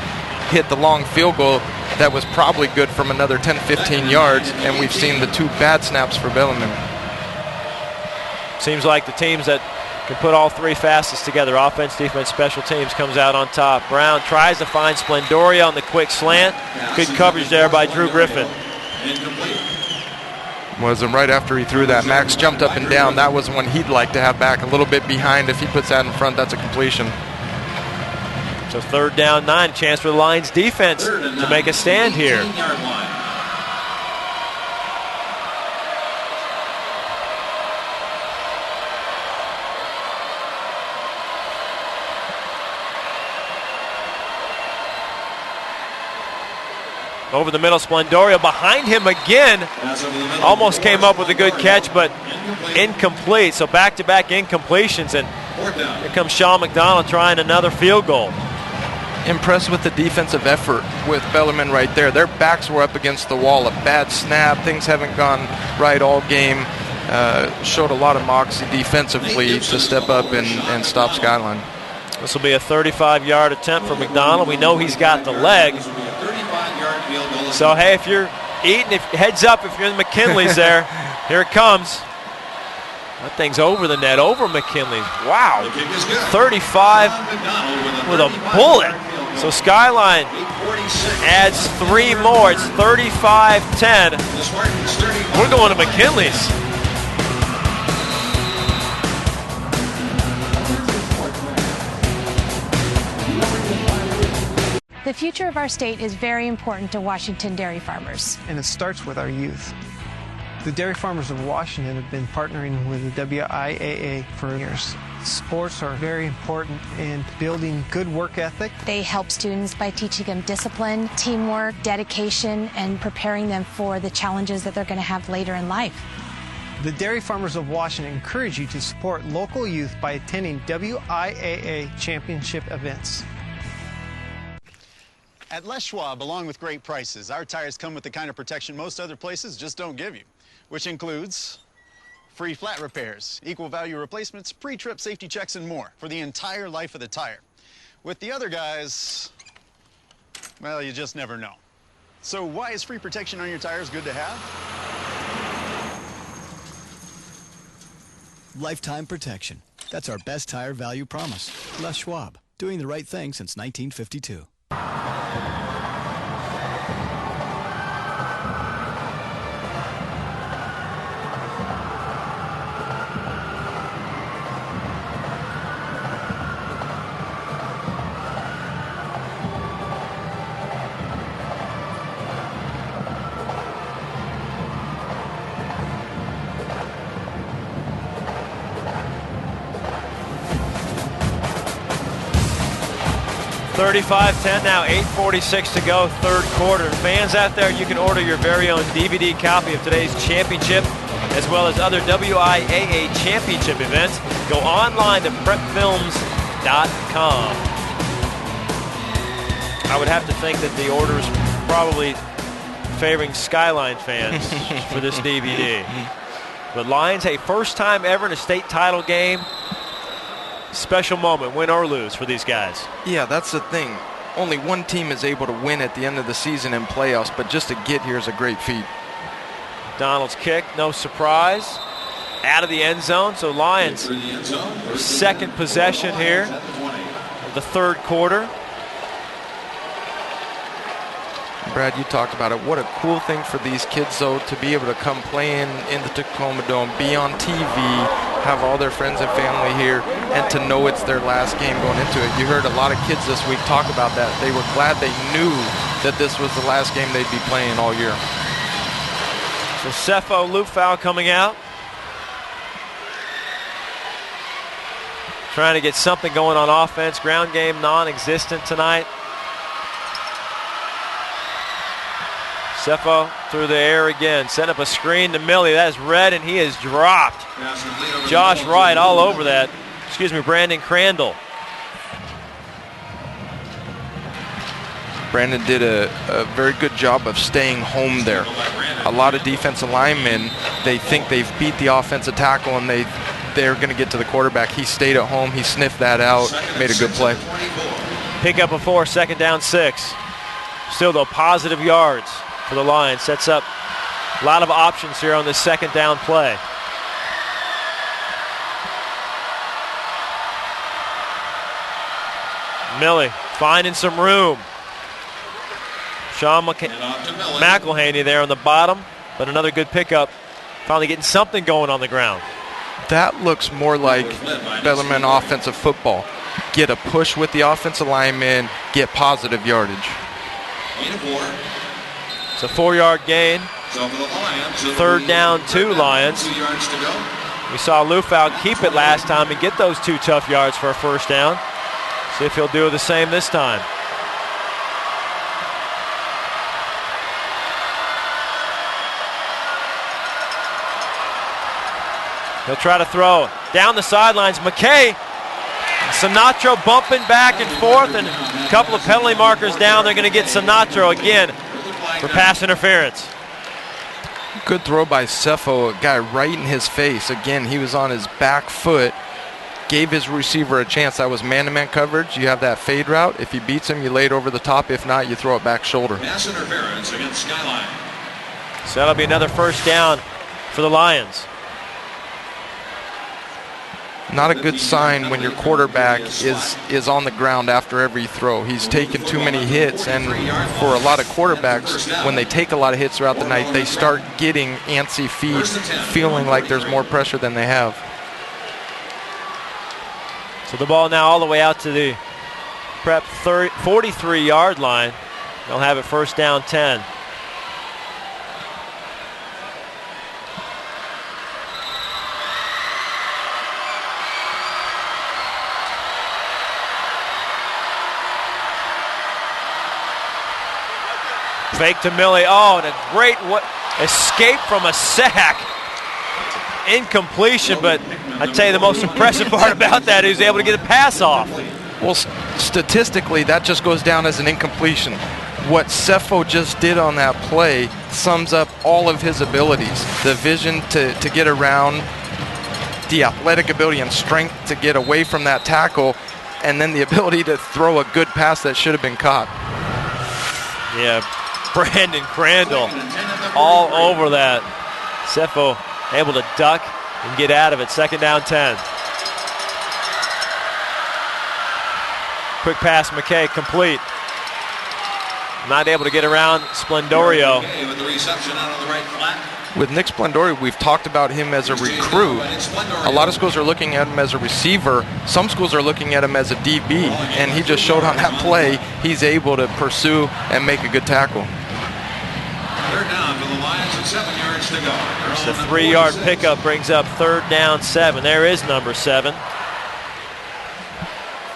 hit the long field goal that was probably good from another 10-15 yards, and we've seen the 2 bad snaps for Bellarmine. Seems like the teams that can put all 3 fastest together, offense, defense, special teams, comes out on top. Brown tries to find Splendoria on the quick slant. Good coverage there by Drew Griffin. Wasn't right after he threw that. Max jumped up and down. That was one he'd like to have back a little bit behind. If he puts that in front, that's a completion. So third down 9, chance for the Lions defense to make a stand here. Over the middle, Splendorio behind him again. Almost came up with a good catch, but incomplete. So back-to-back incompletions, and here comes Sean McDonald trying another field goal. Impressed with the defensive effort with Bellarmine right there. Their backs were up against the wall. A bad snap. Things haven't gone right all game. Showed a lot of moxie defensively to step up and stop Skyline. This will be a 35-yard attempt for McDonald. We know he's got the leg. So, hey, if you're eating, heads up if you're in the McKinley's there. Here it comes. That thing's over the net, over McKinley's. Wow. 35 with a bullet. So Skyline adds 3 more. It's 35-10. We're going to McKinley's. The future of our state is very important to Washington dairy farmers. And it starts with our youth. The dairy farmers of Washington have been partnering with the WIAA for years. Sports are very important in building good work ethic. They help students by teaching them discipline, teamwork, dedication, and preparing them for the challenges that they're going to have later in life. The dairy farmers of Washington encourage you to support local youth by attending WIAA championship events. At Les Schwab, along with great prices, our tires come with the kind of protection most other places just don't give you, which includes free flat repairs, equal value replacements, pre-trip safety checks, and more for the entire life of the tire. With the other guys, well, you just never know. So why is free protection on your tires good to have? Lifetime protection. That's our best tire value promise. Les Schwab, doing the right thing since 1952. 35-10 now, 8:46 to go, third quarter. Fans out there, you can order your very own DVD copy of today's championship as well as other WIAA championship events. Go online to prepfilms.com. I would have to think that the order's probably favoring Skyline fans for this DVD. But Lions, a first time ever in a state title game. Special moment, win or lose for these guys. Yeah, that's the thing. Only one team is able to win at the end of the season in playoffs, but just to get here is a great feat. Donald's kick, no surprise. Out of the end zone, so Lions, their second possession here of the third quarter. Brad, you talked about it. What a cool thing for these kids, though, to be able to come play in the TacomaDome, be on TV, have all their friends and family here, and to know it's their last game going into it. You heard a lot of kids this week talk about that. They were glad they knew that this was the last game they'd be playing all year. So Cepho, loop foul coming out. Trying to get something going on offense. Ground game non-existent tonight. Cepho through the air again, setting up a screen to Millie. That is red, and he is dropped. Josh Wright all over that. Excuse me, Brandon Crandall. Brandon did a very good job of staying home there. A lot of defensive linemen, they think they've beat the offensive tackle, and they're going to get to the quarterback. He stayed at home. He sniffed that out, made a good play. Pick up a 4, second down 6. Still, though, positive yards for the Lions. Sets up a lot of options here on this second down play. Millie finding some room. Sean McElhaney there on the bottom, but another good pickup. Finally getting something going on the ground. That looks more like Bellarmine offensive football. Get a push with the offensive lineman, get positive yardage. It's a 4-yard gain. Third down 2 Lions. We saw Lufau keep it last time and get those 2 tough yards for a first down. See if he'll do the same this time. He'll try to throw down the sidelines. McKay, Sinatro bumping back and forth, and a couple of penalty markers down. They're going to get Sinatro again for pass interference. Good throw by Cepho, a guy right in his face. Again, he was on his back foot, gave his receiver a chance. That was man-to-man coverage. You have that fade route. If he beats him, you lay it over the top. If not, you throw it back shoulder. Pass interference against Skyline. So that'll be another first down for the Lions. Not a good sign when your quarterback is on the ground after every throw. He's taken too many hits, and for a lot of quarterbacks, when they take a lot of hits throughout the night, they start getting antsy feet, feeling like there's more pressure than they have. So the ball now all the way out to the Prep 43-yard line. They'll have it first down 10. Fake to Millie. Oh, and a great escape from a sack. Incompletion, but I'd tell you the most impressive part about that is he was able to get a pass off. Well, statistically, that just goes down as an incompletion. What Cepho just did on that play sums up all of his abilities. The vision to get around, the athletic ability and strength to get away from that tackle, and then the ability to throw a good pass that should have been caught. Yeah, Brandon Crandall all over that. Cepho able to duck and get out of it. Second down 10. Quick pass, McKay, complete. Not able to get around Splendorio. With Nick Splendori, we've talked about him as a recruit. A lot of schools are looking at him as a receiver. Some schools are looking at him as a DB, and he just showed on that play he's able to pursue and make a good tackle. Third down for the Lions and 7 yards to go. It's a 3-yard pickup, brings up third down 7. There is number 7.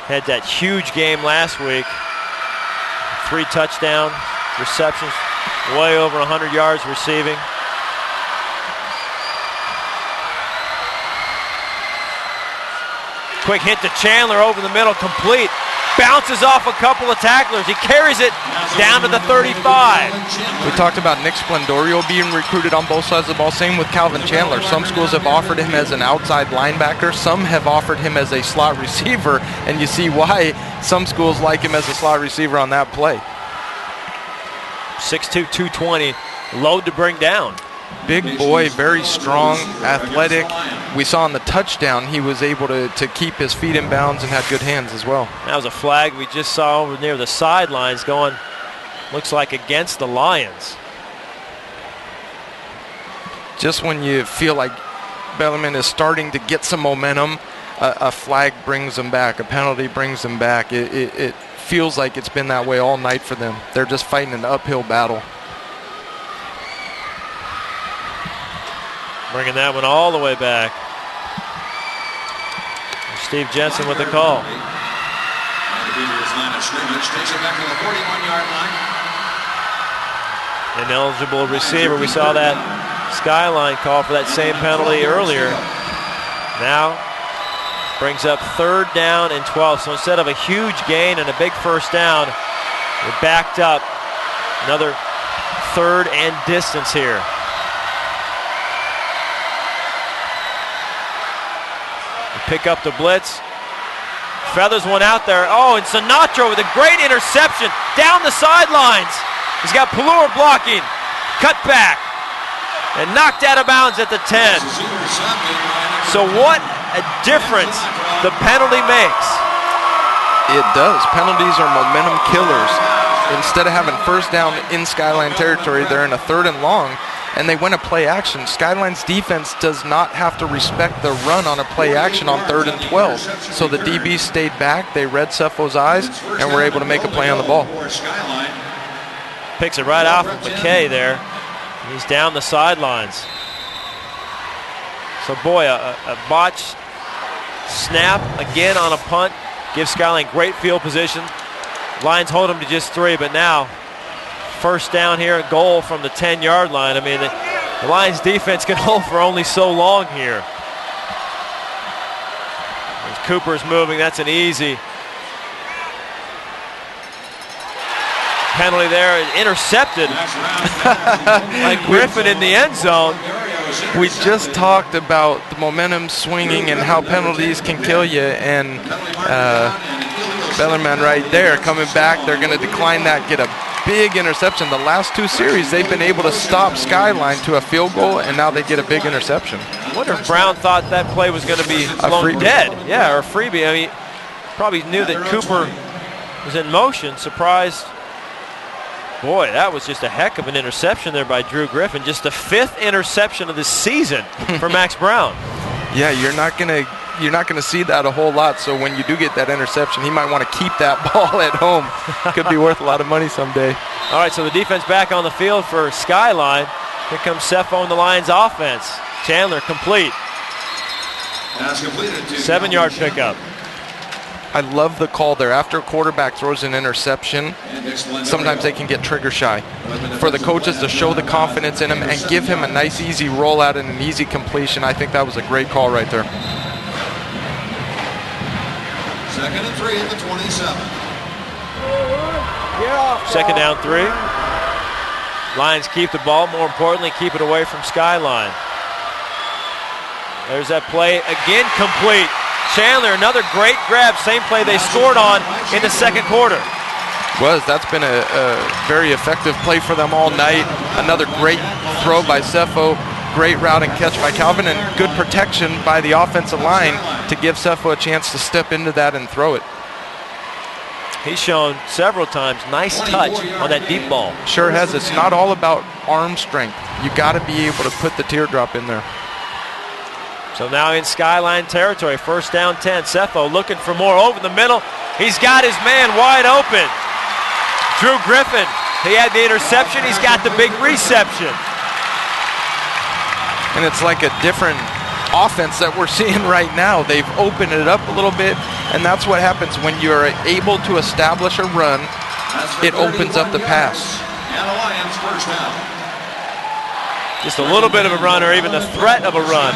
Had that huge game last week. 3 touchdown receptions, way over 100 yards receiving. Quick hit to Chandler over the middle, complete. Bounces off a couple of tacklers. He carries it down to the 35. We talked about Nick Splendorio being recruited on both sides of the ball. Same with Calvin Chandler. Some schools have offered him as an outside linebacker. Some have offered him as a slot receiver, and you see why some schools like him as a slot receiver on that play. 6'2", 220, load to bring down. Big boy, very strong, athletic. We saw on the touchdown he was able to keep his feet in bounds and had good hands as well. That was a flag we just saw over near the sidelines going, looks like against the Lions. Just when you feel like Bellarmine is starting to get some momentum, a flag brings them back, a penalty brings them back. It feels like it's been that way all night for them. They're just fighting an uphill battle. Bringing that one all the way back. Steve Jensen with the call. Ineligible receiver. We saw that Skyline call for that same penalty earlier. Now brings up 3rd down and 12. So instead of a huge gain and a big first down, we're backed up. Another 3rd and distance here. Pick up the blitz. Feathers one out there. Oh, and Sinatra with a great interception down the sidelines. He's got Pallur blocking. Cut back. And knocked out of bounds at the 10. So what a difference the penalty makes. It does. Penalties are momentum killers. Instead of having first down in Skyline territory, they're in a 3rd and long, and they win a play action. Skyline's defense does not have to respect the run on a play action on 3rd and 12. So the DB stayed back, they read Cepho's eyes, and were able to make a play on the ball. Picks it right off of McKay there. He's down the sidelines. So boy, a botched snap again on a punt gives Skyline great field position. Lions hold them to just 3, but now first down here, a goal from the 10-yard line. I mean, the Lions defense can hold for only so long here. As Cooper's moving, that's an easy penalty there. Intercepted by Griffin in the end zone. We just talked about the momentum swinging and how penalties can kill you, and Bellarmine right there coming back. They're going to decline that, get a big interception. The last 2 series, they've been able to stop Skyline to a field goal, and now they get a big interception. I wonder if Brown thought that play was going to be blown dead. Yeah, or a freebie. I mean, probably knew that Cooper was in motion. Surprised. Boy, that was just a heck of an interception there by Drew Griffin. Just the 5th interception of the season for Max Brown. Yeah, you're not gonna see that a whole lot. So when you do get that interception, he might want to keep that ball at home. Could be worth a lot of money someday. All right, so the defense back on the field for Skyline. Here comes Cepho and the Lions offense. Chandler complete. 7-yard pickup. I love the call there. After a quarterback throws an interception, sometimes they can get trigger shy. For the coaches to show the confidence in him and give him a nice, easy rollout and an easy completion, I think that was a great call right there. 2nd and 3 at the 27. 2nd down 3. Lions keep the ball. More importantly, keep it away from Skyline. There's that play again, complete. Chandler, another great grab. Same play they scored on in the 2nd quarter. That's been a very effective play for them all night. Another great throw by Cepho. Great route and catch by Calvin, and good protection by the offensive line to give Cepho a chance to step into that and throw it. He's shown several times nice touch on that deep ball. Sure has. It's not all about arm strength. You got to be able to put the teardrop in there. So now in Skyline territory, 1st down 10. Cepho looking for more over the middle. He's got his man wide open. Drew Griffin, he had the interception. He's got the big reception. And it's like a different offense that we're seeing right now. They've opened it up a little bit, and that's what happens when you're able to establish a run it opens up the pass. And the Lions first down. Just a little bit of a run, or even the threat of a run.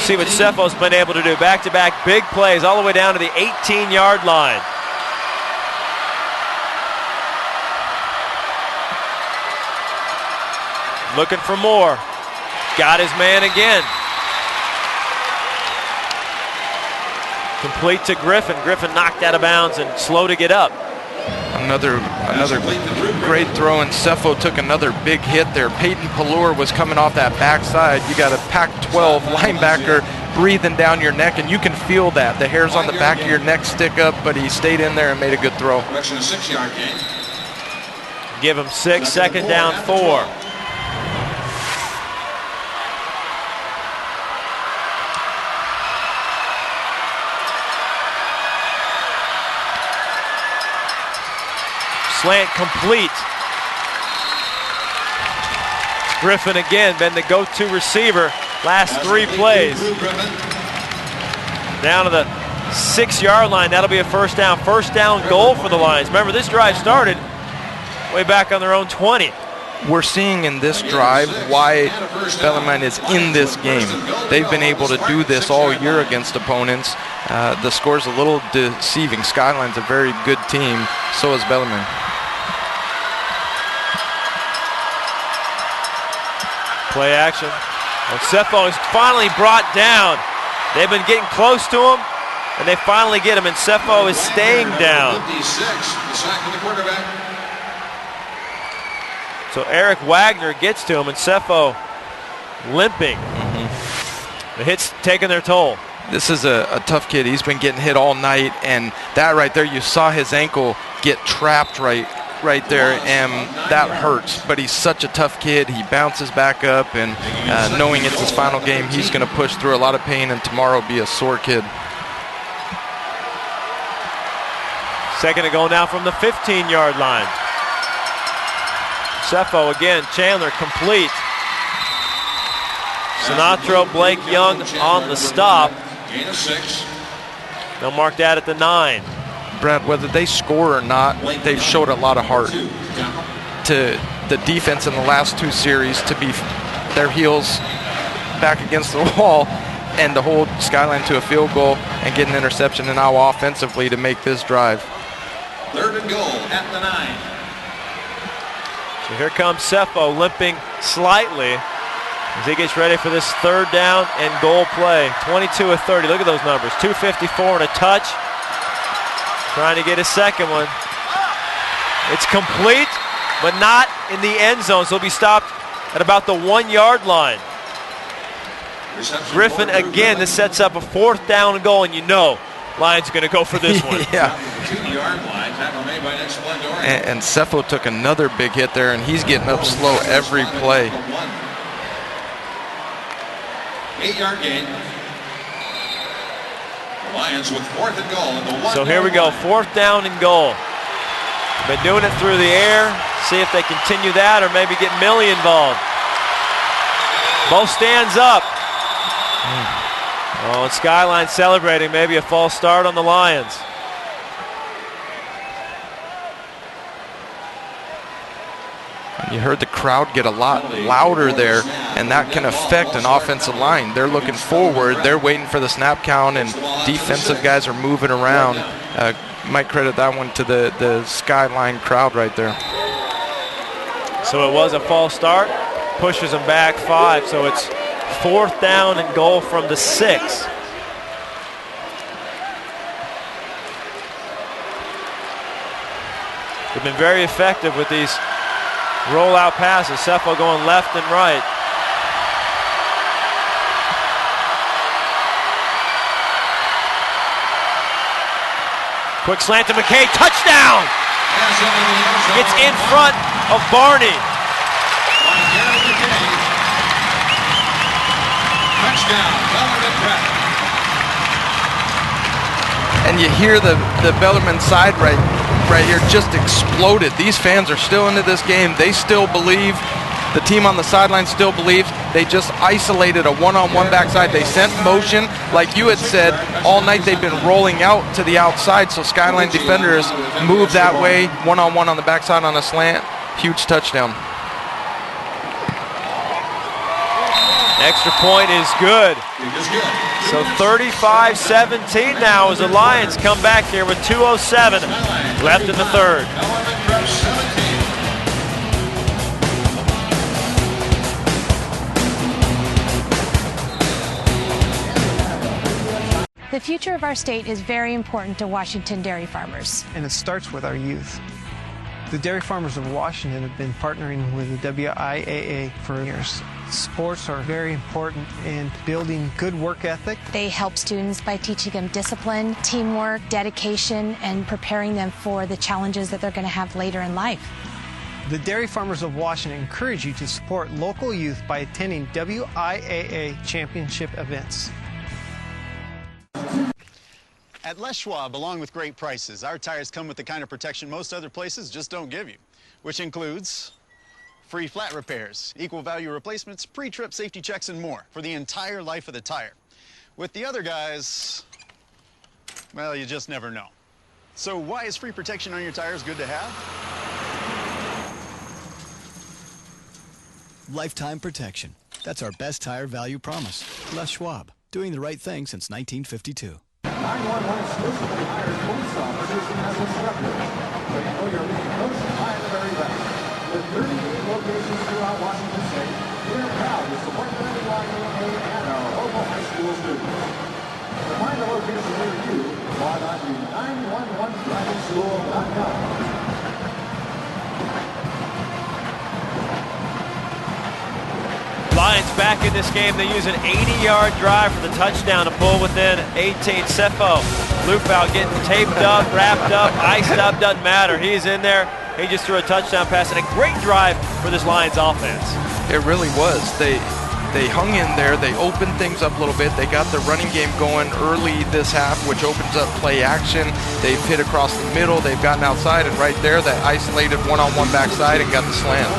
See what Cepho's been able to do. Back-to-back big plays all the way down to the 18-yard line. Looking for more. Got his man again. Complete to Griffin. Griffin knocked out of bounds and slow to get up. Another great throw, and Cepho took another big hit there. Peyton Pallure was coming off that backside. You got a Pac-12 linebacker breathing down your neck, and you can feel that. The hairs on the back of your neck stick up, but he stayed in there and made a good throw. A 6-yard gain. Give him 6, second down 4. Slant complete. Griffin again, been the go-to receiver last 3 plays. Down to the 6-yard line. That'll be a first down. First down goal for the Lions. Remember, this drive started way back on their own 20. We're seeing in this drive why Bellarmine is in this game. They've been able to do this all year against opponents. The score's a little deceiving. Skyline's a very good team. So is Bellarmine. Play action. And Cepho is finally brought down. They've been getting close to him, and they finally get him, and Cepho is staying down. 56, the sack of the quarterback. So Eric Wagner gets to him, and Cepho limping. The hit's taking their toll. This is a tough kid. He's been getting hit all night, and that right there, you saw his ankle get trapped right there, and that hurts. But he's such a tough kid. He bounces back up, and knowing it's his final game, he's going to push through a lot of pain, and tomorrow be a sore kid. Second to go now from the 15-yard line. Cepho again, Chandler complete. Sinatro, Blake Young on the stop. Gain of 6. They'll mark that at the 9. Brad, whether they score or not, they've showed a lot of heart to the defense in the last 2 series to be their heels back against the wall and to hold Skyline to a field goal and get an interception, and now offensively to make this drive. 3rd and goal at the 9. So here comes Cepho limping slightly as he gets ready for this 3rd down and goal play. 22 of 30. Look at those numbers. 254 and a touch. Trying to get his second one. It's complete, but not in the end zone, so he'll be stopped at about the 1-yard line. Griffin again, this sets up a 4th down and goal, and you know Lions are going to go for this one. Yeah. 2-yard line, tackle made by Nick Splendor. And Cepho took another big hit there, and he's getting up slow every play. 8-yard gain. The Lions with 4th and goal in the 1. So here we go, 4th down and goal. Been doing it through the air. See if they continue that or maybe get Millie involved. Both stands up. Oh, and Skyline celebrating maybe a false start on the Lions. You heard the crowd get a lot louder there, and that can affect an offensive line. They're looking forward. They're waiting for the snap count, and defensive guys are moving around. Might credit that one to the Skyline crowd right there. So it was a false start. Pushes them back 5, so it's 4th down and goal from the 6. They've been very effective with these rollout passes. Cepho going left and right. Quick slant to McKay, touchdown! It's in front of Barney. Touchdown, Bellarmine Prep. And you hear the Bellarmine side right here just exploded. These fans are still into this game. They still believe The team on the sideline still believes. They just isolated a one-on-one backside. They sent motion. Like you had said, all night they've been rolling out to the outside, so Skyline defenders move that way, one-on-one on the backside on a slant. Huge touchdown. Extra point is good. So 35-17 now as the Lions come back here with 2:07 left in the third. The future of our state is very important to Washington dairy farmers. And it starts with our youth. The dairy farmers of Washington have been partnering with the WIAA for years. Sports are very important in building good work ethic. They help students by teaching them discipline, teamwork, dedication, and preparing them for the challenges that they're going to have later in life. The dairy farmers of Washington encourage you to support local youth by attending WIAA championship events. At Les Schwab, along with great prices, our tires come with the kind of protection most other places just don't give you, which includes free flat repairs, equal value replacements, pre-trip safety checks, and more for the entire life of the tire. With the other guys, well, you just never know. So why is free protection on your tires good to have? Lifetime protection. That's our best tire value promise. Les Schwab, doing the right thing since 1952. 911 exclusively hires police officers as instructors. So you know you're being coached by the very best. With 38 locations throughout Washington State, we are proud to support the WIAA and our local high school students. To find a location near you, log on to 911drivingschool.com. Lions back in this game. They use an 80-yard drive for the touchdown to pull within 18. Cepho, Lufau getting taped up, wrapped up, iced up, doesn't matter. He's in there. He just threw a touchdown pass and a great drive for this Lions offense. It really was. They hung in there. They opened things up a little bit. They got the running game going early this half, which opens up play action. They've hit across the middle. They've gotten outside, and right there, that isolated one-on-one backside and got the slam.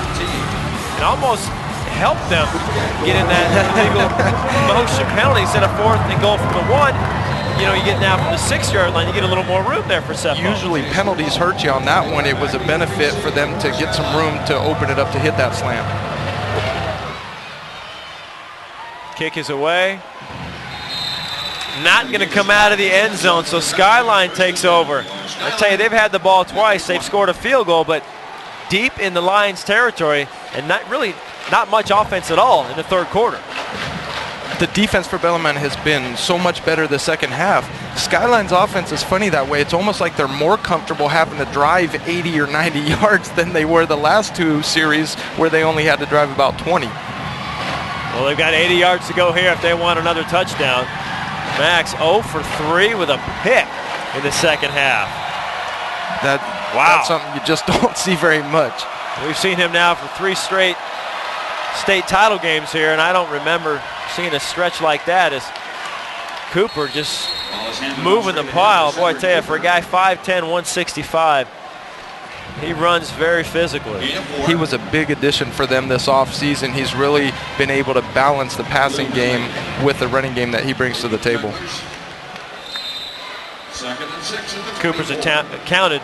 And almost helped them get in that legal motion penalty instead of fourth and goal from the one. You know, you get now from the 6-yard line, you get a little more room there for Cepho. Usually penalties hurt you. On that one, it was a benefit for them to get some room to open it up to hit that slam. Kick is away. Not going to come out of the end zone, so Skyline takes over. I tell you, they've had the ball twice. They've scored a field goal, but deep in the Lions' territory, and not much offense at all in the third quarter. The defense for Bellarmine has been so much better the second half. Skyline's offense is funny that way. It's almost like they're more comfortable having to drive 80 or 90 yards than they were the last two series where they only had to drive about 20. Well, they've got 80 yards to go here if they want another touchdown. Max 0 for 3 with a pick in the second half. That's something you just don't see very much. We've seen him now for 3 straight state title games here, and I don't remember seeing a stretch like that as Cooper just moving the pile. Boy, I tell you, for a guy 5'10", 165, he runs very physically. He was a big addition for them this offseason. He's really been able to balance the passing game with the running game that he brings to the table. Cooper's accounted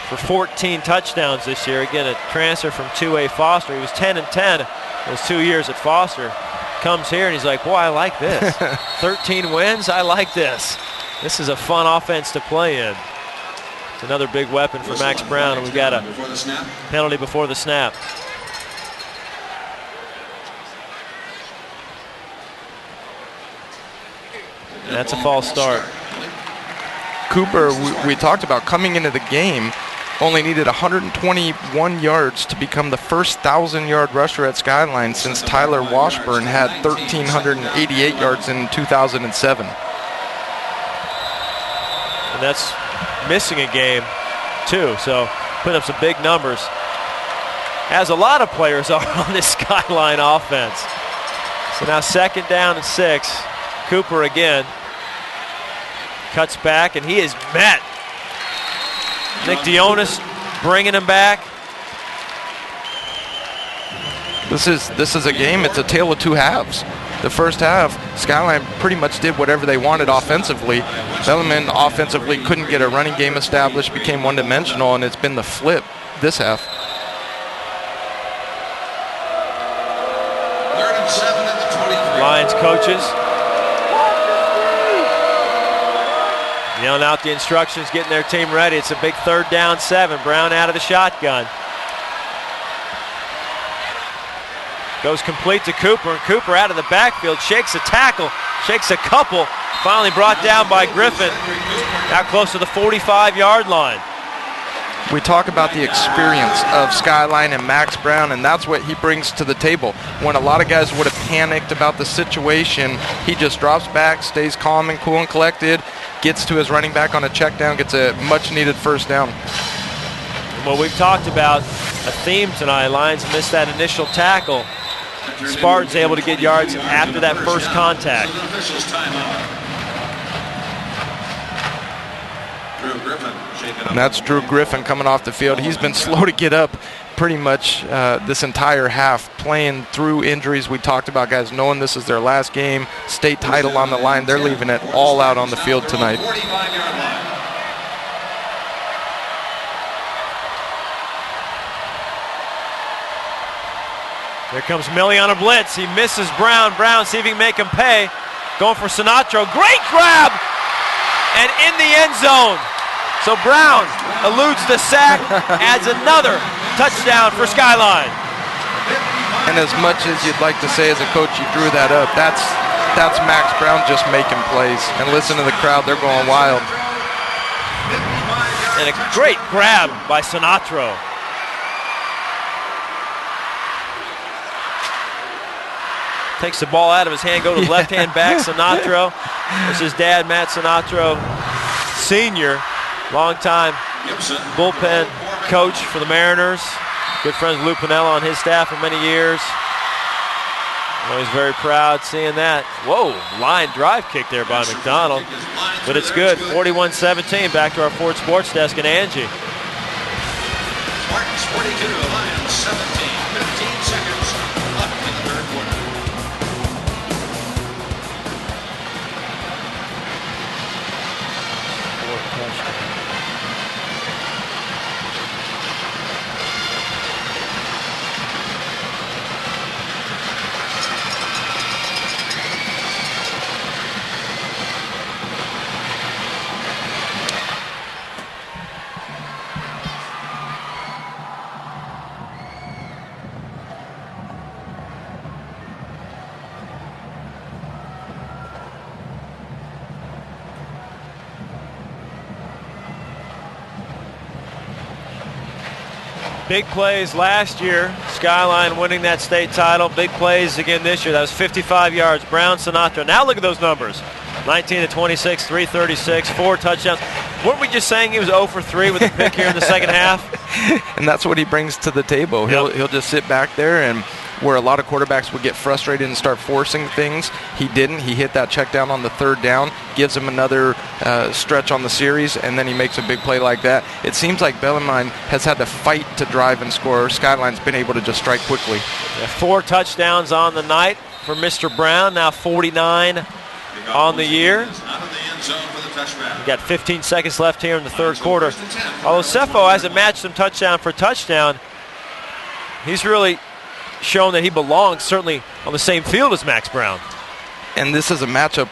for 14 touchdowns this year. Again, a transfer from 2A Foster. He was 10-10 those 2 years at Foster. Comes here and he's like, boy, I like this. 13 wins, I like this. This is a fun offense to play in. It's another big weapon for Max Brown, and we've got a penalty before the snap. And that's a false start. Cooper, we talked about coming into the game, only needed 121 yards to become the first 1,000-yard rusher at Skyline since Tyler Washburn had 1,388 yards in 2007. And that's missing a game, too, so putting up some big numbers, as a lot of players are on this Skyline offense. So now 2nd down and 6. Cooper again. Cuts back, and he is met. Nick Dionis bringing him back. This is a game. It's a tale of two halves. The first half, Skyline pretty much did whatever they wanted offensively. Bellarmine offensively couldn't get a running game established, became one-dimensional, and it's been the flip this half. 3rd and 7 at the 23. Lions coaches yelling out the instructions, getting their team ready. It's a big 3rd down 7. Brown out of the shotgun. Goes complete to Cooper, and Cooper out of the backfield, shakes a tackle, shakes a couple, finally brought down by Griffin, now close to the 45-yard line. We talk about the experience of Skyline and Max Brown, and that's what he brings to the table. When a lot of guys would have panicked about the situation, he just drops back, stays calm and cool and collected, gets to his running back on a check down, gets a much-needed 1st down. Well, we've talked about a theme tonight. Lions missed that initial tackle. Spartans able to get yards after that first contact. And that's Drew Griffin coming off the field. He's been slow to get up pretty much this entire half, playing through injuries. We talked about guys knowing this is their last game, state title on the line. They're leaving it all out on the field tonight. Here comes Millie on a blitz. He misses Brown. Brown, see if he can make him pay. Going for Sinatro. Great grab! And in the end zone. So Brown eludes the sack, adds another touchdown for Skyline. And as much as you'd like to say as a coach, you drew that up, that's Max Brown just making plays. And listen to the crowd, they're going wild. And a great grab by Sinatro. Takes the ball out of his hand, go to the left-hand back, Sinatro. There's his dad, Matt Sinatro, senior, longtime bullpen coach for the Mariners. Good friends with Lou Pinella on his staff for many years. He's very proud seeing that. Whoa, line drive kick there by McDonald. But it's good, 41-17. Back to our Ford Sports Desk and Angie. Spartans 42, Lions 17, 15 seconds left in the 3rd quarter. Big plays last year. Skyline winning that state title. Big plays again this year. That was 55 yards. Brown, Sinatro. Now look at those numbers. 19 to 26, 336, 4 touchdowns. Weren't we just saying he was 0 for 3 with a pick here in the second half? And that's what he brings to the table. He'll just sit back there, and where a lot of quarterbacks would get frustrated and start forcing things, he didn't. He hit that check down on the 3rd down, gives him another stretch on the series, and then he makes a big play like that. It seems like Bellarmine has had to fight to drive and score. Skyline's been able to just strike quickly. 4 touchdowns on the night for Mr. Brown, now 49 on the year. We've got 15 seconds left here in the 3rd quarter. Although Cepho hasn't matched him touchdown for touchdown, he's really shown that he belongs certainly on the same field as Max Brown. And this is a matchup.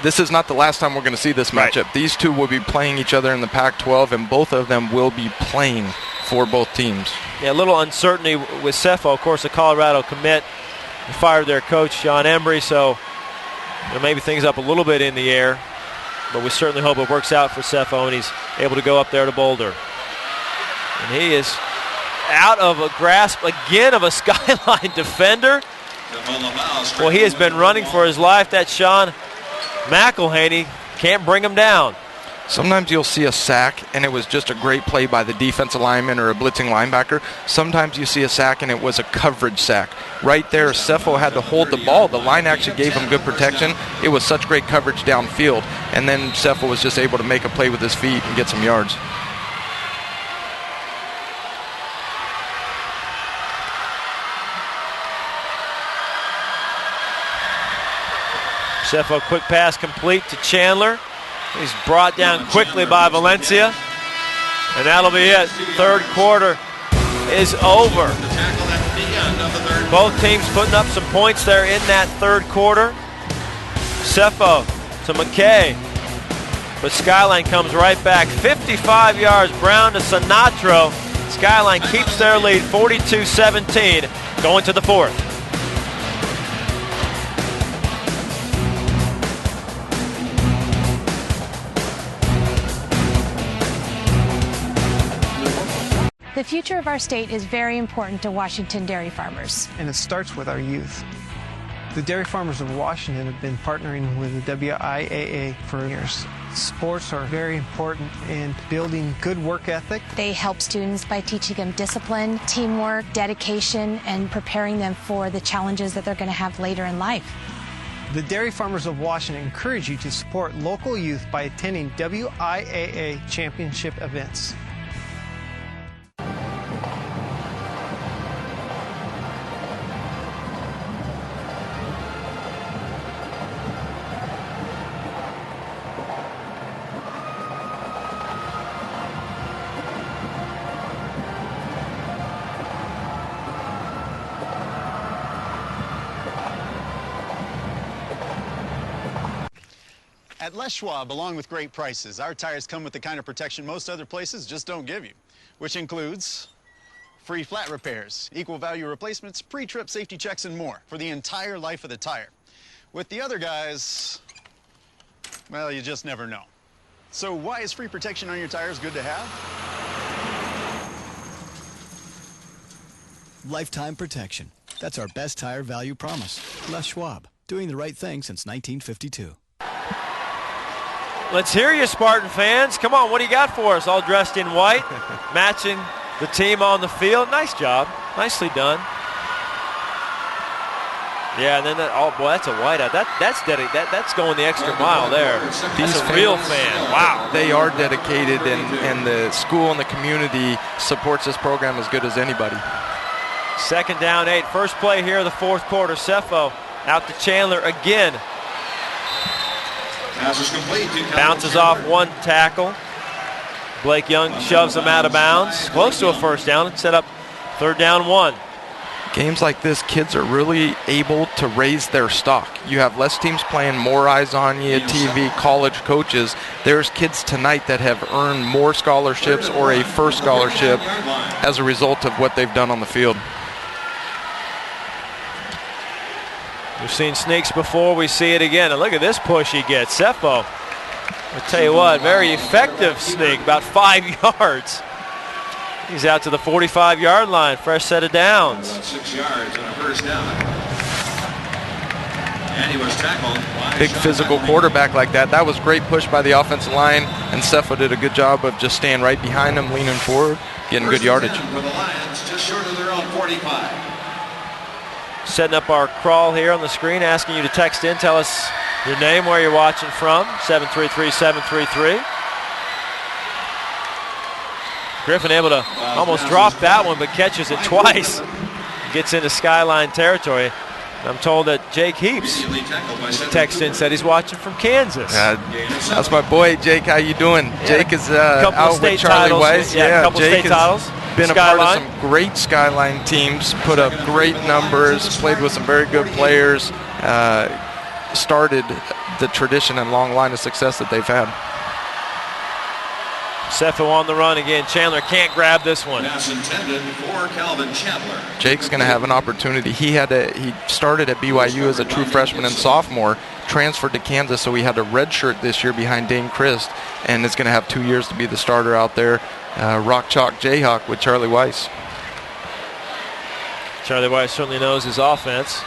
This is not the last time we're going to see this matchup. Right. These two will be playing each other in the Pac-12, and both of them will be playing for both teams. Yeah, a little uncertainty with Cepho. Of course, the Colorado commit fired their coach, John Embry, so maybe things up a little bit in the air. But we certainly hope it works out for Cepho, and he's able to go up there to Boulder. And he is out of a grasp again of a Skyline defender. Well, he has been running for his life. That's Sean McElhaney. Can't bring him down. Sometimes you'll see a sack, and it was just a great play by the defensive lineman or a blitzing linebacker. Sometimes you see a sack, and it was a coverage sack. Right there, Cepho had to hold the ball. The line actually gave him good protection. It was such great coverage downfield. And then Cepho was just able to make a play with his feet and get some yards. Cepho, quick pass complete to Chandler. He's brought down quickly by Valencia. And that'll be it. Third quarter is over. Both teams putting up some points there in that third quarter. Cepho to McKay. But Skyline comes right back. 55 yards, Brown to Sinatro. Skyline keeps their lead, 42-17, going to the fourth. The future of our state is very important to Washington dairy farmers. And it starts with our youth. The dairy farmers of Washington have been partnering with the WIAA for years. Sports are very important in building good work ethic. They help students by teaching them discipline, teamwork, dedication, and preparing them for the challenges that they're going to have later in life. The dairy farmers of Washington encourage you to support local youth by attending WIAA championship events. At Les Schwab, along with great prices, our tires come with the kind of protection most other places just don't give you, which includes free flat repairs, equal value replacements, pre-trip safety checks, and more for the entire life of the tire. With the other guys, well, you just never know. So why is free protection on your tires good to have? Lifetime protection. That's our best tire value promise. Les Schwab, doing the right thing since 1952. Let's hear you, Spartan fans. Come on, what do you got for us? All dressed in white, matching the team on the field. Nice job. Nicely done. Yeah, and then oh boy, that's a whiteout. That's going the extra mile there. He's a real fan. Wow. They are dedicated, and the school and the community supports this program as good as anybody. Second down 8. First play here of the fourth quarter. Cepho out to Chandler again. Bounces off one tackle. Blake Young shoves him out of bounds. Close to a first down. Set up third down 1. Games like this, kids are really able to raise their stock. You have less teams playing, more eyes on you, TV, college coaches. There's kids tonight that have earned more scholarships or a first scholarship as a result of what they've done on the field. We've seen sneaks before, we see it again. And look at this push he gets. Cepho, I'll tell you what, very effective sneak, about 5 yards. He's out to the 45-yard line, fresh set of downs. 6 yards on a first down. And he was tackled. Big physical quarterback like that. That was great push by the offensive line, and Cepho did a good job of just staying right behind him, leaning forward, getting good yardage. For the Lions, just short of their own 45. Setting up our crawl here on the screen, asking you to text in. Tell us your name, where you're watching from, 733-733. Griffin able to almost drop that one, but catches it twice. Gets into Skyline territory. I'm told that Jake Heaps texted in, said he's watching from Kansas. That's my boy, Jake. How you doing? Yeah, Jake is out with Charlie Weiss. Yeah, a couple Jake state titles. Been Skyline. a part of some great Skyline teams, put up great numbers, played with some very good players, started the tradition and long line of success that they've had. Cepho on the run again. Chandler can't grab this one. Pass intended for Calvin Chandler. Jake's going to have an opportunity. He started at BYU as a true freshman and sophomore, transferred to Kansas, so he had a red shirt this year behind Dane Christ, and is going to have 2 years to be the starter out there. Rock Chalk Jayhawk with Charlie Weiss. Charlie Weiss certainly knows his offense.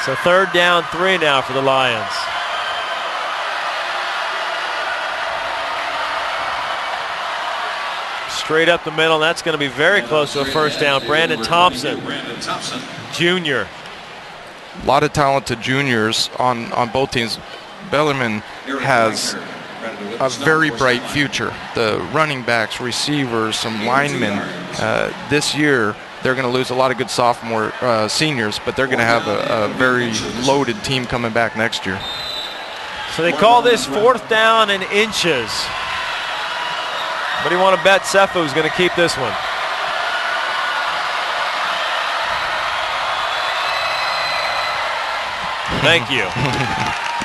So third down 3 now for the Lions. Straight up the middle, and that's going to be very close to a first down. Brandon Thompson, junior. A lot of talented juniors on both teams. Bellarmine has a very bright future. The running backs, receivers, some linemen. This year, they're going to lose a lot of good seniors, but they're going to have a very loaded team coming back next year. So they call this 4th down and inches. What do you want to bet Cefo's going to keep this one? Thank you.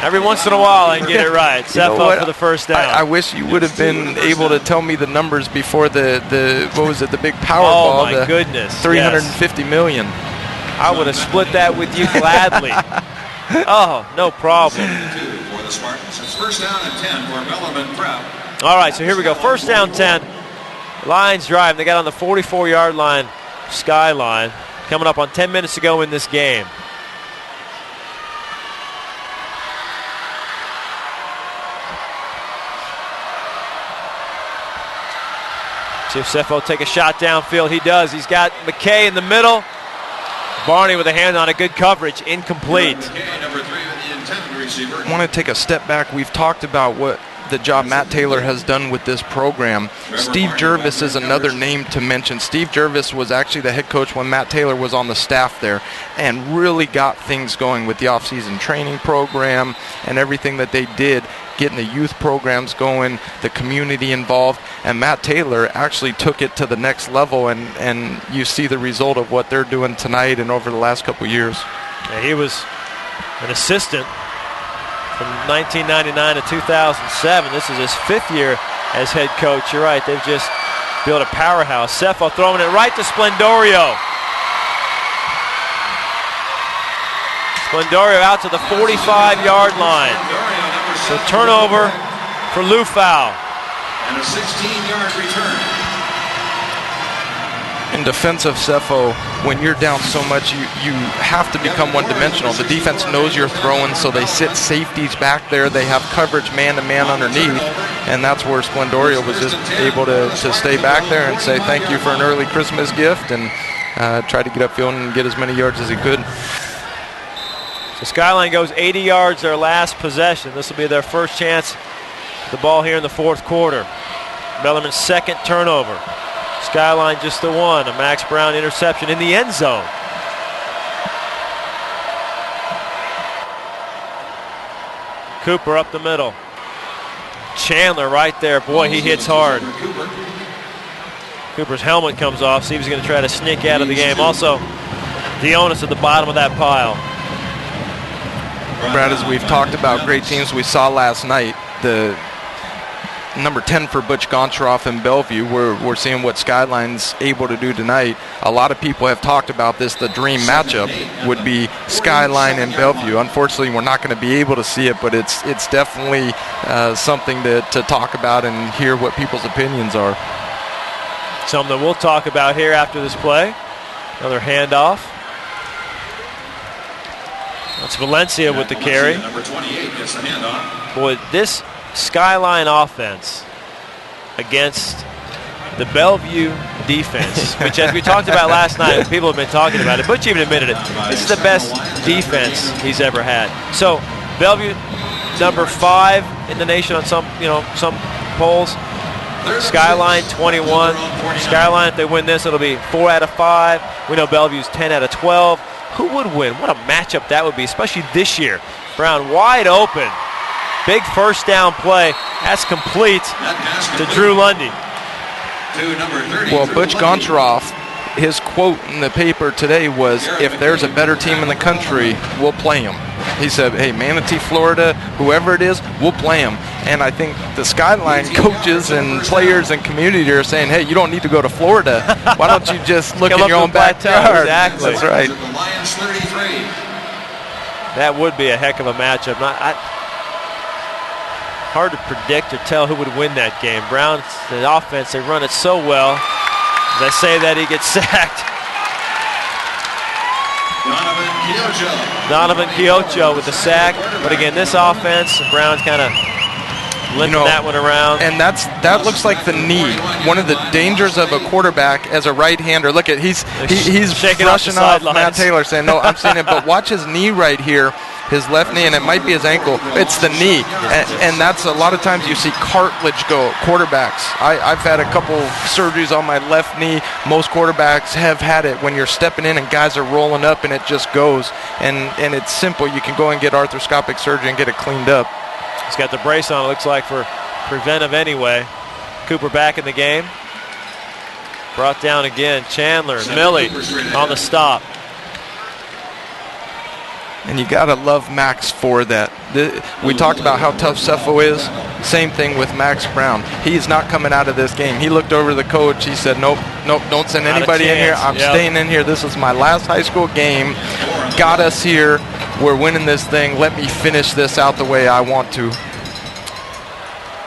Every once in a while I can get it right. Cepho for the first down. I wish you would have been able to tell me the numbers before the what was it, the big Powerball. Oh my goodness. $350 million. I would have split that with you gladly. Oh, no problem. For the Spartans, it's 1st down and 10 for Bellarmine Prep. All right, so here we go. 1st down 10. Lions drive. They got on the 44-yard line. Skyline coming up on 10 minutes to go in this game. See if Cepho take a shot downfield. He does. He's got McKay in the middle. Barney with a hand on it. Good coverage. Incomplete. McKay, number 3, the intended receiver. I want to take a step back. We've talked about what the job Matt Taylor has done with this program. Steve Jervis is another name to mention. Steve Jervis was actually the head coach when Matt Taylor was on the staff there and really got things going with the offseason training program and everything that they did, getting the youth programs going, the community involved, and Matt Taylor actually took it to the next level, and you see the result of what they're doing tonight and over the last couple of years. Yeah, he was an assistant from 1999 to 2007. This is his 5th year as head coach. You're right, they've just built a powerhouse. Cepho throwing it right to Splendorio. Splendorio out to the 45-yard line. So turnover for Lufau. And a 16-yard return. In defense of Cepho, when you're down so much, you have to become one-dimensional. The defense knows you're throwing, so they sit safeties back there. They have coverage man-to-man underneath, and that's where Splendorio was just able to stay back there and say thank you for an early Christmas gift and try to get upfield and get as many yards as he could. So Skyline goes 80 yards their last possession. This will be their first chance at the ball here in the 4th quarter. Bellarmine's 2nd turnover. Skyline just the one. A Max Brown interception in the end zone. Cooper up the middle. Chandler right there. Boy, he hits hard. Cooper's helmet comes off. See if he's going to try to sneak out of the game. Also, Dionis at the bottom of that pile. Brad, as we've talked about great teams we saw last night, the number 10 for Butch Goncharoff in Bellevue, we're seeing what Skyline's able to do tonight. A lot of people have talked about this. The dream matchup would be Skyline and Bellevue. Unfortunately, we're not going to be able to see it, but it's definitely something to talk about and hear what people's opinions are. Something we'll talk about here after this play. Another handoff. That's Valencia with the carry. Number 28 gets the handoff. Boy, this Skyline offense against the Bellevue defense, which as we talked about last night, people have been talking about it. Butch even admitted it. This is the best defense he's ever had. So Bellevue, number 5 in the nation on some polls. Skyline 21. Skyline, if they win this, it'll be 4 out of 5. We know Bellevue's 10 out of 12. Who would win? What a matchup that would be, especially this year. Brown wide open. Big first down play. That's complete to Drew Lundy. Well, Butch Goncharoff, his quote in the paper today was, if there's a better team in the country, we'll play them. He said, hey, Manatee, Florida, whoever it is, we'll play them. And I think the Skyline coaches and players and community are saying, hey, you don't need to go to Florida. Why don't you just look in your own backyard? Exactly. That's right. That would be a heck of a matchup. Hard to predict or tell who would win that game. Brown's the offense, they run it so well. As I say that, he gets sacked. Donovan Quiocho with the sack. But again, this offense, Brown's kind of Limping that one around. And that looks like the knee. One of the dangers of a quarterback as a right-hander. Look at he's brushing off Matt Taylor, saying, "No, I'm seeing it." But watch his knee right here, his left knee, and it might be his ankle. It's the knee, and that's a lot of times you see cartilage go. Quarterbacks. I've had a couple surgeries on my left knee. Most quarterbacks have had it when you're stepping in and guys are rolling up and it just goes. And it's simple. You can go and get arthroscopic surgery and get it cleaned up. He's got the brace on, it looks like, for preventive anyway. Cooper back in the game. Brought down again. Chandler, Millie on the stop. And you got to love Max for that. We talked about how tough Cepho is. Same thing with Max Brown. He's not coming out of this game. He looked over to the coach. He said, nope, don't send anybody in here. I'm staying in here. This is my last high school game. Got us here. We're winning this thing. Let me finish this out the way I want to.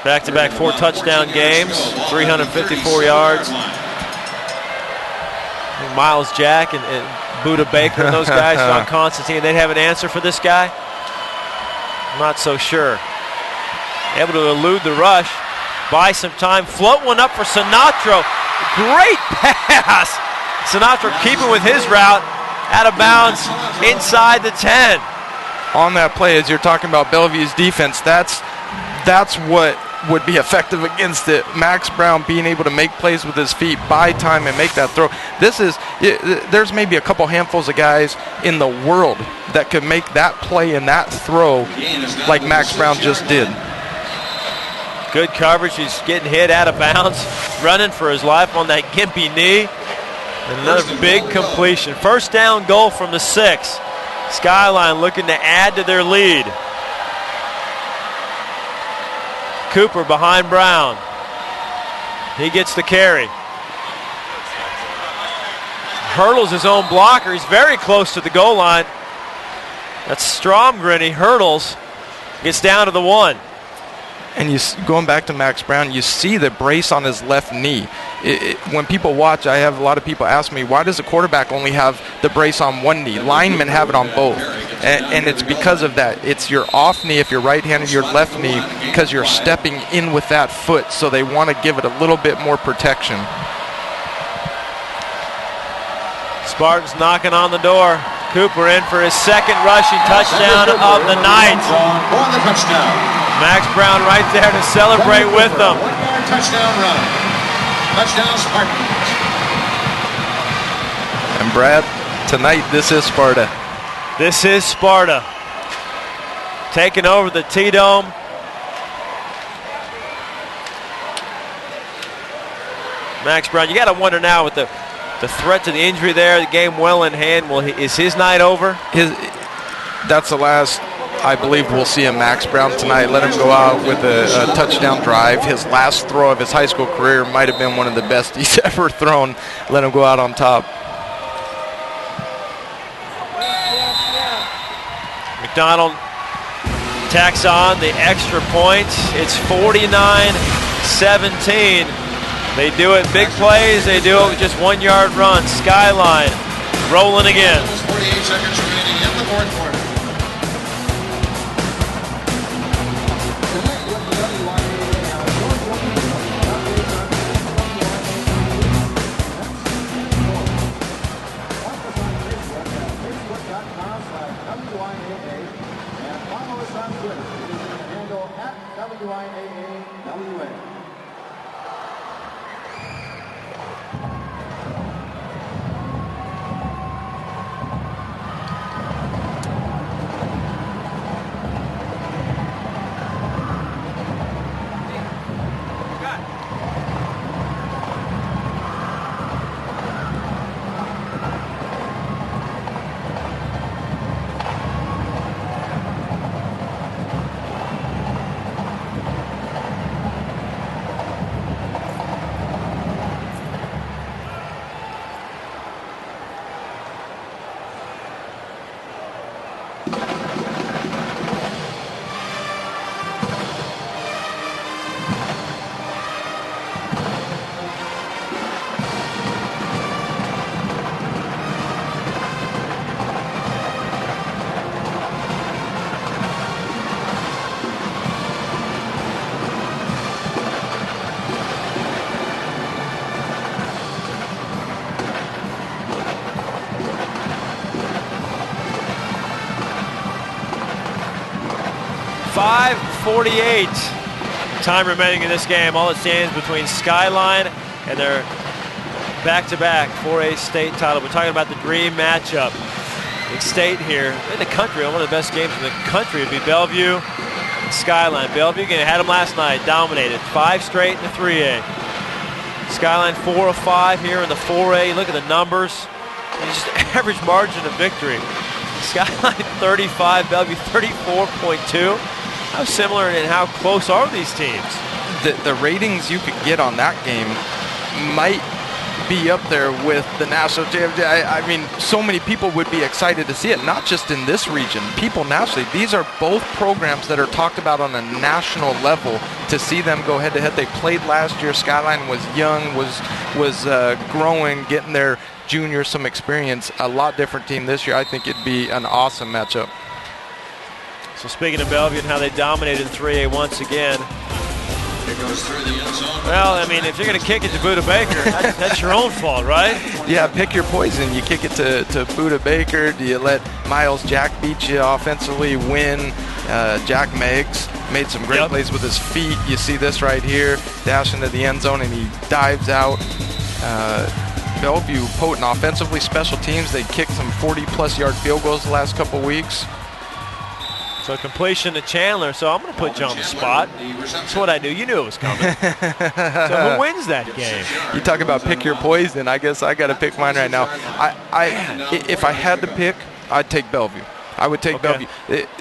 Back-to-back 4 touchdown games, 354 yards. Miles Jack and Buda Baker and those guys, John Constantine, they'd have an answer for this guy? I'm not so sure. Able to elude the rush, buy some time, float one up for Sinatra. Great pass! Sinatra keeping with his route, out of bounds, inside the 10. On that play, as you're talking about Bellevue's defense, that's what would be effective against it. Max Brown being able to make plays with his feet, buy time, and make that throw. There's maybe a couple handfuls of guys in the world that could make that play and that throw like Max Brown just did. Good coverage. He's getting hit out of bounds, running for his life on that gimpy knee. And another big completion. First down goal from the 6. Skyline looking to add to their lead. Cooper behind Brown. He gets the carry. Hurdles his own blocker. He's very close to the goal line. That's Stromgren. He hurdles. Gets down to the 1. And going back to Max Brown, you see the brace on his left knee. When people watch, I have a lot of people ask me, why does a quarterback only have the brace on one knee? Linemen have it on both. And it's because of that. It's your off knee if you're right-handed, your left knee, because you're stepping in with that foot, so they want to give it a little bit more protection. Spartans knocking on the door. Cooper in for his second rushing touchdown of the night. Max Brown right there to celebrate with them. 1-yard touchdown run. Touchdown Spartans. And Brad, tonight this is Sparta. This is Sparta. Taking over the T-Dome. Max Brown, you got to wonder now with the threat to the injury there, the game well in hand. Is his night over? That's the last, I believe, we'll see a Max Brown tonight. Let him go out with a touchdown drive. His last throw of his high school career might have been one of the best he's ever thrown. Let him go out on top. McDonald tacks on the extra points. It's 49-17. They do it big plays. They do it with just 1-yard runs. Skyline rolling again. 48 seconds remaining in the fourth quarter. 5:48 time remaining in this game. All it stands between Skyline and their back-to-back 4A state title. We're talking about the dream matchup in state here in the country. One of the best games in the country would be Bellevue and Skyline. Bellevue again had them last night, dominated 5 straight in the 3A. Skyline 4 of 5 here in the 4A. Look at the numbers. It's just average margin of victory. Skyline 35, Bellevue 34.2. How similar and how close are these teams? The ratings you could get on that game might be up there with the national championship. I mean, so many people would be excited to see it, not just in this region, people nationally. These are both programs that are talked about on a national level. To see them go head-to-head, they played last year. Skyline was young, was growing, getting their juniors some experience. A lot different team this year. I think it'd be an awesome matchup. So speaking of Bellevue and how they dominated 3A once again. It goes through the end zone. Well, I mean, if you're going to kick it to Buda Baker, that's your own fault, right? Yeah, pick your poison. You kick it to Buda Baker. Do you let Miles Jack beat you offensively, win? Jack Meggs made some great plays with his feet. You see this right here, dash into the end zone, and he dives out. Bellevue potent offensively, special teams. They kicked some 40-plus yard field goals the last couple weeks. So completion to Chandler. So I'm going to put you on the spot. That's what I do. You knew it was coming. So who wins that game? You talk about pick your poison. I guess I got to pick mine right now. If I had to pick, I'd take Bellevue. I would take Bellevue.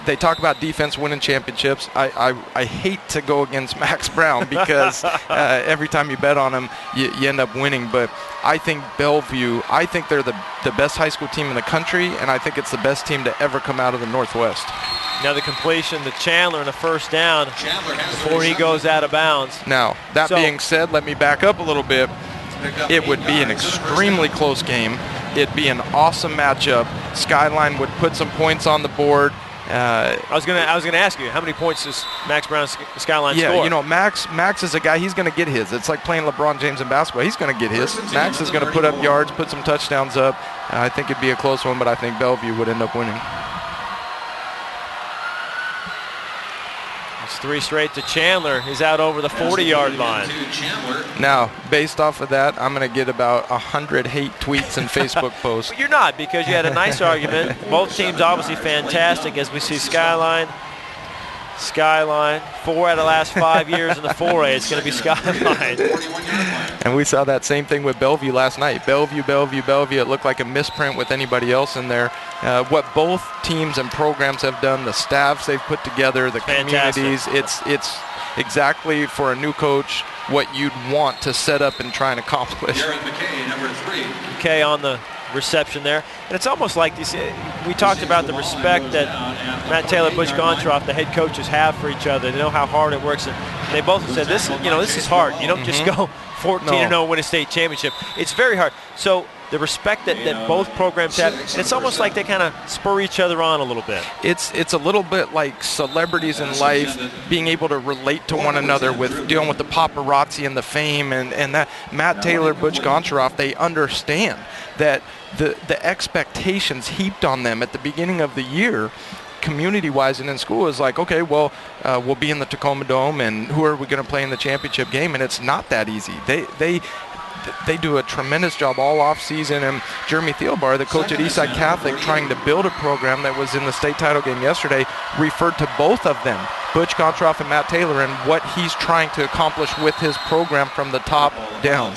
They talk about defense winning championships. I hate to go against Max Brown because every time you bet on him, you end up winning. But I think Bellevue, I think they're the best high school team in the country, and I think it's the best team to ever come out of the Northwest. Now the completion to Chandler and a first down before he goes out of bounds. Now, that being said, let me back up a little bit. It would be an extremely close game. It'd be an awesome matchup. Skyline would put some points on the board. I was gonna ask you, how many points does Max Brown Skyline score? Yeah, you know, Max is a guy, he's going to get his. It's like playing LeBron James in basketball. He's going to get his. Max is going to put up yards, put some touchdowns up. I think it'd be a close one, but I think Bellevue would end up winning. It's 3 straight to Chandler. He's out over the 40-yard line. Now, based off of that, I'm going to get about 100 hate tweets and Facebook posts. But you're not, because you had a nice argument. Both teams obviously fantastic as we see Skyline, 4 out of the last 5 years in the 4A. It's going to be Skyline. And we saw that same thing with Bellevue last night. Bellevue. It looked like a misprint with anybody else in there. What both teams and programs have done, the staffs they've put together, the communities, it's exactly for a new coach what you'd want to set up and try and accomplish. McKay, number 3. McKay on the reception there. And it's almost like this, we talked about the respect that Matt Taylor, Butch Gontroff, the head coaches have for each other. They know how hard it works. And they both said, this is hard. You don't just go 14-0 win a state championship. It's very hard. So the respect that both programs have, and it's almost like they kind of spur each other on a little bit. It's a little bit like celebrities in life being able to relate to one another with dealing with the paparazzi and the fame and that. Matt Taylor, Butch Gontroff, they understand that the expectations heaped on them at the beginning of the year, community-wise and in school, is like, okay, well, we'll be in the TacomaDome, and who are we going to play in the championship game? And it's not that easy. They do a tremendous job all off-season, and Jeremy Thielbar, the coach at Eastside Catholic, trying to build a program that was in the state title game yesterday, referred to both of them, Butch Gontroff and Matt Taylor, and what he's trying to accomplish with his program from the top down.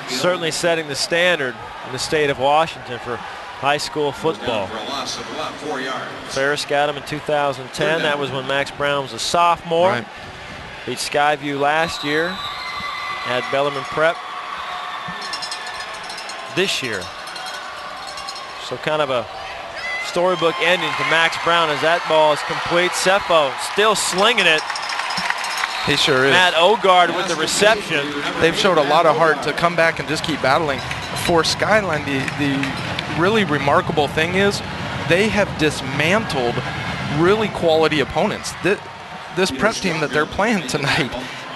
Certainly setting the standard in the state of Washington for high school football. Ferris got him in 2010. That was when Max Brown was a sophomore. Right. Beat Skyview last year. Had Bellarmine Prep this year. So kind of a storybook ending to Max Brown as that ball is complete. Cepho still slinging it. He sure is. Matt Ogard with the reception. They've showed a lot of heart to come back and just keep battling. For Skyline, the really remarkable thing is they have dismantled really quality opponents. This prep team that they're playing tonight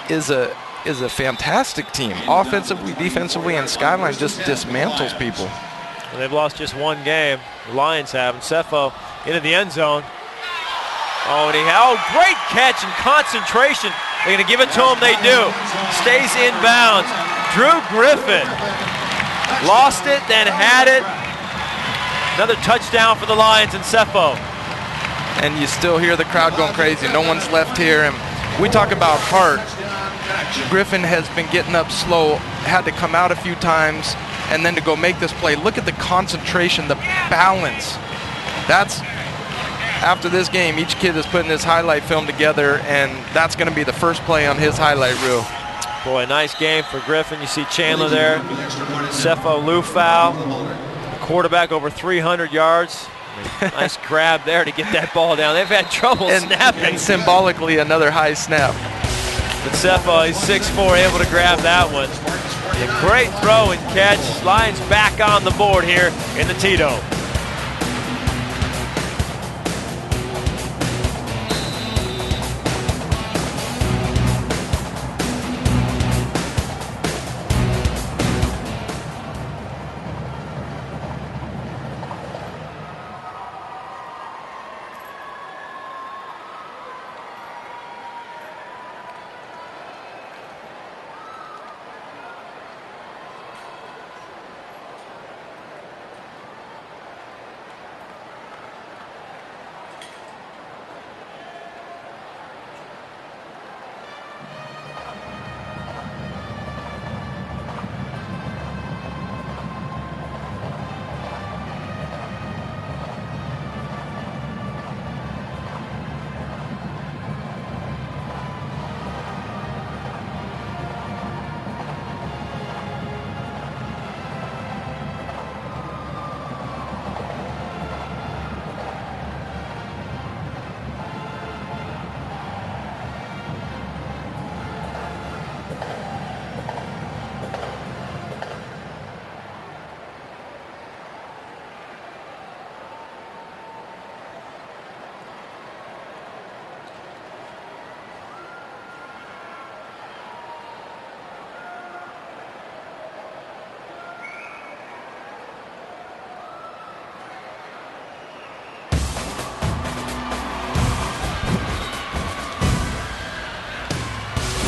is a fantastic team. Offensively, defensively, and Skyline just dismantles people. Well, they've lost just one game. The Lions have. And Cepho into the end zone. Oh, and great catch and concentration. They're going to give it to him. They do. Stays inbounds. Drew Griffin lost it, then had it. Another touchdown for the Lions and Cepho. And you still hear the crowd going crazy. No one's left here. And we talk about heart. Griffin has been getting up slow, had to come out a few times, and then to go make this play. Look at the concentration, the balance. That's, after this game, each kid is putting his highlight film together, and that's going to be the first play on his highlight reel. Boy, nice game for Griffin. You see Chandler there. Cepho Lufau, quarterback over 300 yards. Nice grab there to get that ball down. They've had trouble snapping. And symbolically, another high snap. But Cepho, he's 6'4", able to grab that one. A great throw and catch. Lions back on the board here in the T-Dome.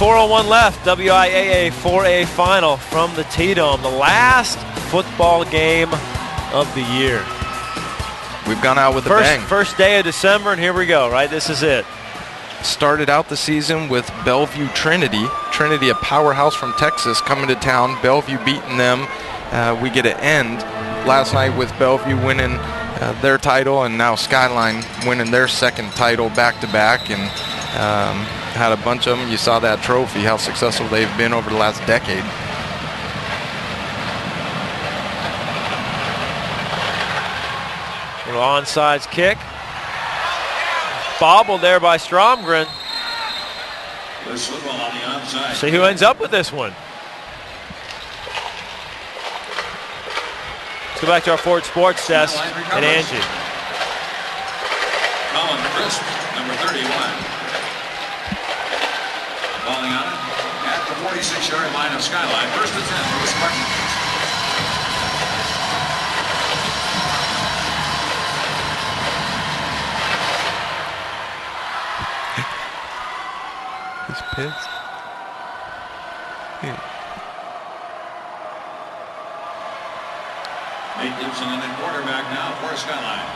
.401 left, WIAA 4A final from the T-Dome, the last football game of the year. We've gone out with a bang. First day of December, and here we go, right? This is it. Started out the season with Bellevue Trinity. Trinity, a powerhouse from Texas, coming to town. Bellevue beating them. We get an end last night with Bellevue winning their title, and now Skyline winning their second title back-to-back. And had a bunch of them. You saw that trophy, how successful they've been over the last decade. Little onside kick. Bobbled there by Stromgren. See who ends up with this one. Let's go back to our Ford Sports desk and Angie. Colin Crisp, number 31. Falling on it at the 46-yard line of Skyline. First and 10 for the Spartans. He's pissed. Nate Gibson in the quarterback now for Skyline.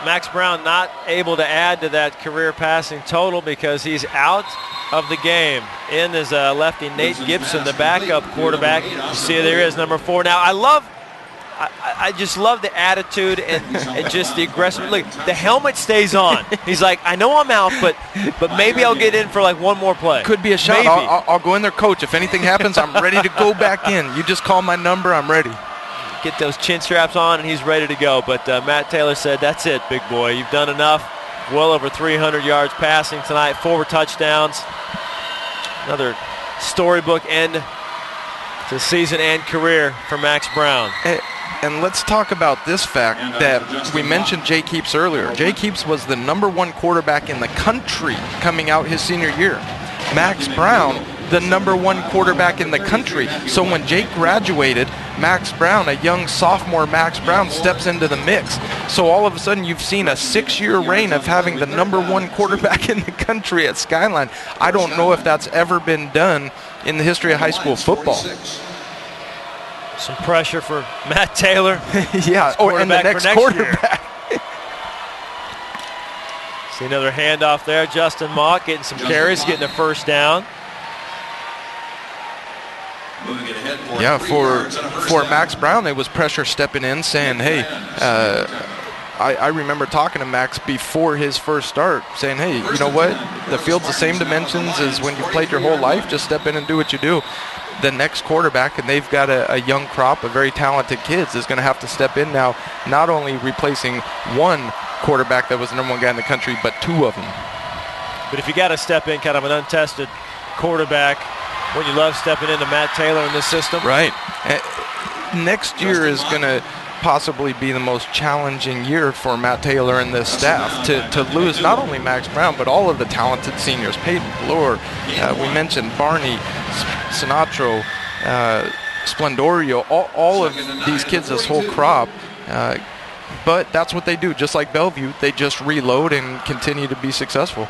Max Brown not able to add to that career passing total because he's out of the game. In is lefty Nate Gibson, the backup quarterback. You see there is number 4. Now I just love the attitude and just the aggressive. Look, the helmet stays on. He's like, I know I'm out, but maybe I'll get in for like one more play. Could be a shot. I'll go in there, coach. If anything happens, I'm ready to go back in. You just call my number, I'm ready. Get those chin straps on, and he's ready to go. But Matt Taylor said, that's it, big boy. You've done enough. Well over 300 yards passing tonight, 4 touchdowns. Another storybook end to season and career for Max Brown. And let's talk about this fact that we mentioned Jake Heaps earlier. Jake Heaps was the #1 quarterback in the country coming out his senior year. Max Brown the #1 quarterback in the country. So when Jake graduated, Max Brown, a young sophomore Max Brown, steps into the mix. So all of a sudden you've seen a 6-year reign of having the #1 quarterback in the country at Skyline. I don't know if that's ever been done in the history of high school football. Some pressure for Matt Taylor. Yeah, and the next quarterback. See another handoff there. Justin Mock getting some carries, getting a first down. Yeah, for Max Brown, it was pressure stepping in, saying, hey, I remember talking to Max before his first start, saying, hey, you know what? The field's the same dimensions as when you've played your whole life. Just step in and do what you do. The next quarterback, and they've got a young crop of very talented kids, is going to have to step in now, not only replacing one quarterback that was the #1 guy in the country, but 2 of them. But if you got to step in kind of an untested quarterback, when you love stepping into Matt Taylor in this system. Right. Next year is going to possibly be the most challenging year for Matt Taylor and this staff to lose not only Max Brown, but all of the talented seniors. Peyton Bloor, we mentioned Barney, Sinatro, Splendorio, all of these kids, this whole crop. But that's what they do. Just like Bellevue, they just reload and continue to be successful.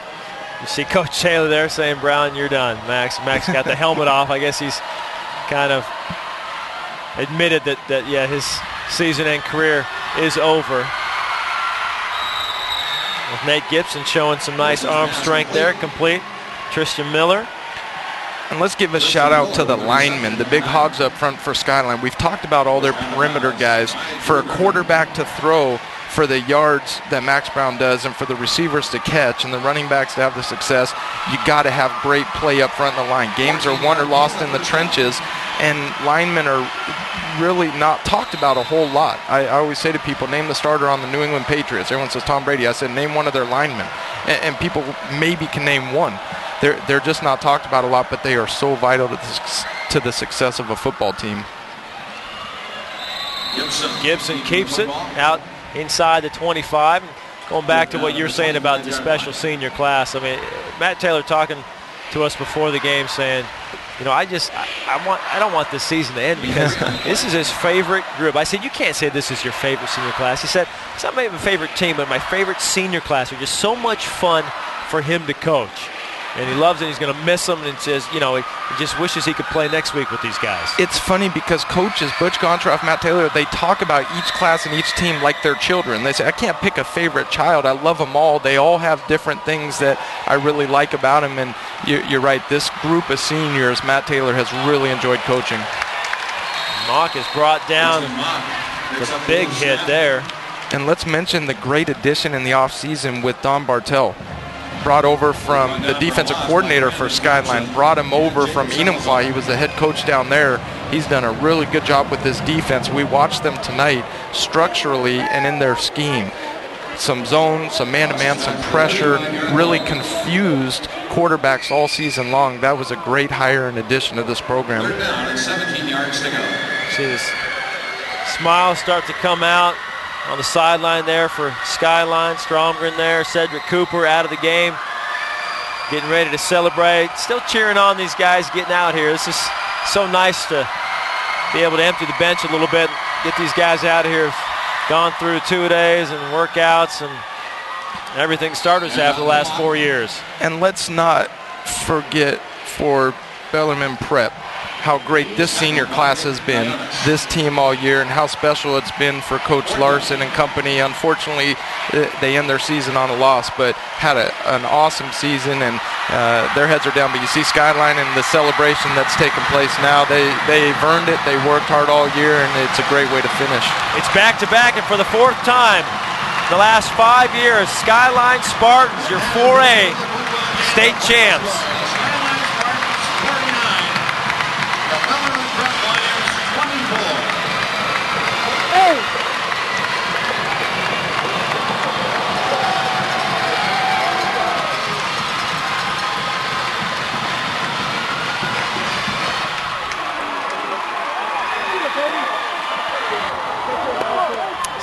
You see Coach Taylor there saying, Brown, you're done. Max got the helmet off. I guess he's kind of admitted that yeah, his season and career is over. With Nate Gibson showing some nice arm strength there, complete. Tristan Miller. And let's give a shout out to the linemen, the big hogs up front for Skyline. We've talked about all their perimeter guys. For a quarterback to throw for the yards that Max Brown does and for the receivers to catch and the running backs to have the success, you got to have great play up front in the line. Games are won or lost in the trenches, and linemen are really not talked about a whole lot. I always say to people, name the starter on the New England Patriots. Everyone says Tom Brady. I said, name one of their linemen. And people maybe can name one. They're just not talked about a lot, but they are so vital to the success of a football team. Gibson keeps it out inside the 25. Going back to what you're saying about the special senior class, I mean, Matt Taylor talking to us before the game saying, you know, I don't want this season to end because this is his favorite group. I said, you can't say this is your favorite senior class. He said, it's not my favorite team, but my favorite senior class. They're just so much fun for him to coach. And he loves it. He's going to miss them, and says, you know, he just wishes he could play next week with these guys. It's funny because coaches, Butch Gontroff, Matt Taylor, they talk about each class and each team like their children. They say, I can't pick a favorite child. I love them all. They all have different things that I really like about them. And you're right, this group of seniors, Matt Taylor has really enjoyed coaching. Mock is brought down. The big hit there. And let's mention the great addition in the offseason with Don Bartel. Brought over from the defensive coordinator for Skyline, brought him over from Enumclaw. He was the head coach down there. He's done a really good job with this defense. We watched them tonight structurally and in their scheme. Some zone, some man-to-man, some pressure, really confused quarterbacks all season long. That was a great hire and addition to this program. 17 yards to go. See this smile start to come out on the sideline there for Skyline. Stromgren there, Cedric Cooper out of the game, getting ready to celebrate. Still cheering on these guys getting out here. This is so nice to be able to empty the bench a little bit, get these guys out of here. Gone through 2 days and workouts and everything starters have the last 4 years. And let's not forget for Bellarmine Prep how great this senior class has been, this team all year, and how special it's been for Coach Larson and company. Unfortunately, they end their season on a loss, but had an awesome season, and their heads are down. But you see Skyline and the celebration that's taking place now. They've earned it. They worked hard all year, and it's a great way to finish. It's back-to-back, and for the 4th time the last 5 years, Skyline Spartans, your 4A state champs.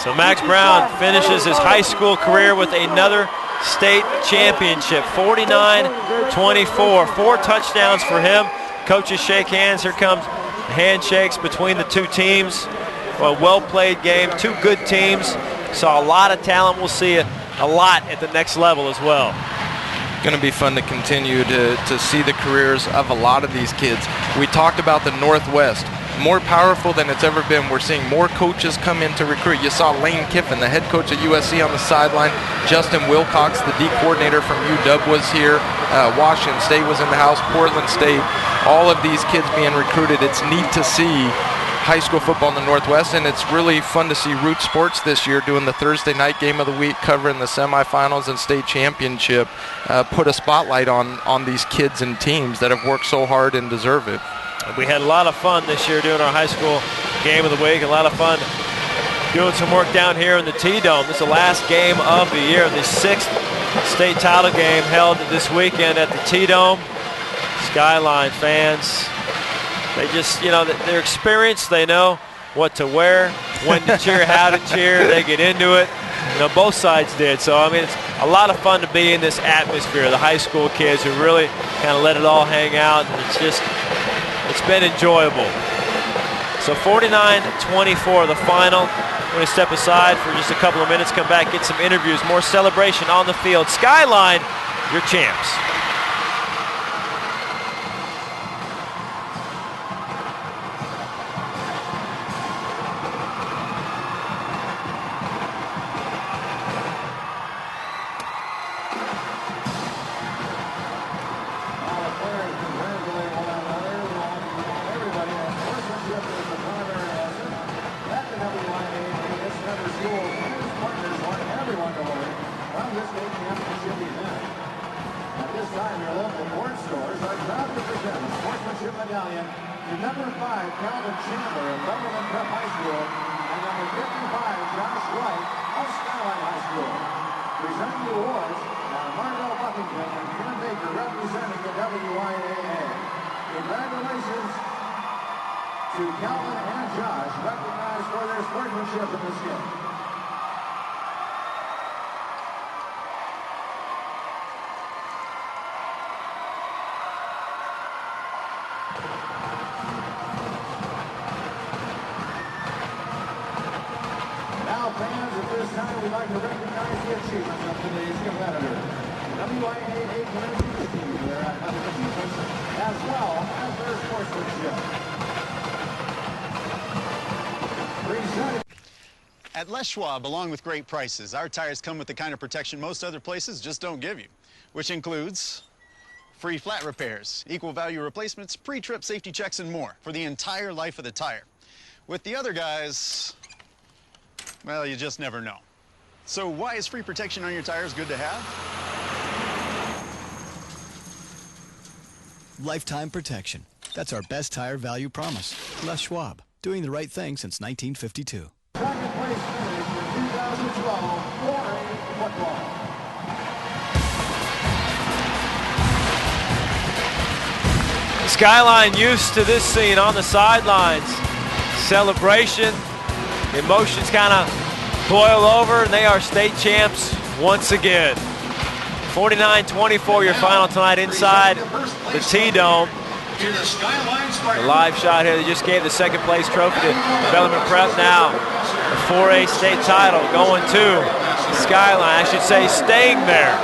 So Max Brown finishes his high school career with another state championship, 49-24. 4 touchdowns for him, coaches shake hands. Here comes handshakes between the two teams. A well-played game, two good teams. Saw a lot of talent. We'll see a lot at the next level as well. Going to be fun to continue to see the careers of a lot of these kids. We talked about the Northwest. More powerful than it's ever been. We're seeing more coaches come in to recruit. You saw Lane Kiffin, the head coach at USC, on the sideline. Justin Wilcox, the D coordinator from UW, was here. Washington State was in the house. Portland State. All of these kids being recruited. It's neat to see high school football in the Northwest, and it's really fun to see Root Sports this year doing the Thursday night game of the week, covering the semifinals and state championship, put a spotlight on these kids and teams that have worked so hard and deserve it. We had a lot of fun this year doing our high school game of the week. A lot of fun doing some work down here in the T-Dome. This is the last game of the year, the 6th state title game held this weekend at the T-Dome. Skyline fans, they just, they're experienced. They know what to wear, when to cheer, how to cheer. They get into it. Both sides did. So, it's a lot of fun to be in this atmosphere. The high school kids who really kind of let it all hang out. It's been enjoyable. So 49-24 the final. We're going to step aside for just a couple of minutes, come back, get some interviews, more celebration on the field. Skyline, your champs. Congratulations to Calvin and Josh, recognized for their sportsmanship in this game. Now, fans, at this time, we'd like to recognize the achievements of today's competitors. WIAA community team, their athletic achievements, as well as their sportsmanship. At Les Schwab, along with great prices, our tires come with the kind of protection most other places just don't give you, which includes free flat repairs, equal value replacements, pre-trip safety checks, and more for the entire life of the tire. With the other guys, well, you just never know. So why is free protection on your tires good to have? Lifetime protection. That's our best tire value promise. Les Schwab, doing the right thing since 1952. Second place finish in 2012 4A football. Skyline used to this scene on the sidelines. Celebration, emotions kind of boil over, and they are state champs once again. 49-24 your final tonight inside the T-Dome. The live shot here, they just gave the second place trophy to Bellarmine Prep. Now the 4A state title going to Skyline. I should say staying there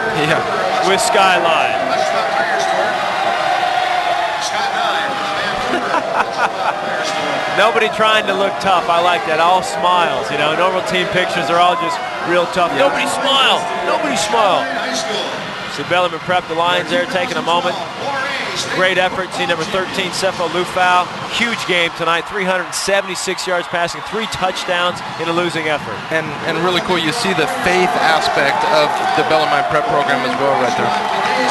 with Skyline. Nobody trying to look tough. I like that. All smiles. Normal team pictures are all just real tough. Nobody smile. Nobody smile. So Bellarmine Prep, the Lions there taking a moment. Great effort. See number 13, Cepho Lufau. Huge game tonight. 376 yards passing, 3 touchdowns in a losing effort. And really cool, you see the faith aspect of the Bellarmine Prep program as well right there.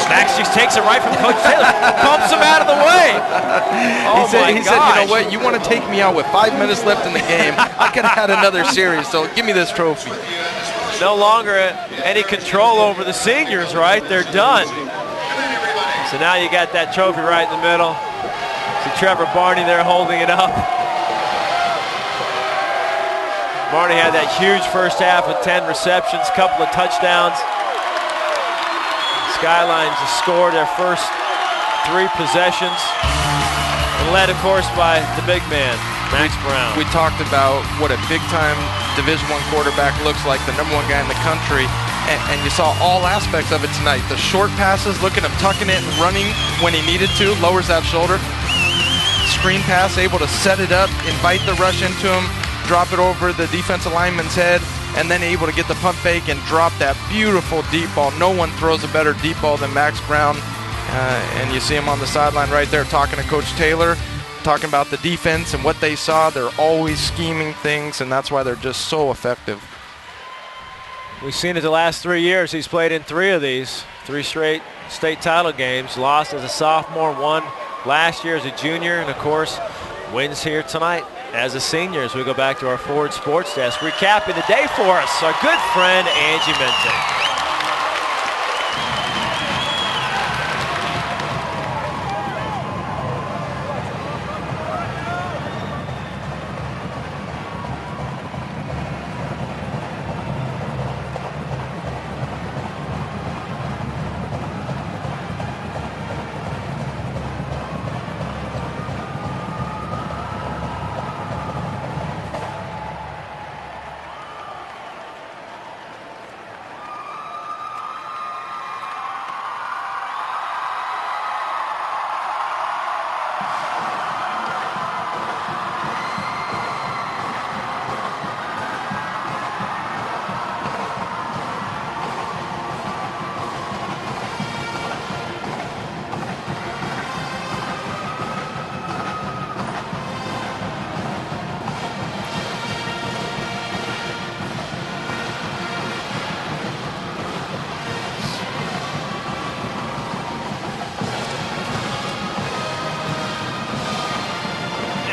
Max just takes it right from Coach Taylor, pumps him out of the way. He said, you know what, you want to take me out with 5 minutes left in the game. I could have had another series, so give me this trophy. No longer any control over the seniors, right? They're done. So now you got that trophy right in the middle. See Trevor Barney there holding it up. Barney had that huge first half with 10 receptions, couple of touchdowns. Skylines has scored their first 3 possessions. led, of course, by the big man, Max Brown. We talked about what a big-time Division I quarterback looks like, the #1 guy in the country, and you saw all aspects of it tonight. The short passes, look at him tucking it and running when he needed to, lowers that shoulder. Screen pass, able to set it up, invite the rush into him, drop it over the defensive lineman's head, and then able to get the pump fake and drop that beautiful deep ball. No one throws a better deep ball than Max Brown. And you see him on the sideline right there talking to Coach Taylor, talking about the defense and what they saw. They're always scheming things, and that's why they're just so effective. We've seen it the last 3 years. He's played in 3 of these, 3 straight state title games. Lost as a sophomore, won last year as a junior, and of course wins here tonight as a senior. As we go back to our Ford Sports Desk, recapping the day for us, our good friend Angie Minton.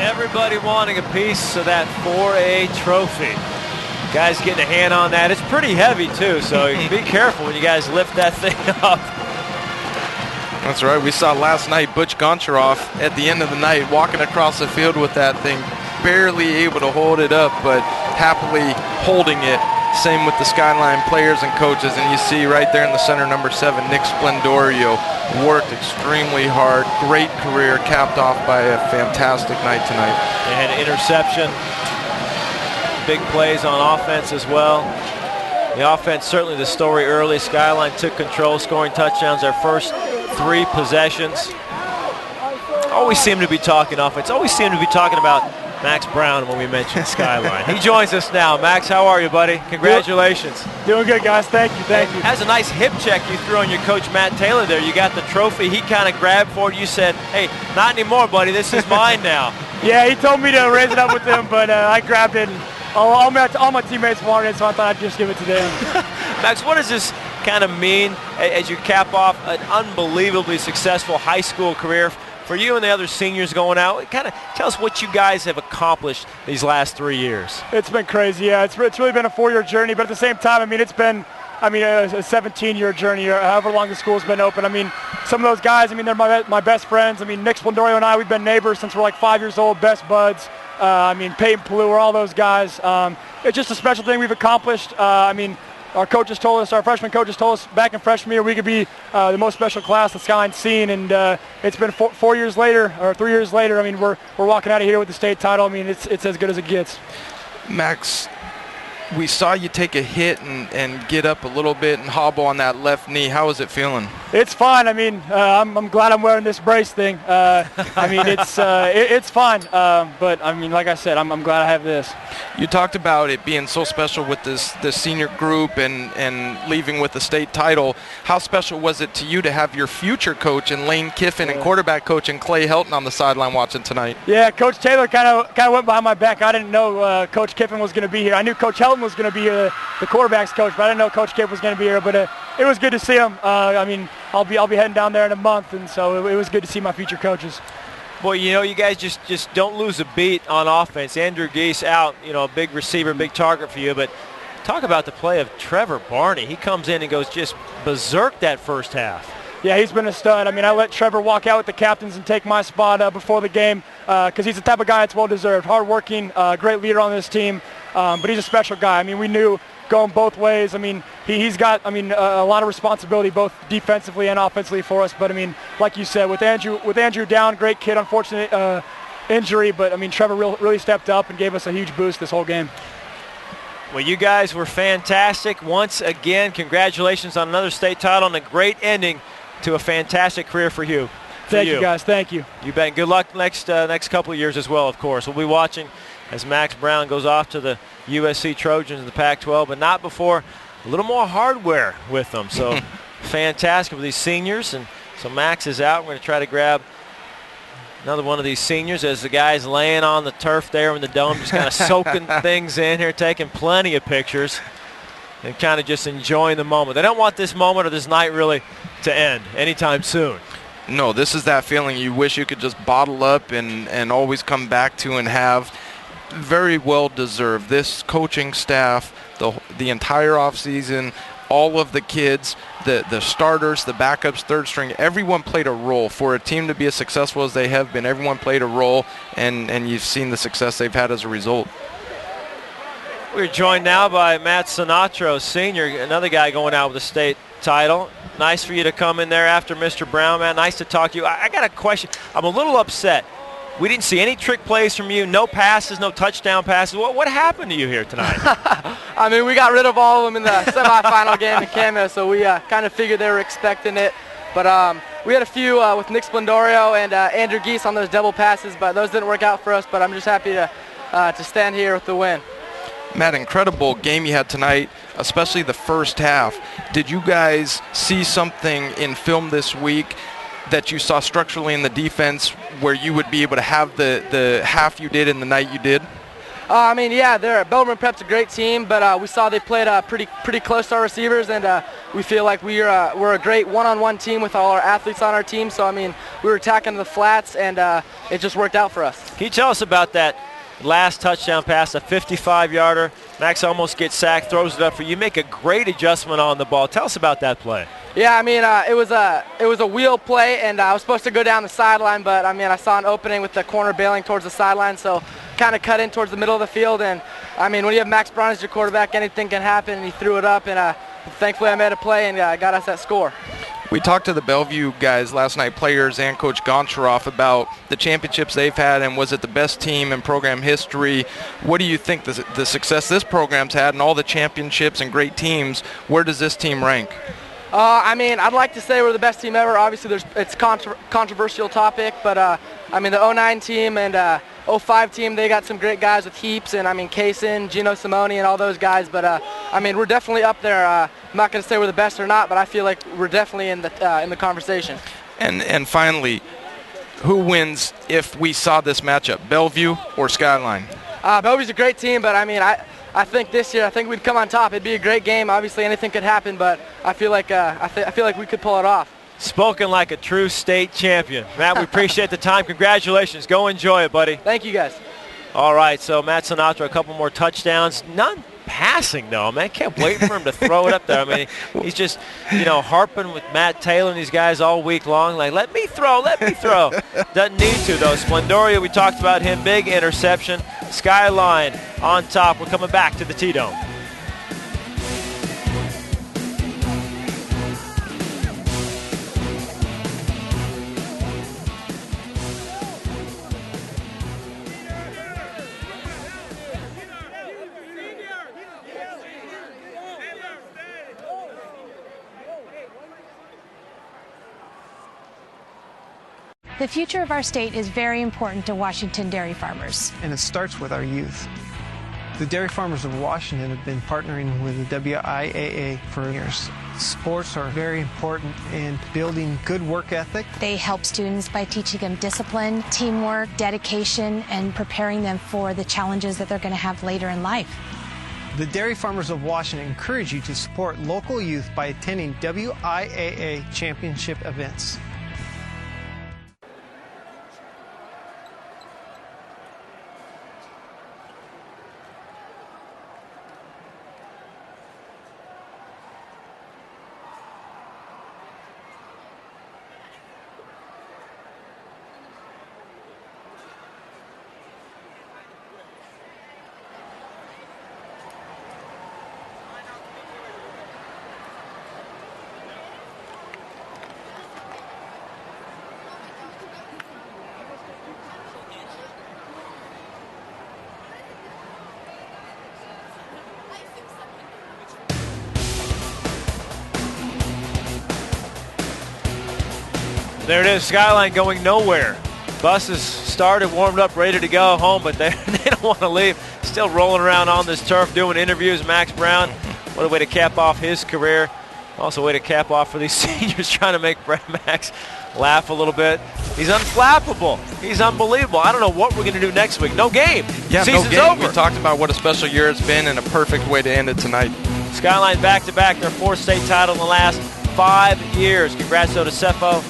Everybody wanting a piece of that 4A trophy. Guys getting a hand on that. It's pretty heavy too, so be careful when you guys lift that thing up. That's right. We saw last night Butch Goncharoff at the end of the night walking across the field with that thing, barely able to hold it up, but happily holding it. Same with the Skyline players and coaches, and you see right there in the center, number 7, Nick Splendorio, worked extremely hard. Great career, capped off by a fantastic night tonight. They had an interception, big plays on offense as well. The offense, certainly the story early. Skyline took control, scoring touchdowns their first 3 possessions. Always seem to be talking offense, always seem to be talking about Max Brown when we mention Skyline. He joins us now. Max, how are you, buddy? Congratulations. Doing good, guys. Thank you. Thank you. That's a nice hip check you threw on your coach, Matt Taylor, there. You got the trophy. He kind of grabbed for it. You said, hey, not anymore, buddy. This is mine now. Yeah, he told me to raise it up with him, but I grabbed it. And all my teammates wanted it, so I thought I'd just give it to them. Max, what does this kind of mean as you cap off an unbelievably successful high school career for you and the other seniors going out? Kind of tell us what you guys have accomplished these last 3 years. It's been crazy, yeah. It's really been a 4-year journey, but at the same time, I mean, it's been a 17-year journey, or however long the school's been open. I mean, some of those guys, I mean, they're my best friends. I mean, Nick Splendorio and I, we've been neighbors since we're like 5 years old, best buds. I mean, Peyton Pallou, all those guys. It's just a special thing we've accomplished. I mean, our coaches told us, our freshman coaches told us back in freshman year we could be the most special class the Skyline's seen, and it's been 4 years later, or 3 years later. I mean, we're walking out of here with the state title. I mean, it's as good as it gets. Max, we saw you take a hit and get up a little bit and hobble on that left knee. How is it feeling? It's fine. I mean, I'm glad I'm wearing this brace thing. I mean, it's fine. But I mean, like I said, I'm glad I have this. You talked about it being so special with this senior group and leaving with the state title. How special was it to you to have your future coach in Lane Kiffin and quarterback coach in Clay Helton on the sideline watching tonight? Yeah, Coach Taylor kind of went behind my back. I didn't know Coach Kiffin was going to be here. I knew Coach Helton was going to be the quarterback's coach, but I didn't know Coach Kiffin was going to be here. But it was good to see him. I mean, I'll be heading down there in a month, and so it was good to see my future coaches. Boy, you know, you guys just don't lose a beat on offense. Andrew Geese out, you know, a big receiver, big target for you. But talk about the play of Trevor Barney. He comes in and goes just berserk that first half. Yeah, he's been a stud. I mean, I let Trevor walk out with the captains and take my spot before the game. because he's the type of guy that's well-deserved, hard-working, great leader on this team, but he's a special guy. I mean, we knew going both ways. I mean, he's got, a lot of responsibility both defensively and offensively for us. But, I mean, like you said, with Andrew down, great kid, unfortunate injury, but, I mean, Trevor really stepped up and gave us a huge boost this whole game. Well, you guys were fantastic. Once again, congratulations on another state title and a great ending to a fantastic career for you. Thank you, guys. Thank you. You bet. Good luck next couple of years as well, of course. We'll be watching as Max Brown goes off to the USC Trojans in the Pac-12, but not before a little more hardware with them. So fantastic with these seniors. And so Max is out. We're going to try to grab another one of these seniors as the guy's laying on the turf there in the dome, just kind of soaking things in here, taking plenty of pictures and kind of just enjoying the moment. They don't want this moment or this night really to end anytime soon. No, this is that feeling you wish you could just bottle up and always come back to and have. Very well deserved. This coaching staff, the entire offseason, all of the kids, the starters, the backups, third string, everyone played a role. For a team to be as successful as they have been, everyone played a role, and you've seen the success they've had as a result. We're joined now by Matt Sinatro, senior, another guy going out with a state title. Nice for you to come in there after Mr. Brown, man. Nice to talk to you. I got a question. I'm a little upset. We didn't see any trick plays from you, no passes, no touchdown passes. What happened to you here tonight? I mean, we got rid of all of them in the semifinal game in Camo, so we kind of figured they were expecting it. But we had a few with Nick Splendorio and Andrew Geese on those double passes, but those didn't work out for us. But I'm just happy to stand here with the win. Matt, incredible game you had tonight, especially the first half. Did you guys see something in film this week that you saw structurally in the defense where you would be able to have the half you did and the night you did? I mean, yeah, Bellarmine Prep's a great team, but we saw they played pretty close to our receivers, and we feel like we're a great one-on-one team with all our athletes on our team. So, I mean, we were attacking the flats, and it just worked out for us. Can you tell us about that last touchdown pass, a 55-yarder? Max almost gets sacked, throws it up for you. You make a great adjustment on the ball. Tell us about that play. Yeah, I mean, it was a wheel play, and I was supposed to go down the sideline, but I mean, I saw an opening with the corner bailing towards the sideline, so kind of cut in towards the middle of the field. And I mean, when you have Max Brown as your quarterback, anything can happen, and he threw it up, and thankfully I made a play and got us that score. We talked to the Bellevue guys last night, players and Coach Goncharoff, about the championships they've had, and was it the best team in program history? What do you think the success this program's had and all the championships and great teams, where does this team rank? I mean, I'd like to say we're the best team ever. Obviously, it's controversial topic, but I mean, the 09 team and 05 team, they got some great guys with Heaps, and I mean, Kaysen, Gino Simone, and all those guys. But I mean, we're definitely up there. I'm not going to say we're the best or not, but I feel like we're definitely in the conversation. And finally, who wins if we saw this matchup, Bellevue or Skyline? Bellevue's a great team, but I mean, I think this year, I think we'd come on top. It'd be a great game. Obviously, anything could happen, but I feel like I feel like we could pull it off. Spoken like a true state champion. Matt, we appreciate the time. Congratulations. Go enjoy it, buddy. Thank you, guys. All right, so Matt Sinatro, a couple more touchdowns. None passing, though, man. Can't wait for him to throw it up there. I mean, he's just, harping with Matt Taylor and these guys all week long. Like, let me throw. Doesn't need to, though. Splendorio, we talked about him. Big interception. Skyline on top. We're coming back to the T-Dome. The future of our state is very important to Washington dairy farmers. And it starts with our youth. The dairy farmers of Washington have been partnering with the WIAA for years. Sports are very important in building good work ethic. They help students by teaching them discipline, teamwork, dedication, and preparing them for the challenges that they're going to have later in life. The dairy farmers of Washington encourage you to support local youth by attending WIAA championship events. There it is, Skyline going nowhere. Buses started, warmed up, ready to go home, but they don't want to leave. Still rolling around on this turf, doing interviews. Max Brown, what a way to cap off his career. Also a way to cap off for these seniors, trying to make Max laugh a little bit. He's unflappable. He's unbelievable. I don't know what we're going to do next week. No game. Yeah, Season's no game. over. We talked about what a special year it's been and a perfect way to end it tonight. Skyline back-to-back, their 4th state title in the last 5 years. Congrats to Cepho,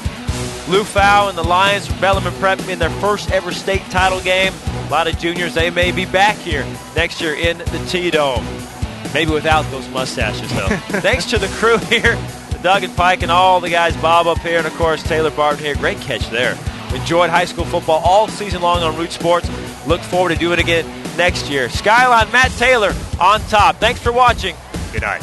Lou Fow, and the Lions from Bellarmine Prep in their first ever state title game. A lot of juniors, they may be back here next year in the T-Dome. Maybe without those mustaches, though. Thanks to the crew here, Doug and Pike and all the guys, Bob up here, and of course Taylor Barton here. Great catch there. Enjoyed high school football all season long on Root Sports. Look forward to doing it again next year. Skyline, Matt Taylor on top. Thanks for watching. Good night.